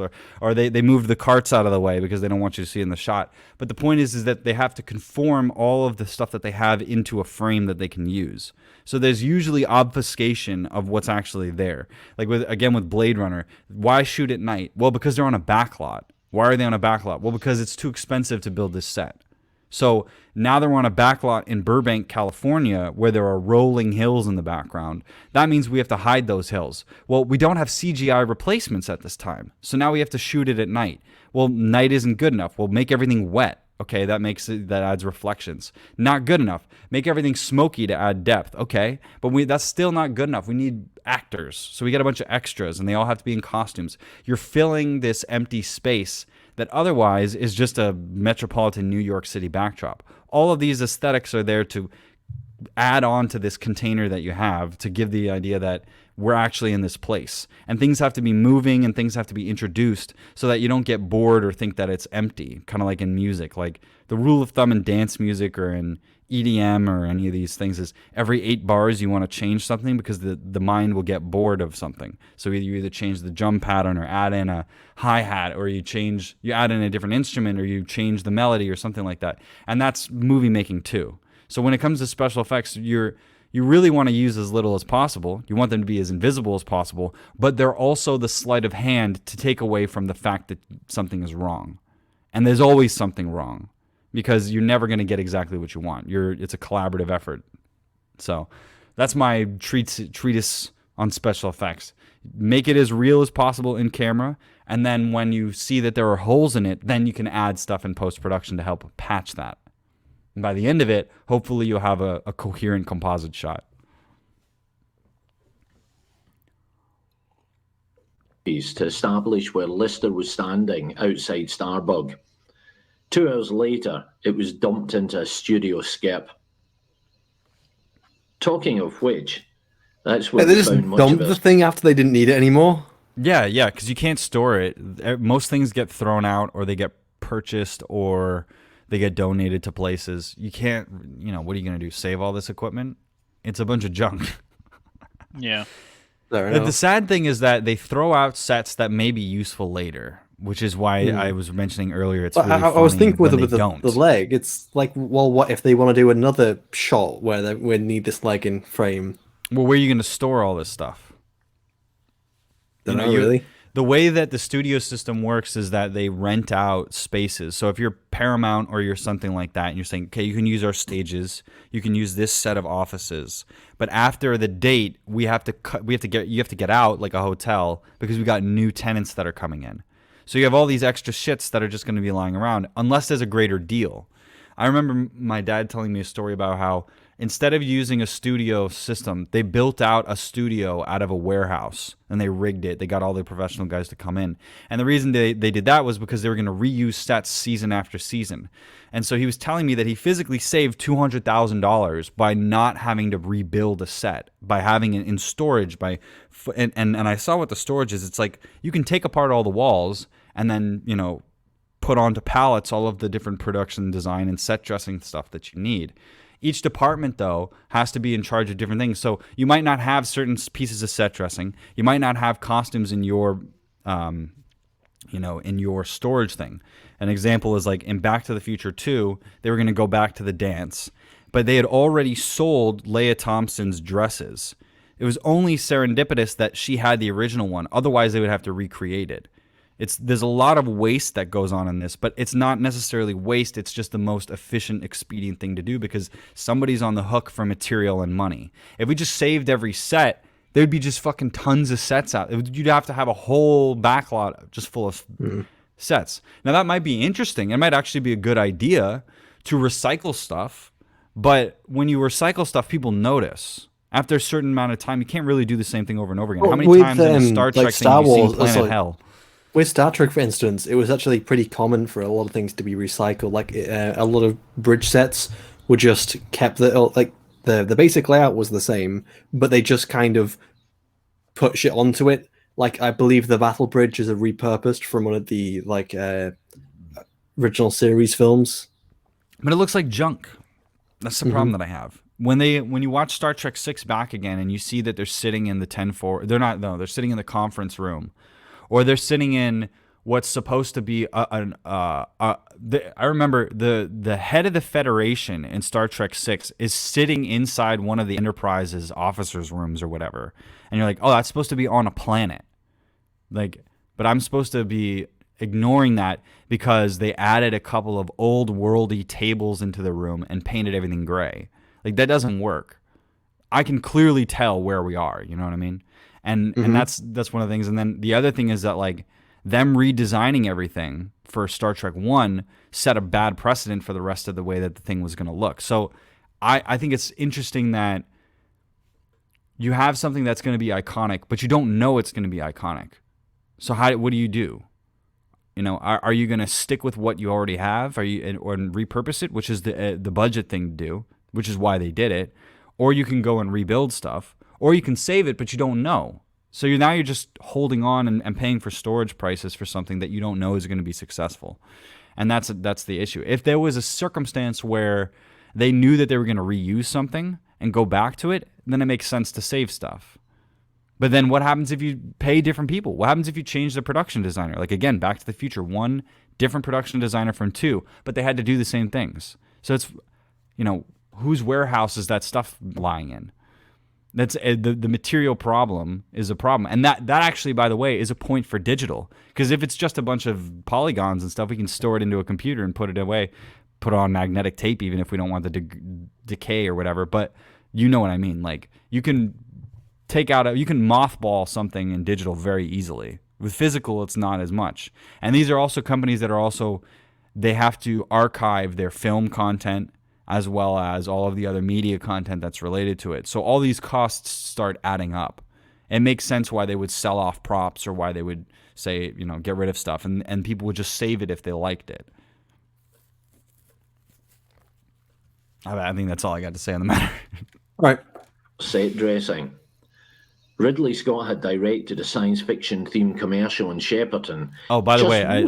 or they moved the carts out of the way because they don't want you to see in the shot. But the point is that they have to conform all of the stuff that they have into a frame that they can use. So there's usually obfuscation of what's actually there. Like with Blade Runner, why shoot at night? Well, because they're on a backlot. Why are they on a backlot? Well, because it's too expensive to build this set. So now they're on a backlot in Burbank, California, where there are rolling hills in the background. That means we have to hide those hills. Well, we don't have CGI replacements at this time. So now we have to shoot it at night. Well, night isn't good enough. We'll make everything wet. Okay, that adds reflections. Not good enough. Make everything smoky to add depth. Okay, but that's still not good enough. We need actors. So we get a bunch of extras, and they all have to be in costumes. You're filling this empty space that otherwise is just a metropolitan New York City backdrop. All of these aesthetics are there to add on to this container that you have, to give the idea that we're actually in this place. And things have to be moving and things have to be introduced so that you don't get bored or think that it's empty, kind of like in music. Like the rule of thumb in dance music or in EDM or any of these things is every 8 bars you want to change something, because the mind will get bored of something. So you either change the drum pattern or add in a hi-hat, or you add in a different instrument, or you change the melody or something like that. And that's movie making too. So when it comes to special effects, you really want to use as little as possible. You want them to be as invisible as possible, but they're also the sleight of hand to take away from the fact that something is wrong. And there's always something wrong, because you're never going to get exactly what you want. It's a collaborative effort. So that's my treatise on special effects. Make it as real as possible in camera, and then when you see that there are holes in it, then you can add stuff in post-production to help patch that. And by the end of it, hopefully you'll have a coherent composite shot. To establish where Lister was standing outside Starbug. 2 hours later, it was dumped into a studio skip. Talking of which, that's where they we just found much dumped of the it. thing after they didn't need it anymore. Yeah, because you can't store it. Most things get thrown out, or they get purchased, or they get donated to places. You can't, what are you going to do? Save all this equipment? It's a bunch of junk. Yeah. The sad thing is that they throw out sets that may be useful later, which is why I was mentioning earlier. It's really funny I was thinking with when the leg. It's like, well, what if they want to do another shot where we need this leg in frame? Well, where are you going to store all this stuff? Don't know, really. The way that the studio system works is that they rent out spaces. So if you're Paramount or you're something like that, and you're saying, okay, you can use our stages, you can use this set of offices, but after the date, you have to get out like a hotel, because we got new tenants that are coming in. So you have all these extra shits that are just going to be lying around unless there's a greater deal. I remember my dad telling me a story about how instead of using a studio system, they built out a studio out of a warehouse and they rigged it. They got all the professional guys to come in. And the reason they did that was because they were going to reuse sets season after season. And so he was telling me that he physically saved $200,000 by not having to rebuild a set, by having it in storage. And I saw what the storage is. It's like you can take apart all the walls and then, put onto pallets all of the different production design and set dressing stuff that you need. Each department, though, has to be in charge of different things. So you might not have certain pieces of set dressing. You might not have costumes in your, in your storage thing. An example is like in Back to the Future 2, they were going to go back to the dance, but they had already sold Leia Thompson's dresses. It was only serendipitous that she had the original one. Otherwise, they would have to recreate it. There's a lot of waste that goes on in this, but it's not necessarily waste. It's just the most efficient, expedient thing to do because somebody's on the hook for material and money. If we just saved every set, there'd be just fucking tons of sets out. You'd have to have a whole backlot just full of sets. Now, that might be interesting. It might actually be a good idea to recycle stuff, but when you recycle stuff, people notice. After a certain amount of time, you can't really do the same thing over and over again. How many times in a Star Trek thing have you seen Planet Hell? With Star Trek, for instance, it was actually pretty common for a lot of things to be recycled. Like a lot of bridge sets were just kept the basic layout was the same, but they just kind of put shit onto it. Like I believe the Battle Bridge is a repurposed from one of the original series films. But it looks like junk. That's the problem that I have. When you watch Star Trek 6 back again and you see that they're sitting in the 10-4, they're sitting in the conference room, or they're sitting in what's supposed to be I remember the head of the Federation in Star Trek 6 is sitting inside one of the Enterprise's officers' rooms or whatever. And you're like, "Oh, that's supposed to be on a planet." Like, but I'm supposed to be ignoring that because they added a couple of old worldy tables into the room and painted everything gray. Like, that doesn't work. I can clearly tell where we are, you know what I mean? And that's one of the things. And then the other thing is that, like, them redesigning everything for Star Trek 1 set a bad precedent for the rest of the way that the thing was going to look. So I think it's interesting that you have something that's going to be iconic, but you don't know it's going to be iconic. So what do you do? You know, are you going to stick with what you already have? Or repurpose it, which is the budget thing to do, which is why they did it, or you can go and rebuild stuff, or you can save it, but you don't know. So you're just holding on and paying for storage prices for something that you don't know is going to be successful, and that's the issue. If there was a circumstance where they knew that they were going to reuse something and go back to it, then it makes sense to save stuff. But then what happens if you pay different people? What happens if you change the production designer? Like, again, Back to the Future, 1 different production designer from 2, but they had to do the same things. So it's, whose warehouse is that stuff lying in? That's the material problem is a problem. And that actually, by the way, is a point for digital. Because if it's just a bunch of polygons and stuff, we can store it into a computer and put it away, put it on magnetic tape, even if we don't want the decay or whatever. But you know what I mean. Like, you can you can mothball something in digital very easily. With physical, it's not as much. And these are also companies that are also, they have to archive their film content as well as all of the other media content that's related to it. So all these costs start adding up. It makes sense why they would sell off props or why they would say, get rid of stuff. And people would just save it if they liked it. I think that's all I got to say on the matter. All right. Set dressing. Ridley Scott had directed a science fiction themed commercial in Shepperton. Oh, by the way, there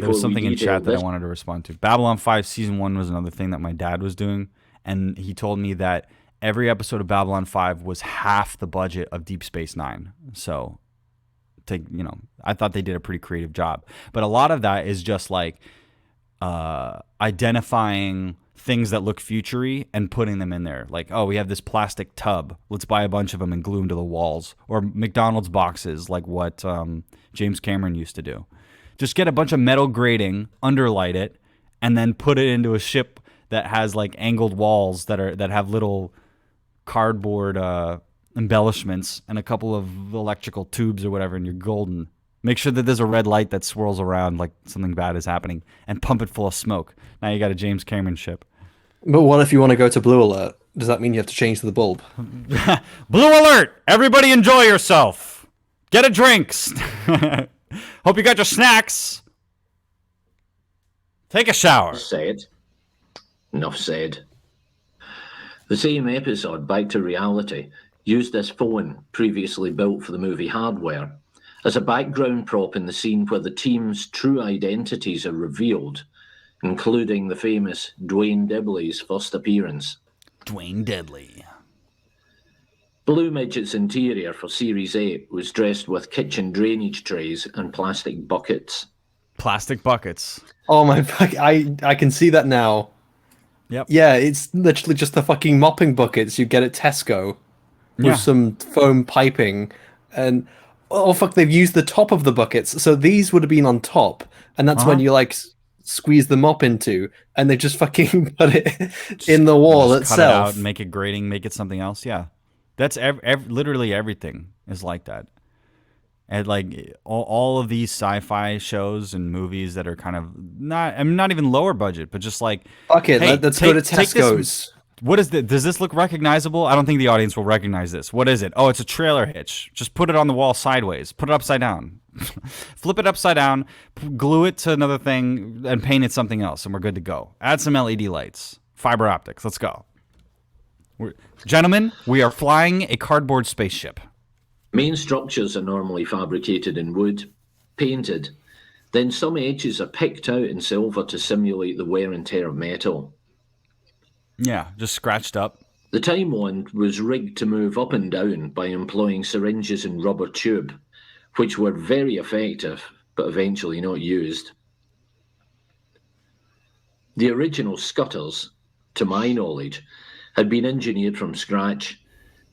was something in chat that I wanted to respond to. Babylon 5 Season 1 was another thing that my dad was doing, and he told me that every episode of Babylon 5 was half the budget of Deep Space Nine. So, I thought they did a pretty creative job. But a lot of that is just like identifying things that look future-y and putting them in there. Like, oh, we have this plastic tub. Let's buy a bunch of them and glue them to the walls. Or McDonald's boxes, like what James Cameron used to do. Just get a bunch of metal grating, underlight it, and then put it into a ship that has like angled walls that have little cardboard embellishments and a couple of electrical tubes or whatever, and you're golden. Make sure that there's a red light that swirls around like something bad is happening, and pump it full of smoke. Now you got a James Cameron ship. But what if you want to go to blue alert? Does that mean you have to change the bulb? Blue alert! Everybody enjoy yourself. Get a drinks. Hope you got your snacks. Take a shower. Enough said. The same episode, Back to Reality, used this phone previously built for the movie Hardware as a background prop in the scene where the team's true identities are revealed, including the famous Dwayne Dibley's first appearance. Dwayne Deadly. Blue Midget's interior for Series 8 was dressed with kitchen drainage trays and plastic buckets. Plastic buckets. Oh my fuck, I can see that now. Yep. Yeah, it's literally just the fucking mopping buckets you get at Tesco with some foam piping. And oh fuck, they've used the top of the buckets. So these would have been on top, and that's when you like squeeze the mop into, and they just fucking put it in the wall itself. Cut it out, make it grating, make it something else. Yeah, that's literally everything is like that. And like all of these sci-fi shows and movies that are kind of not even lower budget, but just like, okay, hey, let's go to Tesco's. What is this? Does this look recognizable? I don't think the audience will recognize this. What is it? Oh, it's a trailer hitch. Just put it on the wall sideways. Put it upside down. Flip it upside down, glue it to another thing, and paint it something else, and we're good to go. Add some LED lights, fiber optics. Let's go. Gentlemen, we are flying a cardboard spaceship. Main structures are normally fabricated in wood, painted, then some edges are picked out in silver to simulate the wear and tear of metal. Yeah, just scratched up. The time wand was rigged to move up and down by employing syringes and rubber tube, which were very effective, but eventually not used. The original scutters, to my knowledge, had been engineered from scratch,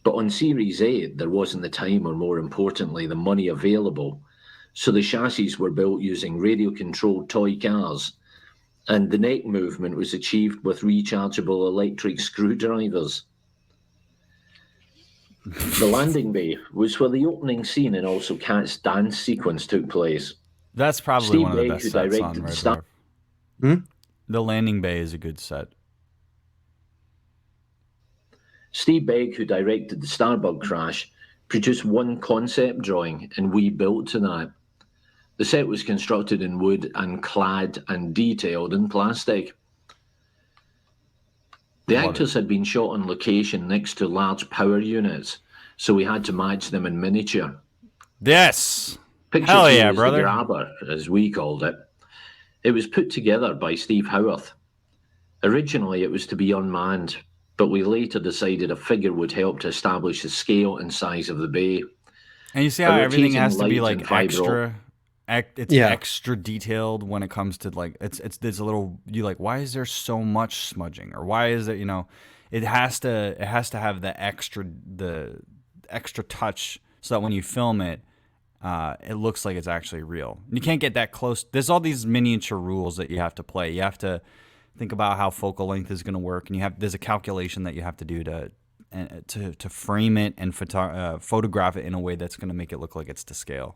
but on Series 8 there wasn't the time, or more importantly, the money available, so the chassis were built using radio-controlled toy cars, and the neck movement was achieved with rechargeable electric screwdrivers. The landing bay was where the opening scene and also Cat's dance sequence took place. That's probably Steve one of the Begg, best who sets on directed the Red Star- Dwarf. The landing bay is a good set. Steve Begg, who directed the Starbug crash, produced one concept drawing, and we built to that. The set was constructed in wood and clad and detailed in plastic. The actors had been shot on location next to large power units, so we had to match them in miniature. Yes! Picture Hell two yeah, is brother. the grabber, as we called it. It was put together by Steve Howarth. Originally, it was to be unmanned, but we later decided a figure would help to establish the scale and size of the bay. And you see how A everything rotating has to be light like and fibro- extra. It's Yeah. extra detailed when it comes to like it's there's a little you like why is there so much smudging, or why is it it has to have the extra touch so that when you film it it looks like it's actually real. You can't get that close. There's all these miniature rules that you have to play. You have to think about how focal length is going to work, and there's a calculation that you have to do to frame it and photograph it in a way that's going to make it look like it's to scale.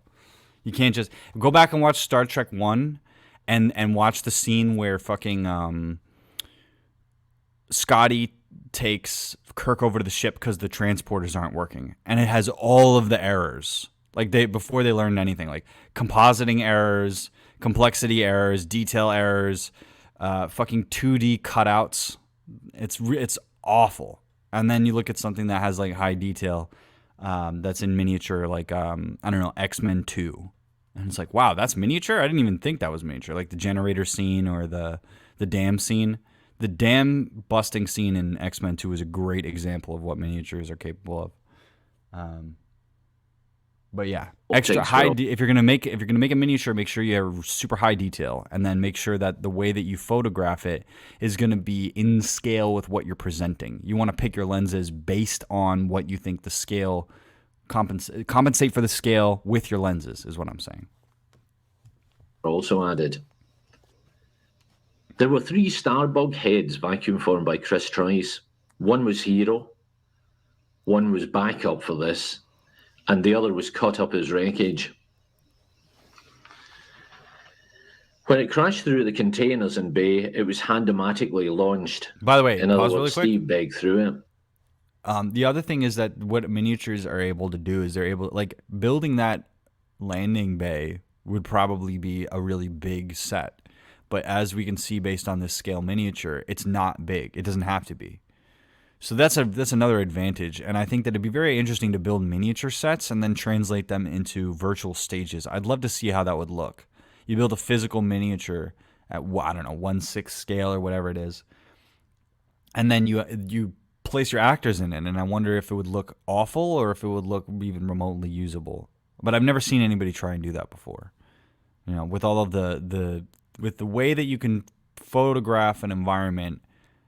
You can't just go back and watch Star Trek 1 and watch the scene where fucking Scotty takes Kirk over to the ship because the transporters aren't working, and it has all of the errors like before they learned anything, like compositing errors, complexity errors, detail errors, fucking 2D cutouts. It's awful. And then you look at something that has like high detail that's in miniature, like I don't know, X-Men 2, and it's like, wow, that's miniature. I didn't even think that was miniature. Like the generator scene or the dam scene. The dam busting scene in X-Men 2 is a great example of what miniatures are capable of. But yeah, extra high. If you're gonna make a miniature, make sure you have super high detail, and then make sure that the way that you photograph it is gonna be in scale with what you're presenting. You want to pick your lenses based on what you think the scale compensate for the scale with your lenses is what I'm saying. Also added. There were 3 Starbug heads vacuum formed by Chris Trice. One was Hero, one was backup for this, and the other was cut up as wreckage. When it crashed through the containers in Bay, it was handomatically launched. By the way, in other pause words, really quick. Steve Begg threw it. The other thing is that what miniatures are able to do is they're able, like, building that landing bay would probably be a really big set. But as we can see based on this scale miniature, it's not big. It doesn't have to be. So that's another advantage. And I think that it'd be very interesting to build miniature sets and then translate them into virtual stages. I'd love to see how that would look. You build a physical miniature at, I don't know, 1/6 scale or whatever it is. And then you place your actors in it, and I wonder if it would look awful or if it would look even remotely usable. But I've never seen anybody try and do that before. With all of with the way that you can photograph an environment,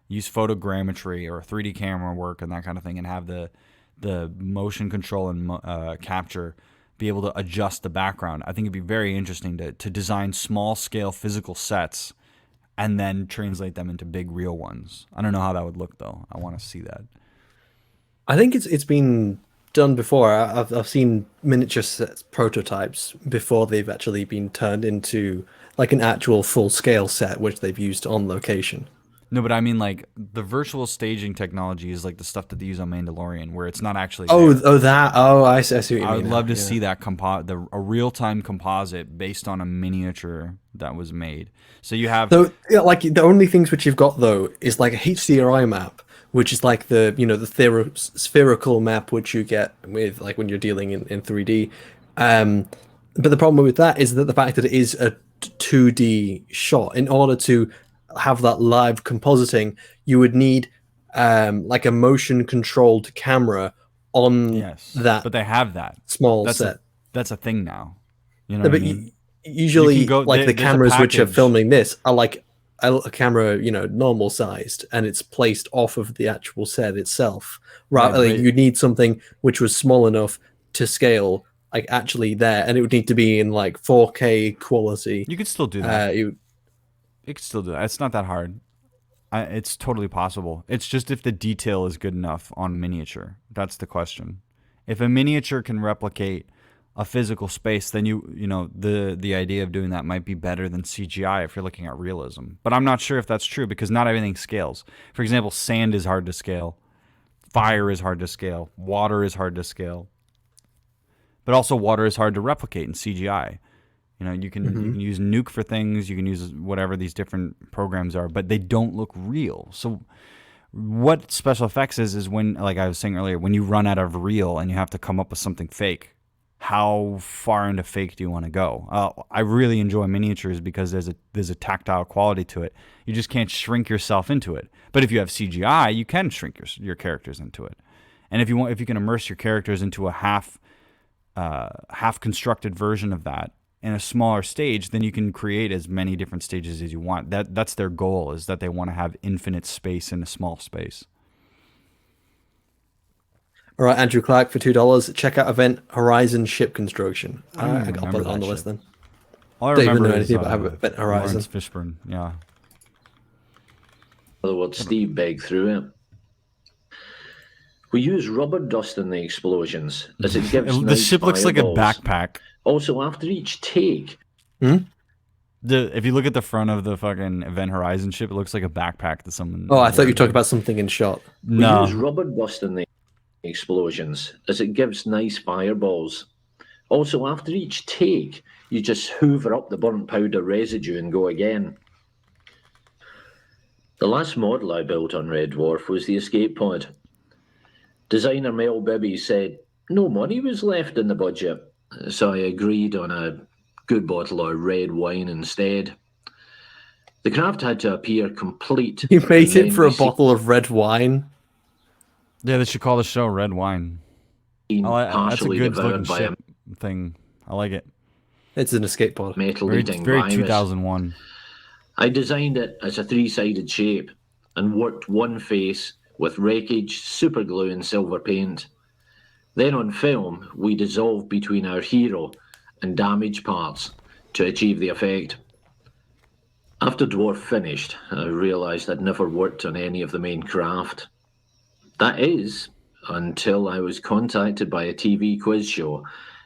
use photogrammetry or 3D camera work and that kind of thing, and have the motion control and capture be able to adjust the background. I think it'd be very interesting to design small scale physical sets and then translate them into big real ones. I don't know how that would look though. I want to see that. I think it's been done before. I've seen miniature sets, prototypes before they've actually been turned into like an actual full scale set, which they've used on location. No, but I mean, like, the virtual staging technology is like the stuff that they use on Mandalorian, where it's not actually Oh, there. I see what you mean. I would love to now, see that a real-time composite based on a miniature that was made. So you have So, yeah, like the only things which you've got though is like a HDRI map, which is like the spherical map which you get with like when you're dealing in 3D. But the problem with that is that the fact that it is a 2D shot. In order to have that live compositing, you would need like a motion controlled camera on yes, that but they have that. small That's set. that's a thing now. You know No, what I but mean? usually, go- like the there's a cameras which are package. filming this are like a camera, normal sized, and it's placed off of the actual set itself. Right, Right, like but- you'd need something which was small enough to scale, like actually there, and it would need to be in like 4K quality. You could still do that. You You could still do that. It's not that hard. It's totally possible. It's just if the detail is good enough on miniature. That's the question. If a miniature can replicate a physical space, then the idea of doing that might be better than CGI if you're looking at realism. But I'm not sure if that's true because not everything scales. For example, sand is hard to scale. Fire is hard to scale. Water is hard to scale. But also water is hard to replicate in CGI. You can use Nuke for things, you can use whatever these different programs are, but they don't look real. So what special effects is when, like I was saying earlier, when you run out of real and you have to come up with something fake, how far into fake do you want to go? I really enjoy miniatures because there's a tactile quality to it. You just can't shrink yourself into it. But if you have CGI, you can shrink your characters into it. And if you can immerse your characters into a half constructed version of that in a smaller stage, then you can create as many different stages as you want. That's their goal, is that they want to have infinite space in a small space. All right, Andrew Clark for $2. Check out event Horizon Ship Construction. don't even I'll remember put it on that the list ship. then. All I Don't even remember know is, anything about Event Horizon. Lawrence Fishburne. Yeah. In other words, Steve begged through it. We use rubber dust in the explosions as it gives The nice ship looks like a fireballs. backpack. Also, after each take, If you look at the front of the fucking Event Horizon ship, it looks like a backpack that someone. Oh, I thought you were talking about something in shot. we No. use rubber dust in the explosions as it gives nice fireballs. Also, after each take, you just hoover up the burnt powder residue and go again. The last model I built on Red Dwarf was the escape pod. Designer Mel Bibby said no money was left in the budget, so I agreed on a good bottle of red wine instead. The craft had to appear complete. You made and then it for a we see- bottle of red wine. Yeah, they should call the show Red Wine. That's a partially good looking devoured by a ship thing. I like it. It's an escape pod. Very, metal-eating very virus. 2001. I designed it as a three-sided shape and worked one face with wreckage, super glue, and silver paint. Then on film, we dissolved between our hero and damaged parts to achieve the effect. After Dwarf finished, I realised I'd never worked on any of the main craft. That is, until I was contacted by a TV quiz show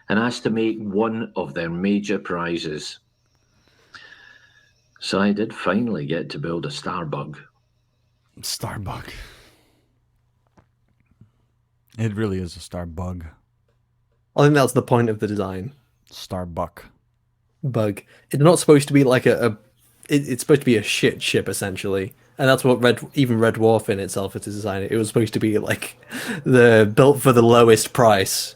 and asked to make one of their major prizes. So I did finally get to build a Starbug. Starbug. It really is a Starbug. I think that's the point of the design. Starbuck. Bug. It's not supposed to be like it's supposed to be a shit ship essentially, and that's what Red Dwarf in itself is to design it. It was supposed to be like the built for the lowest price.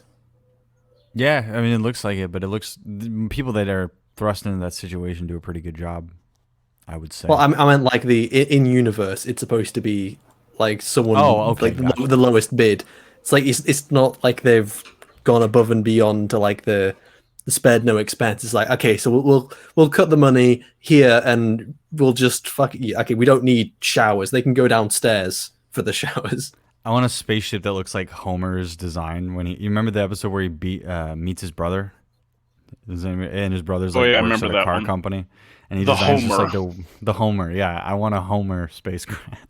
Yeah, I mean, it looks like it, but the people that are thrust into that situation do a pretty good job, I would say. Well, I meant like in universe, it's supposed to be like someone okay, like gotcha. the lowest bid. It's like it's not like they've gone above and beyond to like the spared no expense. It's like, okay, so we'll cut the money here and we'll just fuck it. Okay, we don't need showers. They can go downstairs for the showers. I want a spaceship that looks like Homer's design when you remember the episode where he meets his brother, and his brother's like Oh, yeah, I works remember at a that car one. company, and he The designs just like Homer. the Homer. Yeah, I want a Homer spacecraft.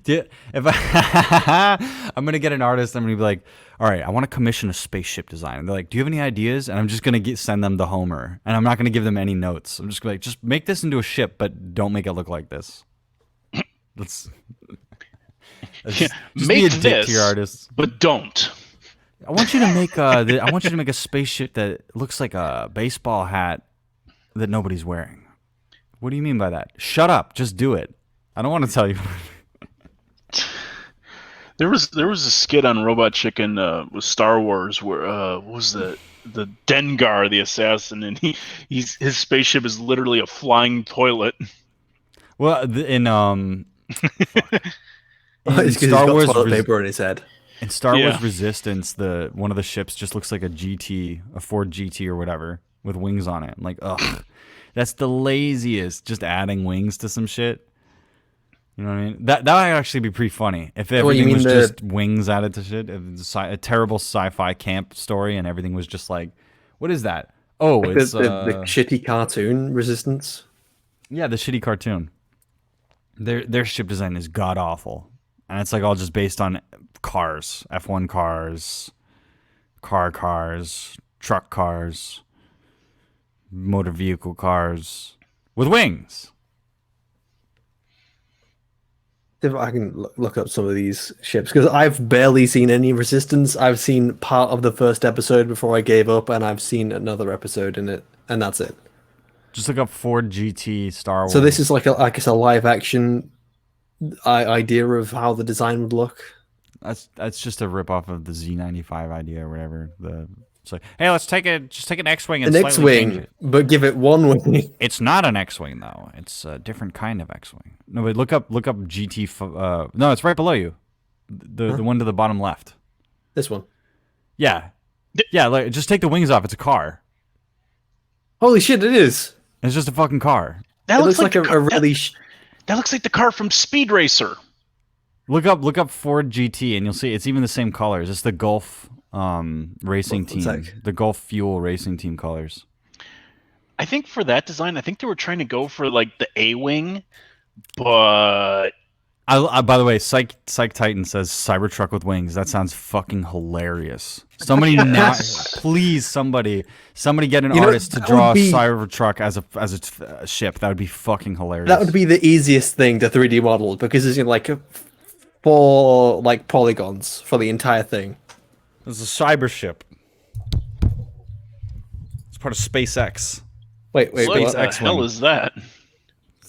If I'm gonna get an artist, I'm gonna be like, all right, I want to commission a spaceship design. And they're like, do you have any ideas? And I'm just gonna send them the Homer, and I'm not gonna give them any notes. I'm just gonna be like, just make this into a ship, but don't make it look like this. Let's Yeah, just be make a dick this, to your artists. but don't. I want you to make I want you to make a spaceship that looks like a baseball hat that nobody's wearing. What do you mean by that? Shut up. Just do it. I don't want to tell you. There was a skit on Robot Chicken with Star Wars where what was the Dengar the assassin, and his spaceship is literally a flying toilet. Well, in It's because he's Star got Wars toilet paper on his head. in Star Yeah. Wars Resistance, one of the ships just looks like a GT, a Ford GT or whatever, with wings on it. I'm like, ugh, that's the laziest. Just adding wings to some shit. You know what I mean? That would actually be pretty funny if everything mean was the- just wings added to shit. If it's a terrible sci-fi camp story and everything was just like, what is that? Oh, it's The shitty cartoon Resistance. yeah, the shitty cartoon. Their ship design is god awful, and it's like all just based on cars, F1 cars, cars, truck cars, motor vehicle cars with wings. If I can look up some of these ships, because I've barely seen any Resistance. I've seen part of the first episode before I gave up, and I've seen another episode in it, and that's it. Just look up Ford GT Star Wars. So this is like a live action idea of how the design would look. That's just a rip off of the Z95 idea or whatever. It's like, hey, let's take an X-wing and An slightly change X-wing, it. but give it one wing. It's not an X-wing though. It's a different kind of X-wing. No, but look up GT. No, it's right below you. The one to the bottom left. This one. Yeah, yeah. Like, just take the wings off. It's a car. Holy shit! It is. It's just a fucking car. That It looks like the a car- really. that looks like the car from Speed Racer. Look up Ford GT and you'll see it's even the same colors. It's the Gulf racing One team. sec. The Gulf Fuel racing team colors. I think for that design, I think they were trying to go for like the A-wing, but By the way, Psych Titan says Cybertruck with wings. That sounds fucking hilarious. Somebody please, somebody get an artist to that draw a would be- Cybertruck as a ship. That would be fucking hilarious. That would be the easiest thing to 3D model because it's like 4 like polygons for the entire thing. It's a cyber ship. It's part of SpaceX. Wait, what what? the X-wing. hell is that?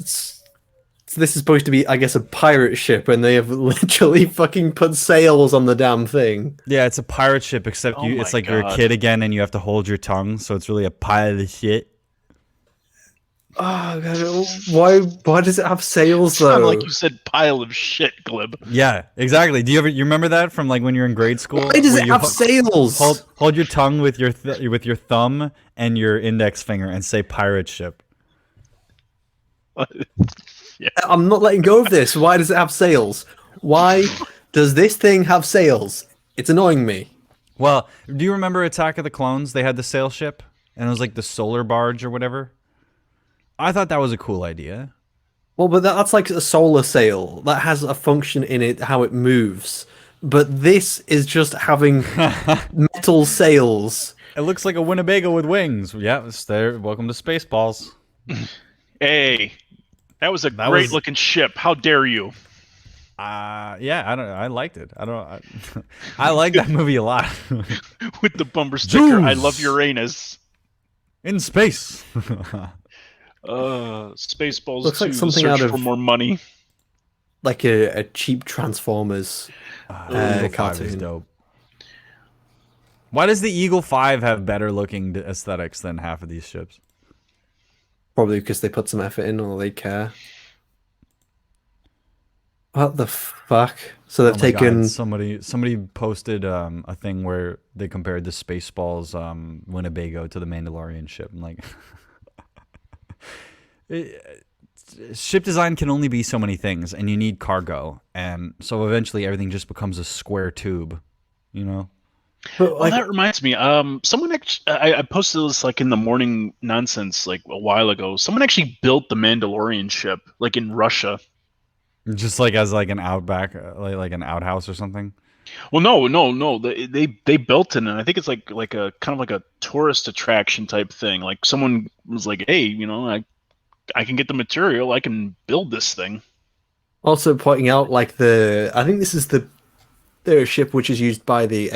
So this is supposed to be, I guess, a pirate ship, and they have literally fucking put sails on the damn thing. Yeah, it's a pirate ship, except Oh it's my like you're a God. kid again and you have to hold your tongue, so it's really a pile of shit. Oh god, why does it have sails though? Sound like you said pile of shit, Glib. Yeah, exactly. You remember that from like when you were in grade school? Why does where it you have sails? hold your tongue with your thumb and your index finger and say pirate ship. I'm not letting go of this. Why does it have sails? Why does this thing have sails? It's annoying me. Well, do you remember Attack of the Clones? They had the sail ship and it was like the solar barge or whatever. I thought that was a cool idea. Well, but that's like a solar sail. That has a function in it, how it moves. But this is just having metal sails. It looks like a Winnebago with wings. Yeah, it's there. Welcome to Spaceballs. Hey, that was a great looking ship. How dare you? Yeah, I liked it. I like that movie a lot. With the bumper sticker, I Zeus. love Uranus. In space. Spaceballs Looks 2, like something search out of- for more money. Like a cheap Transformers Eagle 5 is cartoon. dope. Why does the Eagle 5 have better looking aesthetics than half of these ships? Probably because they put some effort in or they care. What the fuck? So they've Oh my taken... God, somebody posted a thing where they compared the Spaceballs Winnebago to the Mandalorian ship. I'm like, ship design can only be so many things, and you need cargo, and so eventually everything just becomes a square tube, you know? But, Well, like, that reminds me. Someone actually, I posted this like in the morning nonsense like a while ago. Someone actually built the Mandalorian ship like in Russia. Just like as like an outback, like an outhouse or something. Well, no. They built it, and I think it's like a kind of like a tourist attraction type thing. Like someone was like, "Hey, I can get the material. I can build this thing." Also pointing out, like I think this is the ship which is used by the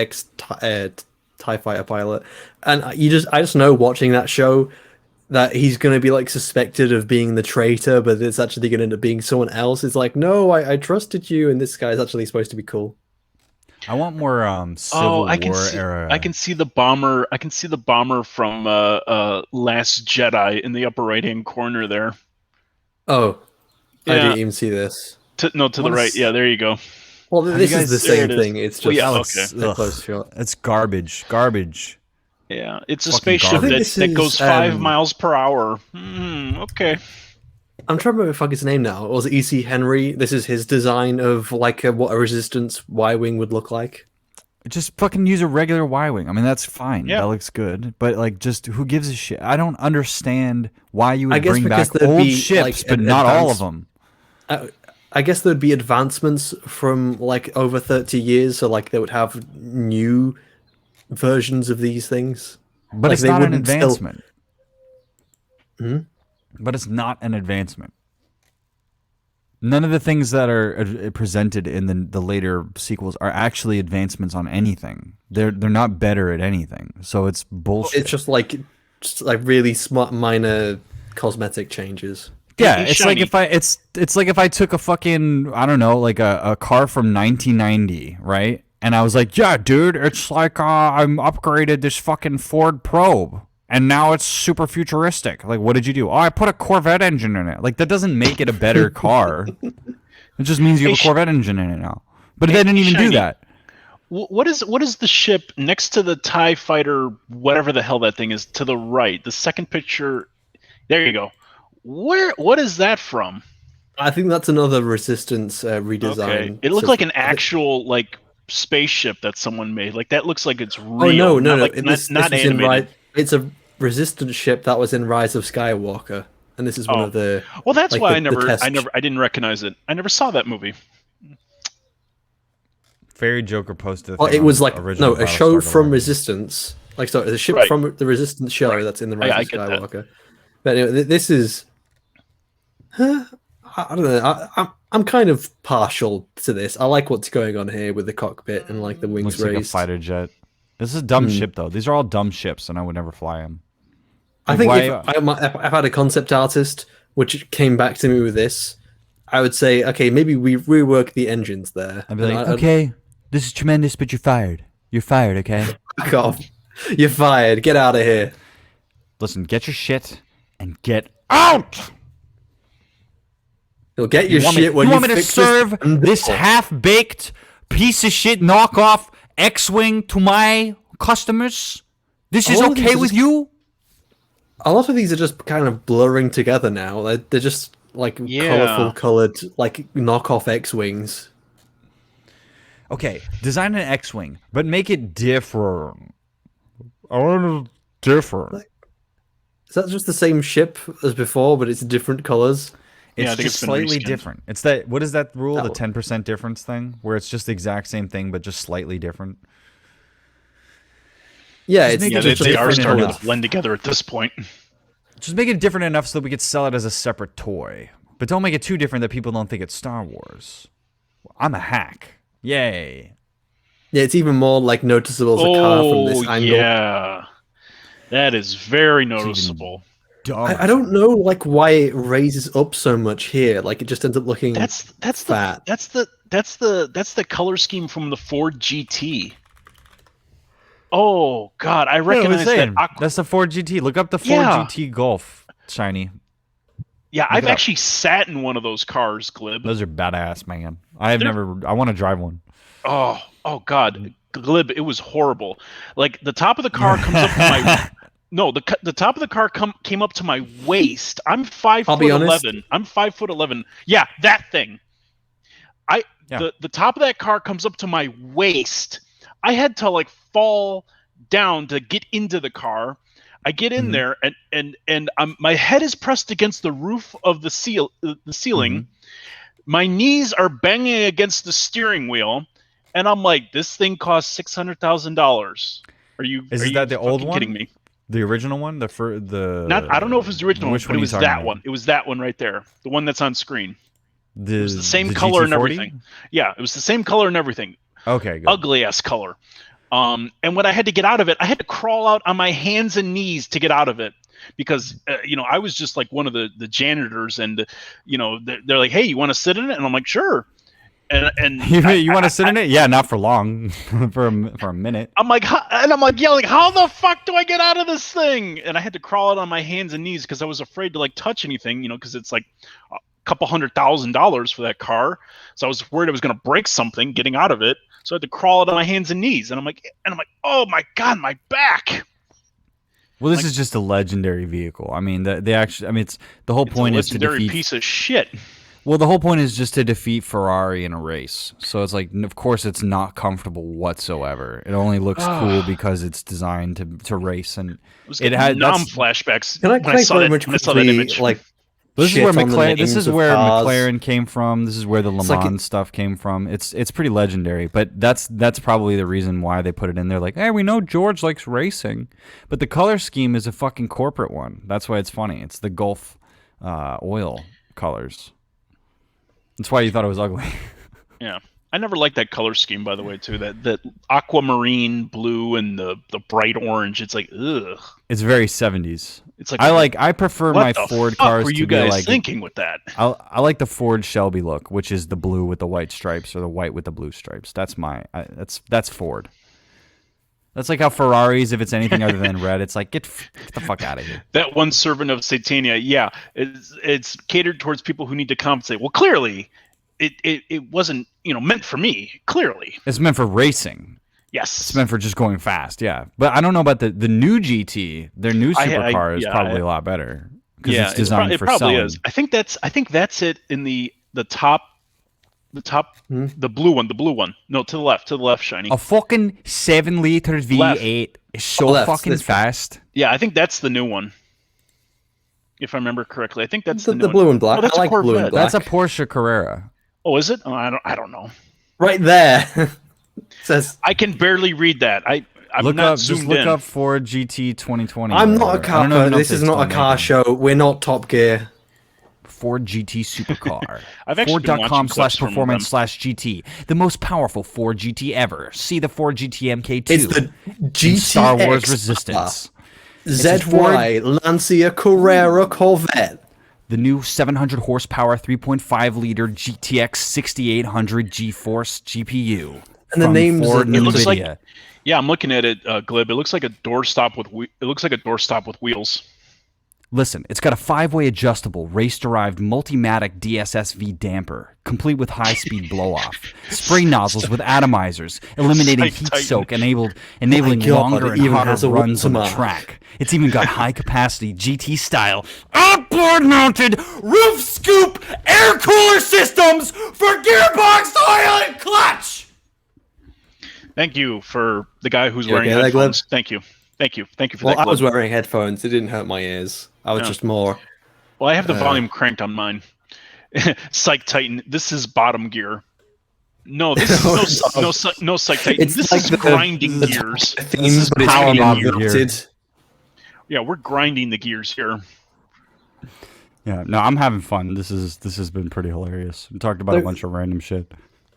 TIE fighter pilot, and I just know watching that show that he's going to be like suspected of being the traitor, but it's actually going to end up being someone else. It's like, no, I trusted you, and this guy's actually supposed to be cool. I want more Civil War era. I can see the bomber. I can see the bomber from Last Jedi in the upper right hand corner there. Oh, I Yeah. didn't even see this. To the right. Yeah, there you go. Well, this is the there same it is. thing. It's Well, just yeah, a close shot. It's garbage. Yeah, it's a Fucking spaceship garbage. I think that this goes is, 5 miles per hour. Okay. I'm trying to remember fuck his name now. Was it E.C. Henry? This is his design of like what a Resistance Y-wing would look like. Just fucking use a regular Y-wing. I mean, that's fine. Yeah. That looks good. But like, just who gives a shit? I don't understand why you I would guess bring because back there'd old be, ships, like, but an not all of advanced- them. I guess there'd be advancements from like over 30 years, so like they would have new versions of these things. But Like, it's they not an wouldn't still- advancement. But it's not an advancement. None of the things that are presented in the later sequels are actually advancements on anything. They're not better at anything. So it's bullshit. It's just like really smart minor cosmetic changes. Yeah, Hey, it's like Shiny. it's like if I took a fucking, I don't know, like a car from 1990, right? And I was like, yeah, dude, it's like I'm upgraded this fucking Ford Probe, and now it's super futuristic. Like, what did you do? Oh, I put a Corvette engine in it. Like, that doesn't make it a better car. It just means you have a Hey, Corvette engine in it now. But they didn't even do Shiny. that. What is the ship next to the TIE fighter, whatever the hell that thing is, to the right? The second picture. There you go. What is that from? I think that's another Resistance redesign. Okay. It looked So- like an actual like spaceship that someone made. Like that looks like it's real. Oh no, no, not no! like, This not was in animated. It's a Resistance ship that was in Rise of Skywalker, and this is one Oh. of the. Well, that's like, why the test I didn't recognize it. I never saw that movie. Fairy Joker posted. Well, it was like original a show Battlestar from Galactica. Resistance, like so, a ship Right. from the Resistance show Right. that's in the I Rise of get that. Skywalker. But anyway, this is. I don't know. I'm kind of partial to this. I like what's going on here with the cockpit and like the wings Looks like a raised. fighter jet. This is a dumb ship though. These are all dumb ships, and I would never fly them. I think Why- if I had a concept artist which came back to me with this, I would say, okay, maybe we rework the engines there. I'd be like, okay, this is tremendous, but you're fired. You're fired, okay? Fuck off. You're fired. Get out of here. Listen, get your shit and get out. You'll get your want shit when you you want me to fix serve this bundle. half-baked piece of shit knockoff X-wing to my customers? This is All of these okay are with just- you? A lot of these are just kind of blurring together now. They're just like Yeah. colorful colored, like knockoff X-wings. Okay, design an X-wing, but make it different. I want it different. Is that just the same ship as before, but it's different colors? Yeah, I It's think just it's been slightly reskinned. different. It's that, what is that rule? The Oh. 10% difference thing, where it's just the exact same thing but just slightly different. Yeah, Just it's make Yeah, it they, just just they are different starting enough. to blend together at this point. Just make it different enough so that we could sell it as a separate toy. But don't make it too different that people don't think it's Star Wars. I'm a hack. Yay. Yeah, it's even more like noticeable as a car from Oh this angle. yeah, that is very noticeable. Dumb. I don't know like why it raises up so much here. Like it just ends up looking That's fat. the color scheme from the Ford GT. Oh God, I Yeah, I was recognize that. saying, that's the Ford GT. Look up the Ford Yeah. GT Golf, Shiny. Yeah, I've it up. actually sat in one of those cars, Glib. Those are badass, man. I have They're- never. I want to drive one. Oh God, Glib, it was horrible. Like the top of the car comes up to my. No, the top of the car came up to my waist. I'm 5 I'll foot be honest. 11. I'm 5'11". Yeah, that thing. Yeah. The top of that car comes up to my waist. I had to like fall down to get into the car. I get in there and my head is pressed against the roof of the ceiling. My knees are banging against the steering wheel, and I'm like, this thing costs $600,000. Are you? Is are that you the old fucking one? kidding me? The original one, the Not. I don't know if it was the original one, Which but one it are you was talking that about? one. It was that one right there, the one that's on screen. It was the same the color and GT40? everything. Yeah, it was the same color and everything. Okay, good. Ugly ass color. And when I had to get out of it, I had to crawl out on my hands and knees to get out of it because I was just like one of the janitors, and they're like, "Hey, you want to sit in it?" And I'm like, "Sure." And you want to sit in it? Yeah, not for long, for a minute. I'm like, yelling, "How the fuck do I get out of this thing?" And I had to crawl out on my hands and knees because I was afraid to like touch anything, because it's like a couple $100,000 for that car. So I was worried I was going to break something getting out of it. So I had to crawl out on my hands and knees, and I'm like, oh my god, my back. Well, this is just a legendary vehicle. I mean, it's the whole point is to legendary defeat. Piece of shit. Well, the whole point is just to defeat Ferrari in a race. So it's like, of course, it's not comfortable whatsoever. It only looks cool because it's designed to race, and it had flashbacks. Can I saw very much when I saw that image. like? This is where McLaren. This is where McLaren came from. This is where the Le Mans stuff came from. It's pretty legendary, but that's probably the reason why they put it in there. Like, hey, we know George likes racing, but the color scheme is a fucking corporate one. That's why it's funny. It's the Gulf oil colors. That's why you thought it was ugly. Yeah. I never liked that color scheme, by the way, too. That aquamarine blue and the bright orange. It's like, ugh. It's very 70s. It's like I prefer my Ford cars were to you be guys like thinking with that? I like the Ford Shelby look, which is the blue with the white stripes or the white with the blue stripes. That's that's Ford. That's like how Ferraris, if it's anything other than red, it's like get the fuck out of here. That one servant of Satania, yeah, it's catered towards people who need to compensate. Well, clearly, it wasn't meant for me. Clearly, it's meant for racing. Yes, it's meant for just going fast. Yeah, but I don't know about the new GT. Their new supercar is probably a lot better because it's designed for selling. Is. I think that's it in the top. The blue one. No, to the left, Shiny. A fucking 7-liter V8 is so fucking fast. Yeah, I think that's the new one. If I remember correctly, I think that's the blue and black. Oh, that's I like blue and black. That's a Porsche Carrera. Oh, is it? Oh, I don't know. Right there. Says I can barely read that. I'm look not up, zoomed just look in. up Ford GT 2020. I'm not a car. This is not a car show. We're not Top Gear. Ford GT supercar. I've actually been watching clips from them. Ford.com/performance/GT. The most powerful Ford GT ever. See the Ford GT MK2. It's the GT Star Wars Resistance. ZY Lancia Carrera Corvette. The new 700 horsepower 3.5 liter GTX 6800 GeForce GPU. And the name's Ford it looks like, NVIDIA. yeah, I'm looking at it, Glib. It looks like a doorstop with wheels. Listen, it's got a 5-way adjustable, race-derived Multimatic DSSV damper, complete with high-speed blow-off, spray nozzles with atomizers, eliminating heat soak, enabling longer and hotter runs on the track. It's even got high-capacity GT-style outboard-mounted roof scoop air cooler systems for gearbox, oil, and clutch. Thank you for the guy who's wearing headphones. Thank you for that. Well, I was wearing headphones. It didn't hurt my ears. I was just more. Well, I have the volume cranked on mine. Psych Titan. This is bottom gear. No, this is no Psych Titan. This is grinding gears. This is power gears. Yeah, we're grinding the gears here. Yeah, no, I'm having fun. This has been pretty hilarious. We talked about a bunch of random shit.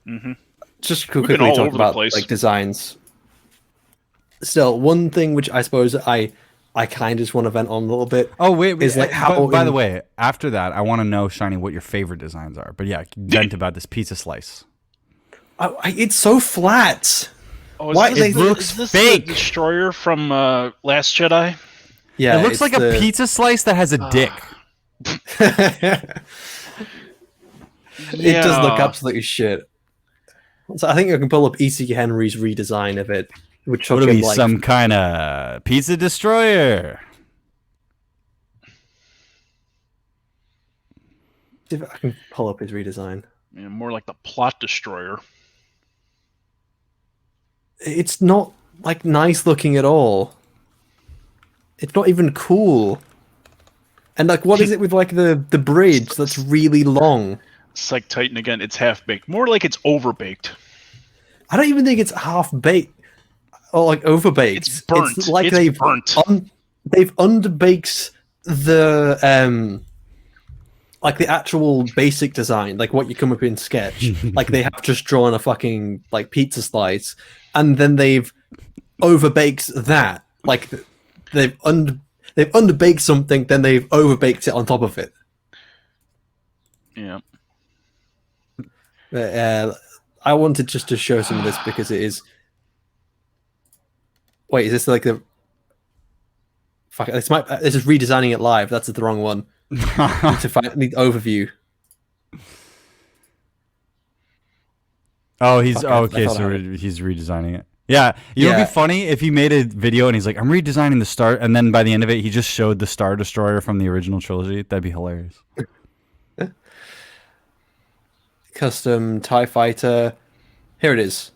Mm-hmm. Just quickly talk about like designs. Still, one thing which I suppose I kind of just want to vent on a little bit. Oh wait, is like how? By the way, after that, I want to know, Shiny, what your favorite designs are. But yeah, vent about this pizza slice. It's so flat. Oh, why it looks fake? The destroyer from Last Jedi. Yeah, it looks like a pizza slice that has a dick. It does look absolutely shit. So I think I can pull up E.C. Henry's redesign of it. Which would be like some kind of pizza destroyer. See if I can pull up his redesign. Yeah, more like the plot destroyer. It's not like nice looking at all. It's not even cool. And like, what is it with like the bridge that's really long? Psych Titan again. It's half baked. More like it's overbaked. I don't even think it's half baked. Or like overbaked. It's burnt. It's like they've burnt. They've underbaked the like the actual basic design, like what you come up in Sketch, like they have just drawn a fucking like pizza slice, and then they've overbaked that. Like they've underbaked something, then they've overbaked it on top of it. Yeah. I wanted just to show some of this because it is. Wait, is this like the? Fuck, this is redesigning it live. That's the wrong one. Need to find the overview. Oh, he's Okay, okay. I thought So I he's redesigning it. Yeah, it would be funny if he made a video and he's like, "I'm redesigning the Star," and then by the end of it, he just showed the Star Destroyer from the original trilogy. That'd be hilarious. Custom TIE Fighter. Here it is.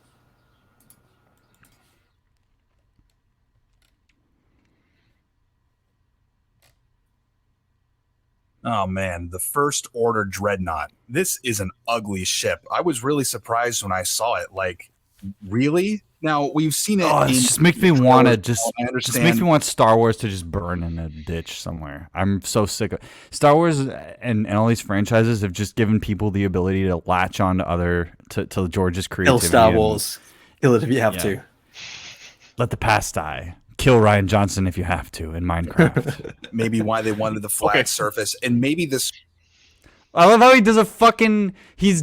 Oh man, the First Order Dreadnought. This is an ugly ship. I was really surprised when I saw it. Like, really? Now we've seen it. Oh, it just makes me want to just understand. makes me want Star Wars to just burn in a ditch somewhere. I'm so sick of Star Wars and all these franchises have just given people the ability to latch on to George's creativity. Kill Star Wars. Kill it if you have to. Let the past die. Kill Ryan Johnson if you have to in Minecraft. Maybe why they wanted the flat surface, and maybe this. I love how he does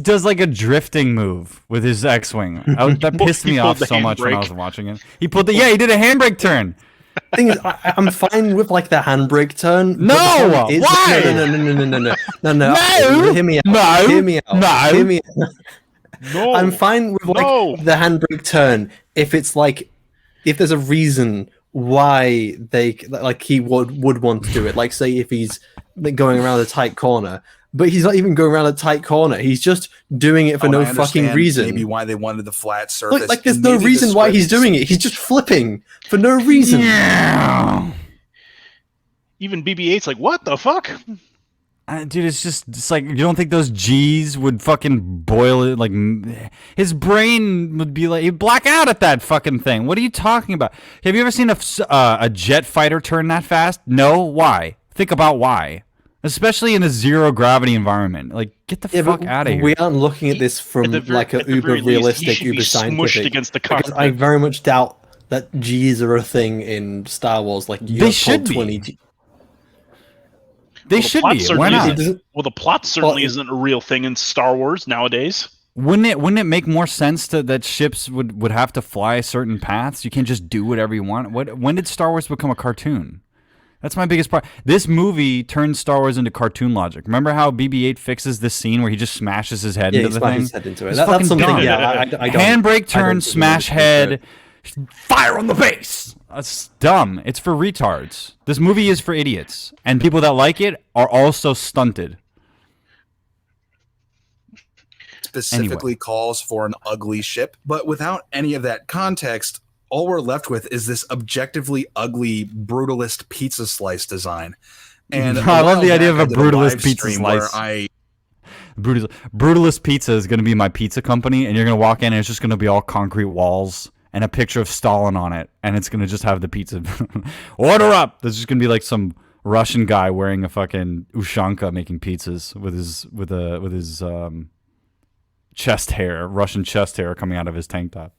does like a drifting move with his X-wing. That pissed me off so much when I was watching it. He did a handbrake turn. Thing is, I'm fine with like the handbrake turn. No, why? No. Hear me out. No. Hear me out. No. Hear me out. No. I'm fine with like the handbrake turn if it's like if there's a reason why they like he would want to do it. Like say if he's going around a tight corner. But he's not even going around a tight corner. He's just doing it for no fucking reason. Maybe why they wanted the flat surface. Like there's no reason why he's doing it. He's just flipping for no reason. Yeah. Even BB-8's like, what the fuck? Dude, it's like you don't think those G's would fucking boil it? Like his brain would be like he'd black out at that fucking thing. What are you talking about? Have you ever seen a jet fighter turn that fast? No. Why? Think about why. Especially in a zero gravity environment. Like, get the fuck out of here. We aren't looking at this from like a uber realistic, uber scientific. Against the cockpit. I very much doubt that G's are a thing in Star Wars. Like they should be. They should be. Why not? Well, the plot certainly isn't a real thing in Star Wars nowadays. Wouldn't it make more sense that ships would have to fly certain paths? You can't just do whatever you want. When did Star Wars become a cartoon? That's my biggest part. This movie turns Star Wars into cartoon logic. Remember how BB-8 fixes this scene where he just smashes his head into the thing? His head into it. That's something. Dumb. Yeah, I handbrake turn, smash head, fire on the base. That's dumb. It's for retards. This movie is for idiots, and people that like it are also stunted. Specifically calls for an ugly ship, but without any of that context. All we're left with is this objectively ugly brutalist pizza slice design. And I love the idea of a brutalist pizza slice. Brutalist Pizza is going to be my pizza company, and you're going to walk in and it's just going to be all concrete walls and a picture of Stalin on it, and it's going to just have the pizza. Order up! There's just going to be like some Russian guy wearing a fucking ushanka making pizzas with his chest hair, Russian chest hair coming out of his tank top.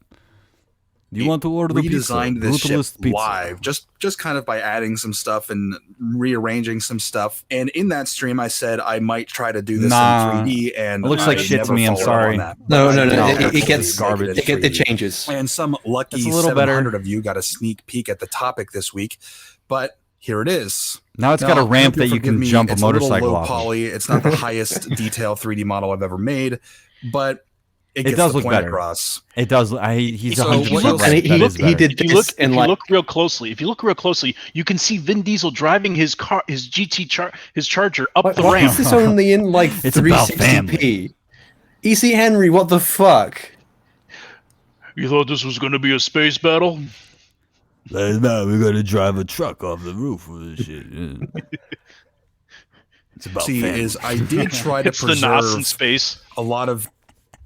You want to order the pizza? Redesigned this ship live, just kind of by adding some stuff and rearranging some stuff. And in that stream, I said I might try to do this in 3D. And it looks like shit to me. I'm sorry. No. It gets garbage. It changes. And some lucky 700 of you got a sneak peek at the topic this week. But here it is. Now it's got a ramp that you can jump a motorcycle off. Poly. It's not the highest detail 3D model I've ever made, but it does look better. Across. It does. He's 100% right. He did this. If you look real closely, you can see Vin Diesel driving his car, his his Charger up the ramp. Why is this only in like 360p? EC Henry, what the fuck? You thought this was going to be a space battle? We're gonna drive a truck off the roof with this shit. Yeah. It's about family. I did try to preserve in space. A lot of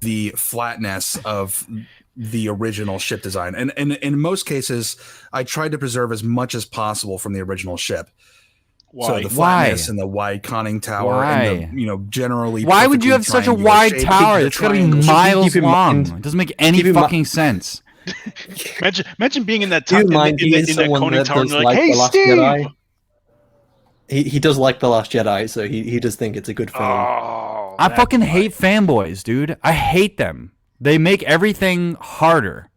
the flatness of the original ship design. And in most cases, I tried to preserve as much as possible from the original ship. Why? So the flatness and the wide conning tower and the, generally. Why would you have such a wide tower? It's got to be miles long. It doesn't make any fucking sense. Imagine being in that conning tower and you're like, hey, Steve! Jedi. He does like The Last Jedi, so he does think it's a good film. Oh, I fucking hate fanboys, dude. I hate them. They make everything harder.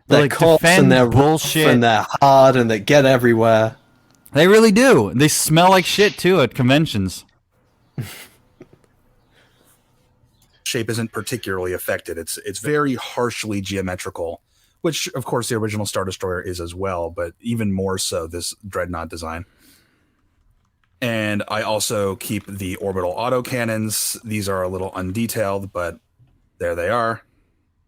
They're like cops and they're bullshit and they're hard and they get everywhere. They really do. They smell like shit too at conventions. Shape isn't particularly affected. It's very harshly geometrical, which of course the original Star Destroyer is as well, but even more so this Dreadnought design. And I also keep the orbital autocannons. These are a little undetailed, but there they are.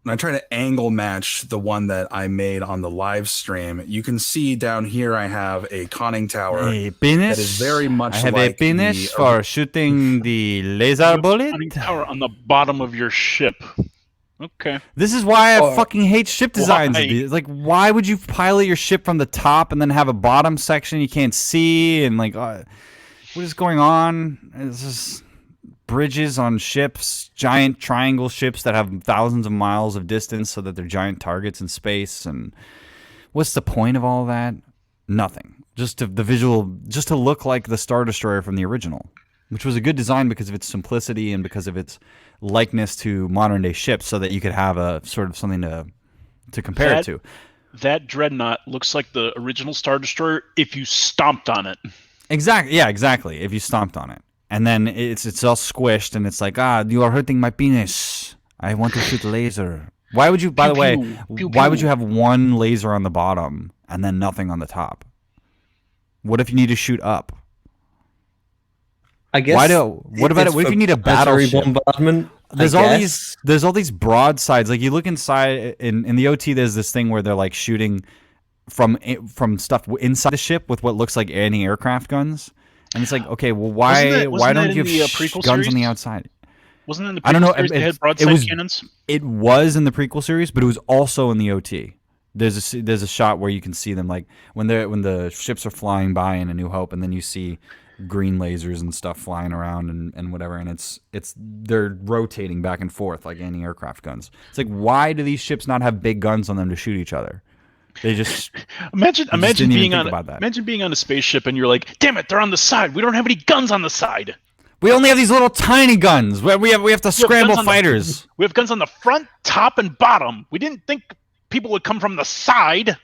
And I try to angle match the one that I made on the live stream. You can see down here I have a conning tower that is very much like a penis for shooting the laser bullet. Conning tower on the bottom of your ship. Okay. This is why I fucking hate ship designs. Like, why would you pilot your ship from the top and then have a bottom section you can't see? And like, what is going on? It's just bridges on ships, giant triangle ships that have thousands of miles of distance so that they're giant targets in space. And what's the point of all that? Nothing. Just to look like the Star Destroyer from the original, which was a good design because of its simplicity and because of its likeness to modern day ships, so that you could have a sort of something to compare it to. That Dreadnought looks like the original Star Destroyer if you stomped on it. Exactly. Yeah, exactly. If you stomped on it. And then it's all squished, and it's like, you are hurting my penis. I want to shoot laser. Why would you, by the way, why would you have one laser on the bottom and then nothing on the top? What if you need to shoot up? I guess. What if you need a battleship? Bombardment. There's all these broadsides. Like, you look inside in the OT. There's this thing where they're like shooting from stuff inside the ship with what looks like anti-aircraft guns. And it's like, okay, well, why don't you have guns on the outside? Wasn't that in the prequel series they had broadside cannons? It was in the prequel series, but it was also in the OT. There's a shot where you can see them, like when the ships are flying by in A New Hope, and then you see green lasers and stuff flying around and whatever, and they're rotating back and forth like anti-aircraft guns. It's like, why do these ships not have big guns on them to shoot each other? They just imagine being on a spaceship and you're like, damn it, they're on the side. We don't have any guns on the side. We only have these little tiny guns. We have to scramble fighters. We have guns on the front, top, and bottom. We didn't think people would come from the side.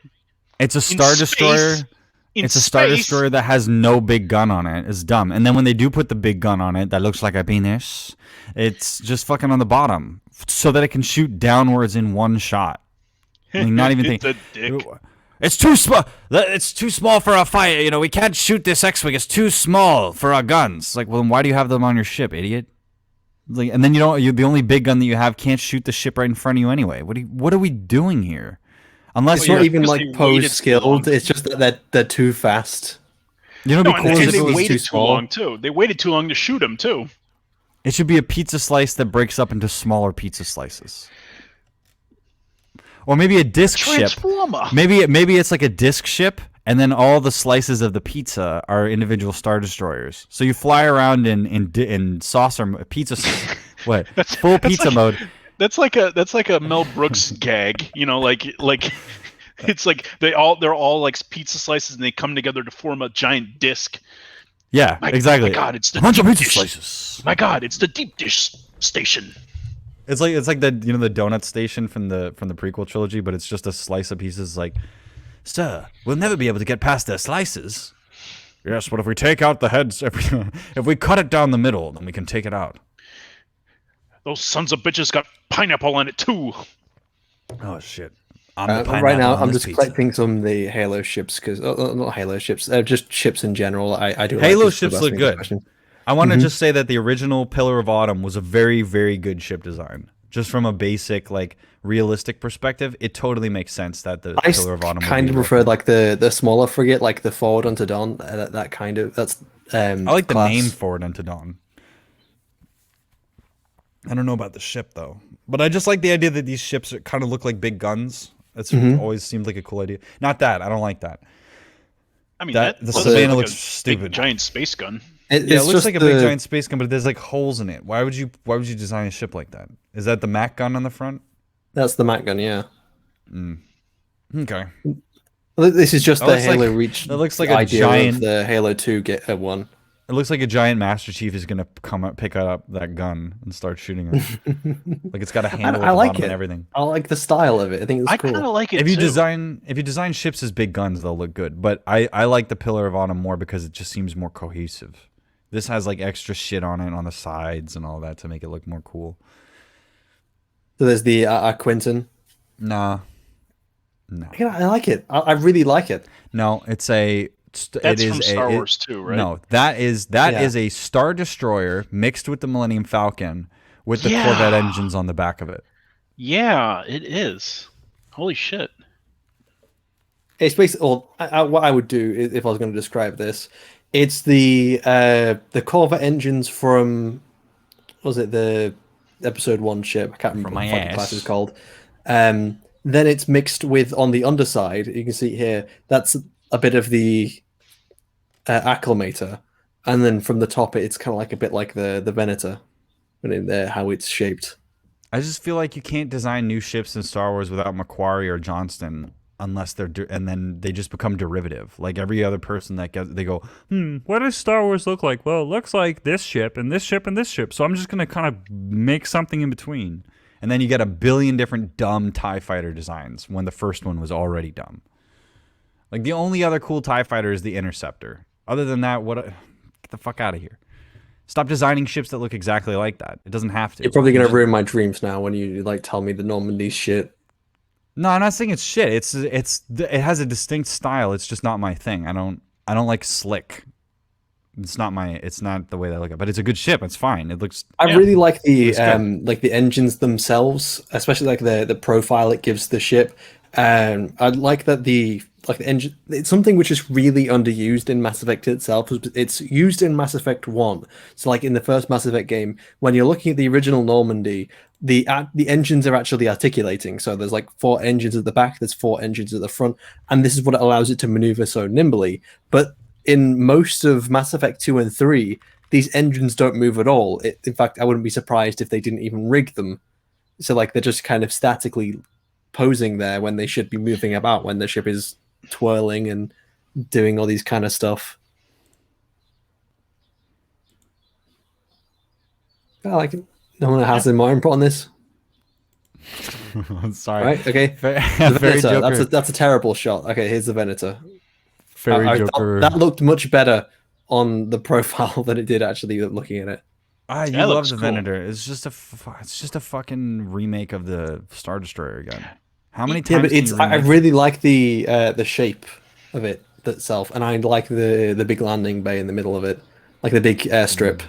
It's a Star Destroyer. It's a Star Destroyer that has no big gun on it. It's dumb. And then when they do put the big gun on it that looks like a penis, it's just fucking on the bottom so that it can shoot downwards in one shot. I mean, not even it's too small. It's too small for a fight. We can't shoot this X-wing. It's too small for our guns. Like, well, then why do you have them on your ship, idiot? Like, and then the only big gun that you have can't shoot the ship right in front of you anyway. What are we doing here? Unless it's not even like pose skilled. It's just that they're too fast. It'd be cool if it was waited too long too. They waited too long to shoot them too. It should be a pizza slice that breaks up into smaller pizza slices. Or maybe a disc ship. Maybe it's like a disc ship, and then all the slices of the pizza are individual Star Destroyers. So you fly around in saucer pizza. Full pizza mode. That's like a Mel Brooks gag. Like it's like they're all like pizza slices, and they come together to form a giant disc. Yeah, exactly. My God, it's the bunch of pizza slices. My God, it's the deep dish station. It's like the the donut station from the prequel trilogy, but it's just a slice of pieces. Like, sir, we'll never be able to get past their slices. Yes, but if we take out the heads, if we cut it down the middle, then we can take it out. Those sons of bitches got pineapple on it too. Oh shit! Right now, I'm just collecting some of the Halo ships because not Halo ships, just ships in general. I do. Halo ships look good. I want to just say that the original Pillar of Autumn was a very, very good ship design. Just from a basic, like, realistic perspective, it totally makes sense that the Pillar of Autumn. I kind of prefer like the smaller frigate, like the Forward Unto Dawn. That kind of I like the name Forward Unto Dawn. I don't know about the ship though, but I just like the idea that these ships kind of look like big guns. That's always seemed like a cool idea. Not that I don't like that. I mean, That that the does Savannah look looks like a stupid. big, giant space gun. Yeah, it looks just like a big giant space gun, but there's like holes in it. Why would you design a ship like that? Is that the Mac gun on the front? That's the Mac gun, yeah. Okay. This is just That the looks like- Halo Reach that looks like a idea giant- of the Halo 2 one. It looks like a giant Master Chief is gonna come up, pick up that gun and start shooting it. Like it's got a handle at I the like bottom it. and everything. I like the style of it. I think it's I cool. kind of like it If you too. design ships as big guns, they'll look good. But I like the Pillar of Autumn more because it just seems more cohesive. This has like extra shit on it on the sides and all that to make it look more cool. So there's the Quinton. Nah. No. Yeah, I like it. I really like it. No, it's a. That's from Star Wars too, right? No, that is a Star Destroyer mixed with the Millennium Falcon with the Corvette engines on the back of it. Yeah, it is. Holy shit. It's basically what I would do if I was going to describe this. It's the Corvette engines from, what was it, the Episode 1 ship? I can't remember what the fucking class is called. Then it's mixed with, on the underside, you can see here, that's a bit of the acclimator, and then from the top it's kind of like a bit like the Venator, but in there how it's shaped. I just feel like you can't design new ships in Star Wars without Macquarie or Johnston unless they're and then they just become derivative. Like every other person that they go, what does Star Wars look like? Well, it looks like this ship and this ship and this ship. So I'm just gonna kind of make something in between, and then you get a billion different dumb TIE fighter designs when the first one was already dumb. Like the only other cool TIE fighter is the Interceptor. Other than that, get the fuck out of here. Stop designing ships that look exactly like that. It doesn't have to. You're probably gonna ruin my dreams now when you like tell me the Normandy shit. No, I'm not saying it's shit. It has a distinct style. It's just not my thing. I don't like slick. It's not the way that I look at it. But it's a good ship. It's fine. It looks. I really like the engines themselves, especially like the profile it gives the ship. I like that the engine. It's something which is really underused in Mass Effect itself. It's used in Mass Effect 1. So like in the first Mass Effect game, when you're looking at the original Normandy, the engines are actually articulating. So there's like 4 engines at the back, there's 4 engines at the front, and this is what allows it to maneuver so nimbly. But in most of Mass Effect 2 and 3, these engines don't move at all. In fact, I wouldn't be surprised if they didn't even rig them. So like they're just kind of statically posing there when they should be moving about when the ship is twirling and doing all these kind of stuff. I like it. No one has more input on this. I'm sorry. Right? Okay. Very Venator. That's a terrible shot. Okay, here's the Venator. Very I Joker. thought that looked much better on the profile than it did actually looking at it. You love the Venator. It's just a fucking remake of the Star Destroyer again. How many times? Yeah, but I really like the shape of it itself, and I like the big landing bay in the middle of it, like the big airstrip.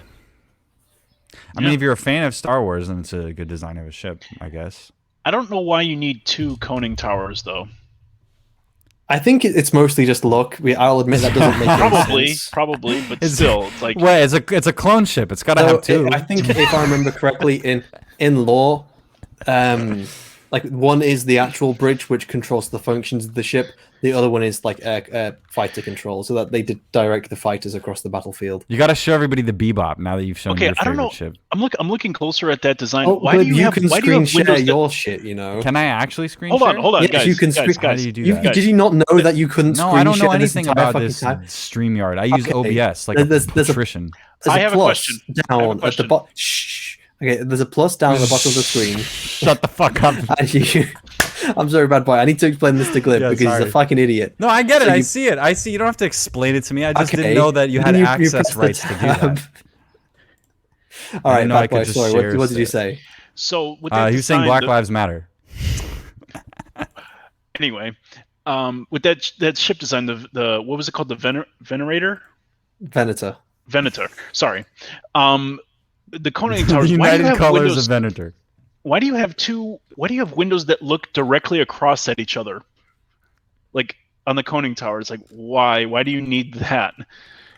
I mean, if you're a fan of Star Wars, then it's a good design of a ship, I guess. I don't know why you need 2 coning towers though. I think it's mostly just look. I'll admit that doesn't make any sense. Probably, but still, it's like. Well, it's a clone ship. It's got to have 2. I think if I remember correctly, in lore, like one is the actual bridge which controls the functions of the ship. The other one is like fighter control, so that they did direct the fighters across the battlefield. You got to show everybody the Bebop now that you've shown your favorite I don't know. ship. I'm looking closer at that design. Oh, why do you can screen share your shit? You know. Can I actually screen hold share? Hold on, yes, guys. you can guys, How do you do that? Did you not know that you couldn't? No, screen I don't know share anything about this time? StreamYard. I use OBS like there's a patrician. There's I have a question. Down at the bottom. Shh. Okay, there's a plus down at the bottom of the screen. Shut the fuck up. I'm sorry, bad boy. I need to explain this to Glib because he's a fucking idiot. No, I get it. I see it. I see. You don't have to explain it to me. I just didn't know that you had access rights to do that. All right, bad boy. Sorry, what did you say? So with that he was saying Black Lives Matter. Anyway, with that ship design, the what was it called? The Venator. Sorry. The coning towers. The United Colors of Venator. Why do you have windows that look directly across at each other? Like on the coning towers, like why? Why do you need that?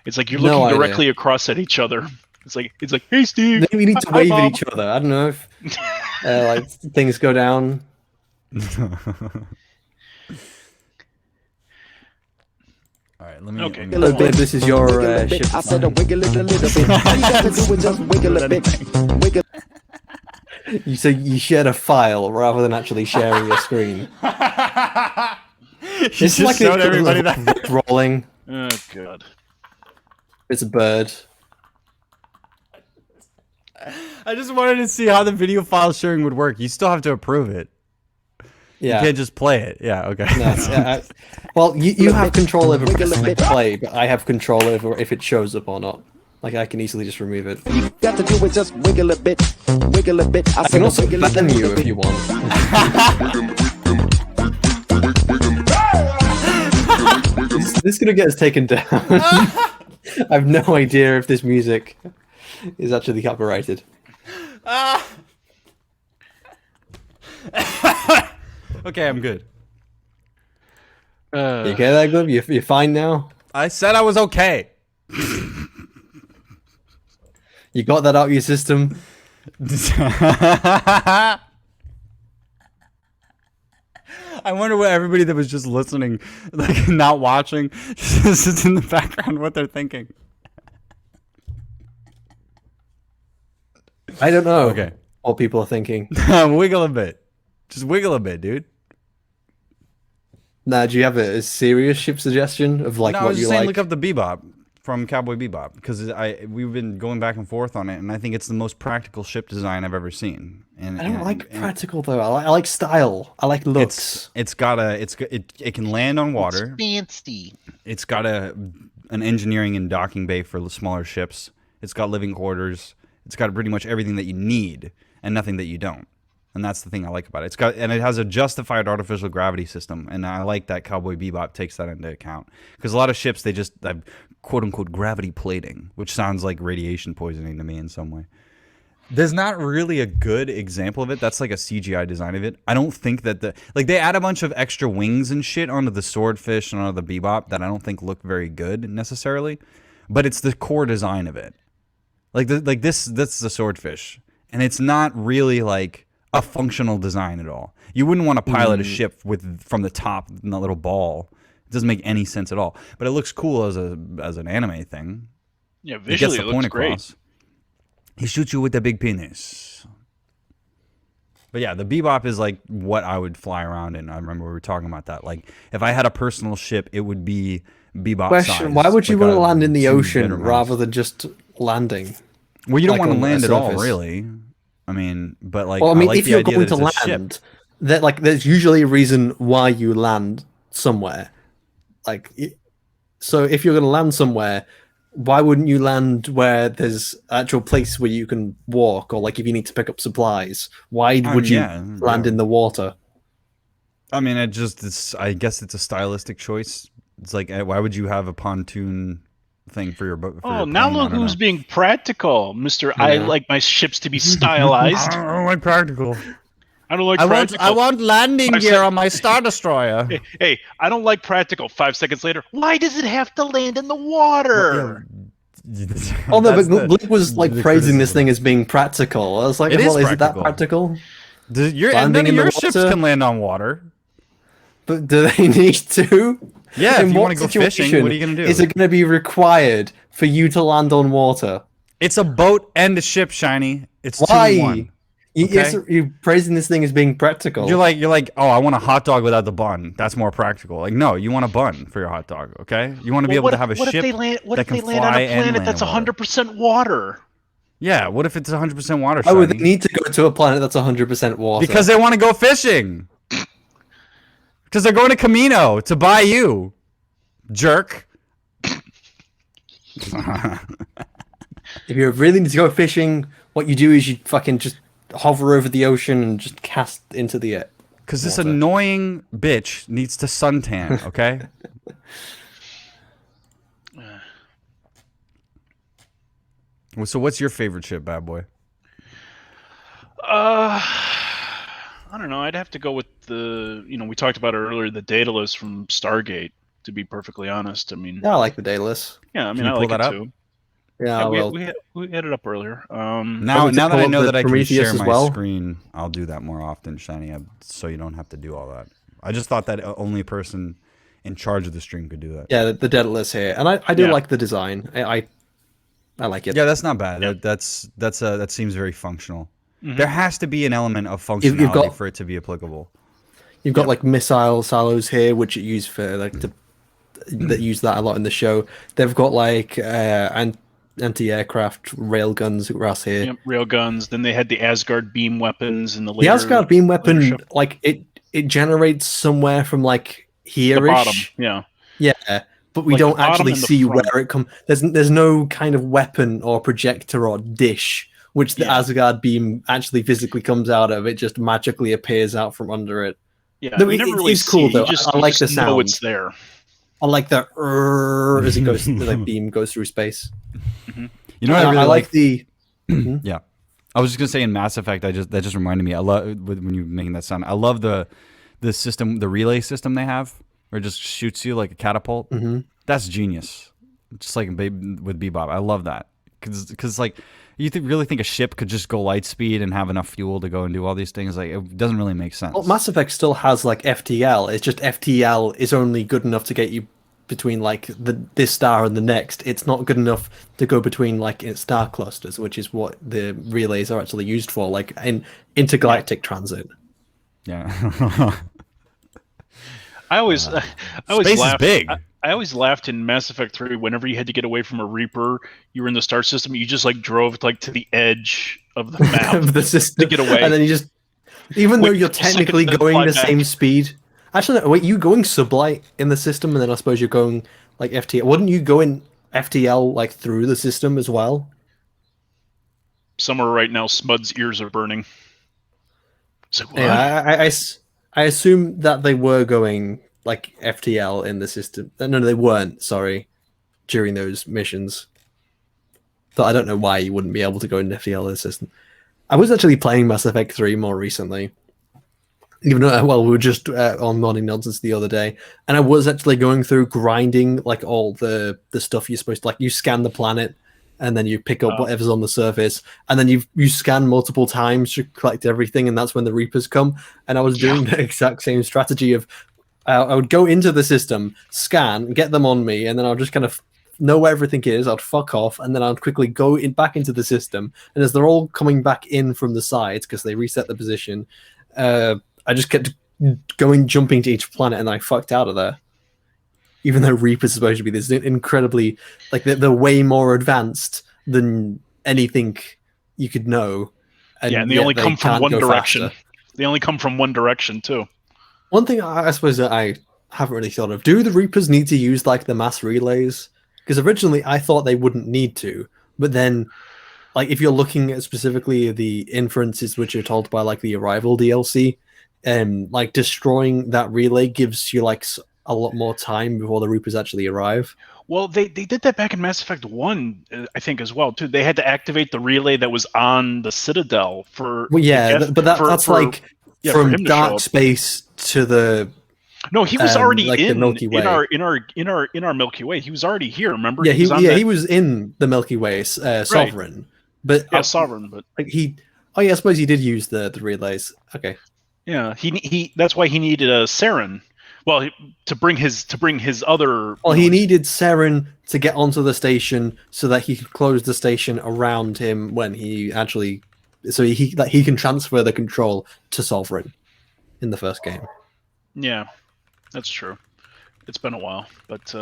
It's like you're looking directly across at each other. It's like, hey Steve. Maybe we need to wave at each other. I don't know if like things go down. All right, let me. Okay. Hello, Glib. This is your ship. I said a wiggle it a little bit. All you gotta do is just wiggle a bit. Wiggle. You say you shared a file rather than actually sharing your screen. It's like showed everybody that rolling. Oh god. It's a bird. I just wanted to see how the video file sharing would work. You still have to approve it. Yeah. You can't just play it. Yeah, okay. No, well, you have control over pressing play, but I have control over if it shows up or not. Like, I can easily just remove it. You got to do is just wiggle a bit. Wiggle a bit. I can also ban you if you want. This is gonna get us taken down. I have no idea if this music is actually copyrighted. Okay, I'm good. You okay there, Glib? You're fine now? I said I was okay. You got that out of your system? I wonder what everybody that was just listening, like not watching, just in the background, what they're thinking. I don't know Okay. what people are thinking. Wiggle a bit. Just wiggle a bit, dude. Now, do you have a serious ship suggestion of like No, I what was you just saying, like? look up the Bebop from Cowboy Bebop because we've been going back and forth on it, and I think it's the most practical ship design I've ever seen. And I don't like practical though. I like style. I like looks. it can land on water. Fancy. It's got an engineering and docking bay for the smaller ships. It's got living quarters. It's got pretty much everything that you need and nothing that you don't. And that's the thing I like about it. And it has a justified artificial gravity system, and I like that Cowboy Bebop takes that into account. Because a lot of ships, they just have quote unquote gravity plating, which sounds like radiation poisoning to me in some way. There's not really a good example of it. That's like a CGI design of it. I don't think that they add a bunch of extra wings and shit onto the swordfish and onto the Bebop that I don't think look very good necessarily. But it's the core design of it. That's the swordfish, and it's not really like a functional design at all. You wouldn't want to pilot a ship from the top in that little ball. It doesn't make any sense at all. But it looks cool as an anime thing. Yeah, visually it looks great. He shoots you with a big penis. But yeah, the Bebop is like what I would fly around in. I remember we were talking about that. Like if I had a personal ship, it would be Bebop Question: size, why would you like want to land in the 2 ocean bedroom rather house. than just landing? Well, you don't like want to on a land at all, surface? really. I mean, but like, Well, I mean, like if the you're idea going that to it's a ship. land, there's usually a reason why you land somewhere. So if you're going to land somewhere, why wouldn't you land where there's actual place where you can walk, or like if you need to pick up supplies? Why would you land in the water? I mean, I guess it's a stylistic choice. It's like, why would you have a pontoon thing for your boat? Oh, now look who's being practical, Mister. I like my ships to be stylized. I don't like practical. I don't like practical. I want landing gear on my Star Destroyer. Hey, I don't like practical. 5 seconds later, why does it have to land in the water? Oh no, but Glib was like praising this thing as being practical. I was like, It is is it that practical. practical? And none of your the ships water? can land on water. But do they need to? Yeah, In if you what want to go fishing, situation what are you going to do? Is it going to be required for you to land on water? It's a boat and a ship, Shiny. It's 2 Why? in 1. Okay? You're praising this thing as being practical. You're like, oh, I want a hot dog without the bun. That's more practical. Like, no, you want a bun for your hot dog. Okay, you want to be able to have a ship What if that they can land on fly a and planet land that's in water. 100% water? Yeah, what if it's 100% water? Why would Shiny? they need to go to a planet that's 100% water? Because they want to go fishing. Because they're going to Camino to buy you, jerk. if you really need to go fishing, what you do is you fucking just hover over the ocean and just cast into the air. Because this annoying bitch needs to suntan, okay? So what's your favorite ship, bad boy? I don't know. I'd have to go with we talked about it earlier, the Daedalus from Stargate, to be perfectly honest. I mean, Yeah, I like the Daedalus. yeah, I mean, you I pull like that it up? too. Yeah, we, well, we had it up earlier. Now to that pull I up know the that I can Prometheus share as my well? screen, I'll do that more often, Shiny, so you don't have to do all that. I just thought that only person in charge of the stream could do that. Yeah, the Daedalus here, and I do like the design. I like it. Yeah, that's not bad. That seems very functional. There has to be an element of functionality You've got- for it to be applicable. You've got like missile silos here, which are used for like that use that a lot in the show. They've got like anti-aircraft rail guns across here. Yep, rail guns. Then they had the Asgard beam weapons and the The Asgard beam weapon, like it generates somewhere from like here-ish. The bottom, yeah. Yeah, but we Like don't the bottom actually and the see front. where it comes. There's no kind of weapon or projector or dish which the Asgard beam actually physically comes out of. It just magically appears out from under it. Yeah, No, you never really it's cool see it. though. I like the sound. know it's there. I like the as it goes, the beam goes through space. You know what I really like the. Yeah, I was just gonna say in Mass Effect. That just reminded me. I love when you making that sound. I love the system, the relay system they have, where it just shoots you like a catapult. That's genius. Just like with Bebop, I love that because like you really think a ship could just go light speed and have enough fuel to go and do all these things? Like it doesn't really make sense. Well, Mass Effect still has like FTL. It's just FTL is only good enough to get you between like this star and the next. It's not good enough to go between like star clusters, which is what the relays are actually used for, like in intergalactic transit. Yeah. I always Space laughed. is big. I always laughed in Mass Effect 3 whenever you had to get away from a Reaper, you were in the star system, you just like drove like to the edge of the map of the system to get away. and then you just, even though Wait you're for a second, technically then going fly the back. same speed. Actually, no, wait, you going sublight in the system, and then I suppose you're going like FTL. Wouldn't you go in FTL like through the system as well? Somewhere right now, Smud's ears are burning. So what? Yeah, I assume that they were going like FTL in the system. No, they weren't. Sorry, during those missions. But I don't know why you wouldn't be able to go in FTL in the system. I was actually playing Mass Effect 3 more recently. Even though, we were just on Morning Nonsense the other day, and I was actually going through grinding like all the stuff you're supposed to, like you scan the planet, and then you pick up whatever's on the surface, and then you scan multiple times to collect everything, and that's when the Reapers come. And I was doing the exact same strategy of I would go into the system, scan, get them on me, and then I'll just kind of know where everything is. I'd fuck off, and then I'd quickly go back into the system. And as they're all coming back in from the sides because they reset the position, I just kept jumping to each planet, and I fucked out of there. Even though Reaper's supposed to be this incredibly, like they're way more advanced than anything you could know. And they only come from one direction. They only come from one direction too. One thing I suppose that I haven't really thought of: do the Reapers need to use like the mass relays? Because originally I thought they wouldn't need to, but then, like if you're looking at specifically the inferences which are told by like the Arrival DLC, like destroying that relay gives you like a lot more time before the Reapers actually arrive. Well, they did that back in Mass Effect 1, I think, as well, too. They had to activate the relay that was on the Citadel for... Well, yeah, but that's from dark space to the... No, he was already like in the Milky Way. in our Milky Way. He was already here, remember? Yeah, he was in the Milky Way, Sovereign. But Sovereign, but... Like I suppose he did use the relays. Okay. Yeah, he that's why he needed a Saren. Well, to bring his other. Well, he needed Saren to get onto the station so that he could close the station around him when he actually, so he can transfer the control to Sovereign in the first game. Yeah, that's true. It's been a while, but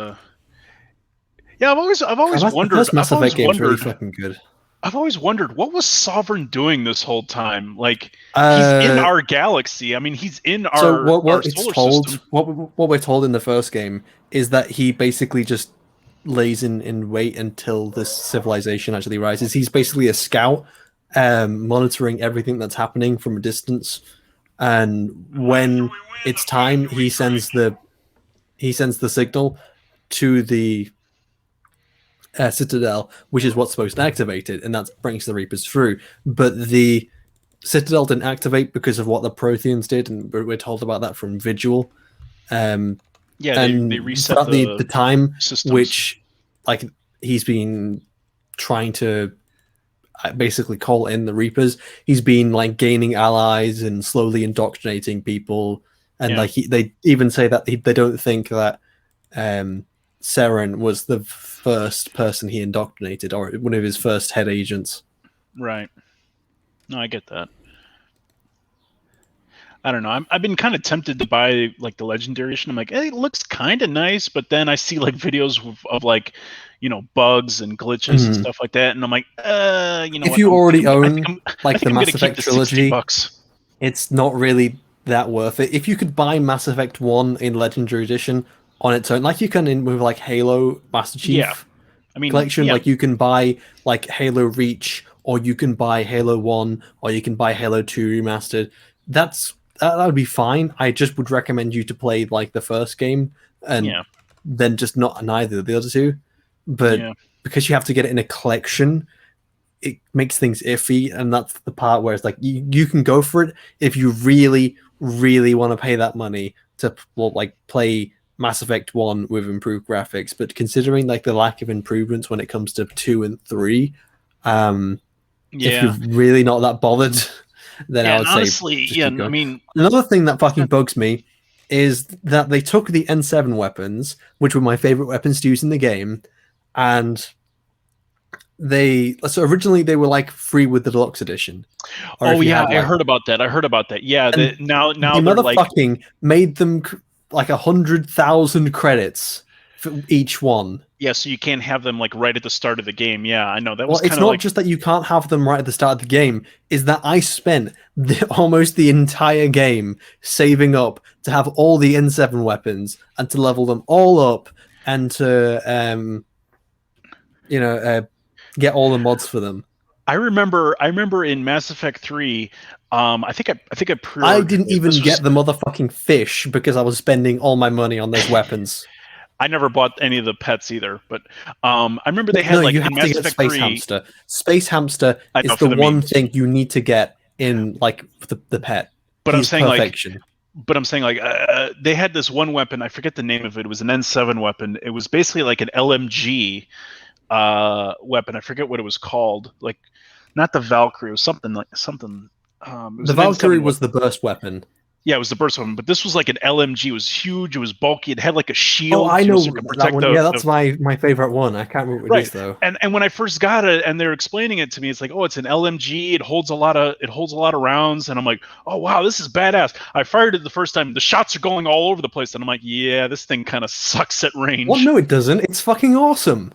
yeah, I've always wondered. The first Mass Effect game's really fucking good. I've always wondered, what was Sovereign doing this whole time? Like, he's in our galaxy. I mean, he's in our, our solar system. What we're told in the first game is that he basically just lays in wait until this civilization actually rises. He's basically a scout, monitoring everything that's happening from a distance. And when it's time, he sends the signal to the Citadel, which is what's supposed to activate it, and that brings the Reapers through. But the Citadel didn't activate because of what the Protheans did, and we're told about that from Vigil. Yeah, they reset the time systems. which, like, he's been trying to basically call in the Reapers. He's been like gaining allies and slowly indoctrinating people, and like they even say that they don't think that Seren was the first person he indoctrinated, or one of his first head agents. Right. No, I get that. I don't know. I've been kind of tempted to buy like the Legendary Edition. I'm like, hey, it looks kind of nice, but then I see like videos of like, bugs and glitches and stuff like that, and I'm like, if you already own like the Mass Effect trilogy, $60. It's not really that worth it. If you could buy Mass Effect 1 in Legendary Edition on its own, like you can with like Halo Master Chief collection, like you can buy like Halo Reach, or you can buy Halo 1, or you can buy Halo 2 Remastered. That would be fine. I just would recommend you to play like the first game and then just not neither of the other two. But because you have to get it in a collection, it makes things iffy, and that's the part where it's like you can go for it if you really, really want to pay that money to like play Mass Effect 1 with improved graphics. But considering like the lack of improvements when it comes to 2 and 3, if you're really not that bothered, then I would honestly, say I mean, another thing that fucking bugs me is that they took the N7 weapons, which were my favorite weapons to use in the game, and so originally they were like free with the deluxe edition. I heard about that. Yeah, now the they're motherfucking like, made them like 100,000 credits for each one. Yeah, so you can't have them like right at the start of the game. Yeah, I know that was. Well, it's not just that you can't have them right at the start of the game. Is that I spent almost the entire game saving up to have all the N7 weapons and to level them all up and to get all the mods for them. I remember in Mass Effect 3, I think I I didn't even get the motherfucking fish because I was spending all my money on those weapons. I never bought any of the pets either, but I remember they had like you have in to Mass get Effect Space 3, Hamster. Space Hamster is the one thing you need to get in like the pet. But He's perfection. I'm saying they had this one weapon. I forget the name of it. It was an N7 weapon. It was basically like an LMG weapon. I forget what it was called. Like not the Valkyrie. It was something like something. The Valkyrie was the burst weapon. Yeah, it was the burst weapon, but this was like an LMG. It was huge. It was bulky. It had like a shield. Oh, I know that one. Yeah, that's my favorite one. I can't remember what it is though. And when I first got it, and they're explaining it to me, it's like, oh, it's an LMG. It holds a lot of rounds, and I'm like, oh wow, this is badass. I fired it the first time. The shots are going all over the place, and I'm like, yeah, this thing kind of sucks at range. Well, no, it doesn't. It's fucking awesome.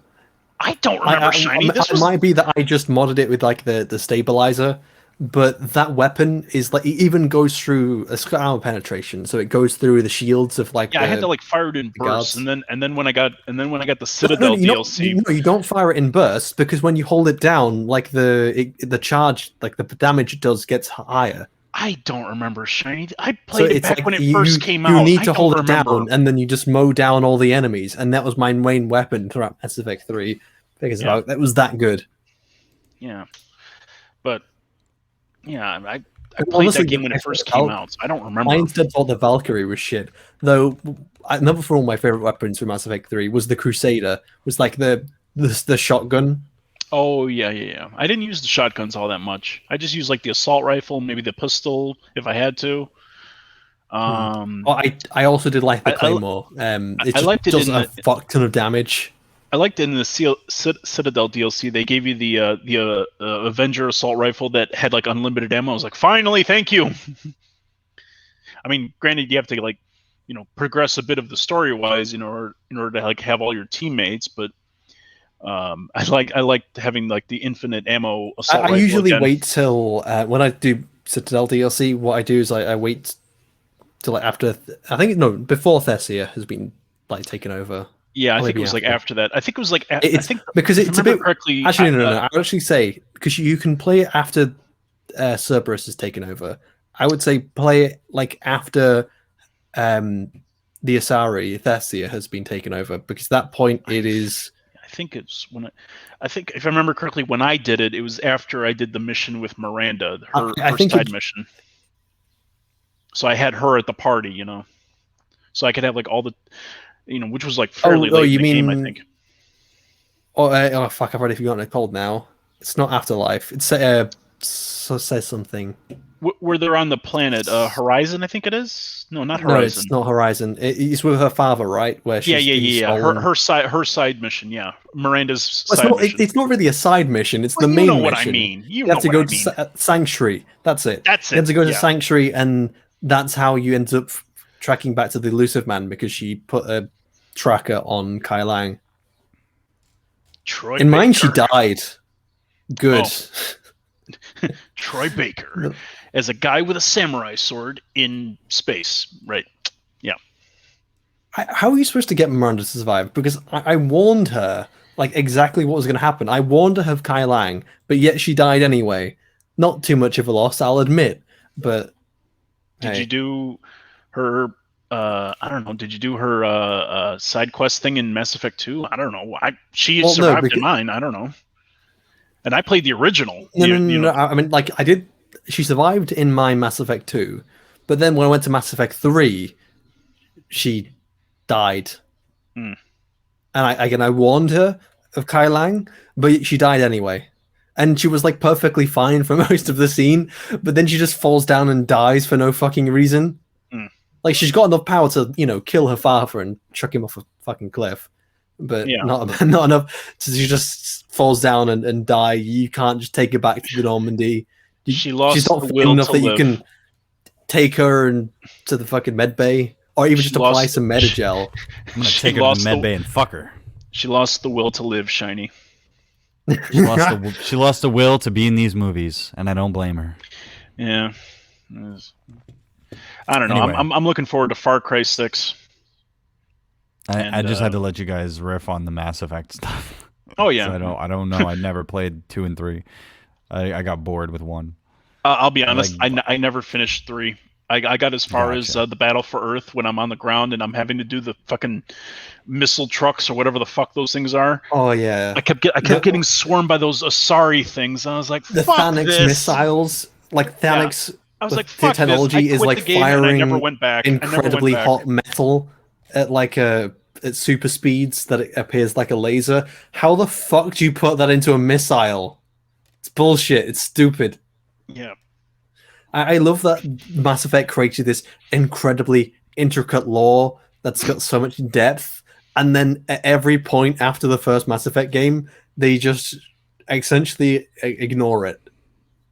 I don't remember Shiny. It might be that I just modded it with like the stabilizer. But that weapon is like, it even goes through a armor penetration, so it goes through the shields of like. Yeah, I had to like fire it in bursts, and then when I got the Citadel DLC. No, you don't fire it in bursts because when you hold it down, like the charge, like the damage it does gets higher. I don't remember Shiny. I played it back like when it first came out. You need to hold it down, and then you just mow down all the enemies, and that was my main weapon throughout Mass Effect 3 because that was that good. Yeah, but. Yeah, I played that game when it first came out, so I don't remember. I instead thought the Valkyrie was shit. Though, another one of my favorite weapons from Mass Effect 3 was the Crusader. Was like the shotgun. Oh, yeah. I didn't use the shotguns all that much. I just used like the assault rifle, maybe the pistol, if I had to. I also did like the Claymore. It just does a fuck ton of damage. I liked in the Citadel DLC, they gave you the Avenger assault rifle that had like unlimited ammo. I was like, finally, thank you. I mean, granted, you have to like, progress a bit of the story wise in order to like have all your teammates, but I liked having like the infinite ammo assault rifle. I usually wait till when I do Citadel DLC. What I do is I wait till like after before Thessia has been like taken over. Yeah, I think it was like after that. I think it was like because it's a bit correctly. Actually, no. I would actually say because you can play it after Cerberus has taken over. I would say play it like after the Asari Thessia has been taken over because at that point it is. I think it's when I think if I remember correctly, when I did it, it was after I did the mission with Miranda, her side mission. So I had her at the party, so I could have like all the. Which was like fairly late in the game, I think. Oh, fuck! I've already forgotten it's called now. It's not Afterlife. It says something. Where they're on the planet Horizon, I think it is. No, not No, Horizon. it's not Horizon. It's with her father, right? Where she's Yeah. stolen. Her side mission. Yeah, Miranda's Well, side mission. it's not really a side mission. It's Well, the you main know mission. what I mean. You have to know go what I to mean. Sanctuary. That's it. That's You have it, to go to yeah. Sanctuary, and that's how you end up tracking back to the Elusive Man, because she put a tracker on Kai Lang. Troy In mine, she Baker. died. Good. Troy Baker as a guy with a samurai sword in space, right? Yeah. How are you supposed to get Miranda to survive? Because I warned her like exactly what was going to happen. I warned her of Kai Lang, but yet she died anyway. Not too much of a loss, I'll admit. But did you do her? I don't know. Did you do her side quest thing in Mass Effect 2? I don't know. She survived in mine. I don't know. And I played the original. No. I mean, like, I did. She survived in my Mass Effect 2, but then when I went to Mass Effect 3, she died. And I warned her of Kai Lang, but she died anyway. And she was like perfectly fine for most of the scene, but then she just falls down and dies for no fucking reason. Like, she's got enough power to, kill her father and chuck him off a fucking cliff, but not enough. So she just falls down and die. You can't just take her back to the Normandy. She lost she's not the fit will enough to that live. you can take her and to the fucking med bay, or even just apply some Metagel. I'm gonna take her to the med bay and fuck her. She lost the will to live, Shiny. She lost the will to be in these movies, and I don't blame her. Yeah. I don't know. Anyway. I'm looking forward to Far Cry 6. I just had to let you guys riff on the Mass Effect stuff. Oh yeah. I don't know. I never played 2 and 3. I got bored with 1. I'll be honest. I never finished 3. I got as far as the Battle for Earth when I'm on the ground and I'm having to do the fucking missile trucks or whatever the fuck those things are. Oh yeah. I kept getting swarmed by those Asari things. And I was like, the fuck Thanix this. missiles, like Thanix. Yeah. I was like, the fuck technology this. I is quit like the game and I firing never went back. incredibly hot metal at at super speeds that it appears like a laser. How the fuck do you put that into a missile? It's bullshit. It's stupid. Yeah. I love that Mass Effect created this incredibly intricate lore that's got so much depth, and then at every point after the first Mass Effect game, they just essentially ignore it.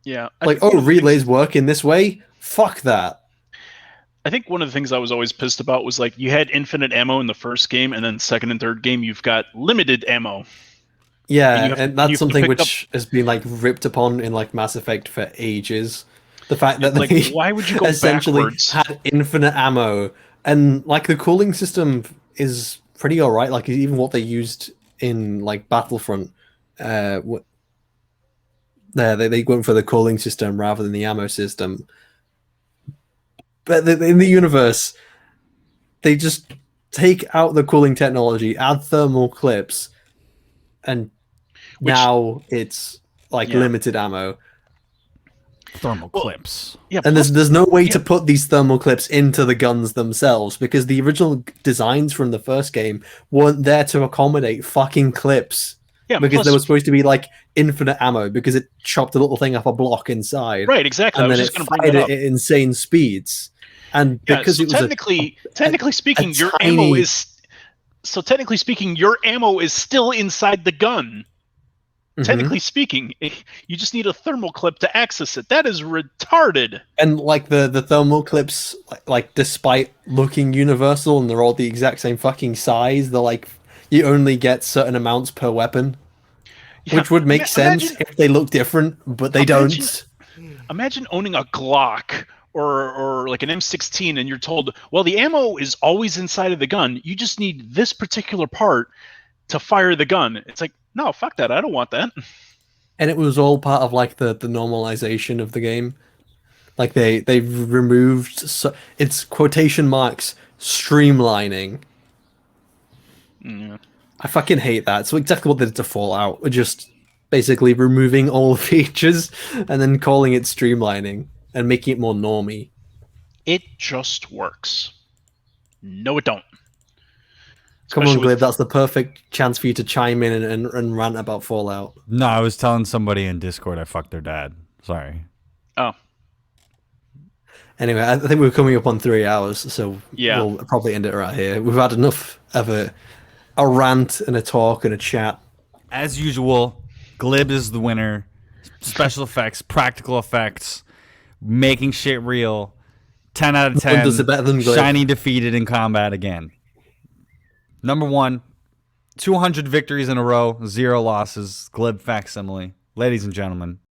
Yeah. Like, relays work in this way? Fuck that. I think one of the things I was always pissed about was like you had infinite ammo in the first game, and then second and third game you've got limited ammo. Yeah, and that's something which has been like ripped upon in like Mass Effect for ages. The fact that like, they why would you go essentially backwards? had infinite ammo, and like the cooling system is pretty alright. Like even what they used in like Battlefront, they went for the cooling system rather than the ammo system. But in the universe, they just take out the cooling technology, add thermal clips, and now it's like limited ammo. Thermal clips. Yeah, and there's no way to put these thermal clips into the guns themselves, because the original designs from the first game weren't there to accommodate fucking clips. Yeah, because there was supposed to be like infinite ammo, because it chopped a little thing off a block inside. Right, exactly. And I was then just it going to bring fired it up. at insane speeds. And because it was technically speaking, your ammo is technically speaking, your ammo is still inside the gun. Technically speaking, you just need a thermal clip to access it. That is retarded. And like the thermal clips, like despite looking universal and they're all the exact same fucking size, they're like you only get certain amounts per weapon, which would make sense if they look different, but they don't. Imagine owning a Glock or like an M16 and you're told, well, the ammo is always inside of the gun. You just need this particular part to fire the gun. It's like, no, fuck that. I don't want that. And it was all part of like the normalization of the game. Like they removed it's quotation marks streamlining. Yeah. I fucking hate that. So exactly what they did to Fallout. We're just basically removing all features and then calling it streamlining and making it more normie. It just works. No, it don't. Come on, Glib, that's the perfect chance for you to chime in and rant about Fallout. No, I was telling somebody in Discord I fucked their dad. Sorry. Oh. Anyway, I think we're coming up on 3 hours, so Yeah. we'll probably end it right here. We've had enough of a rant and a talk and a chat. As usual, Glib is the winner. Special effects, practical effects, making shit real. 10 out of 10. No one does it better than Glib. Shiny defeated in combat again. Number 1, 200 victories in a row, 0 losses. Glib facsimile. Ladies and gentlemen,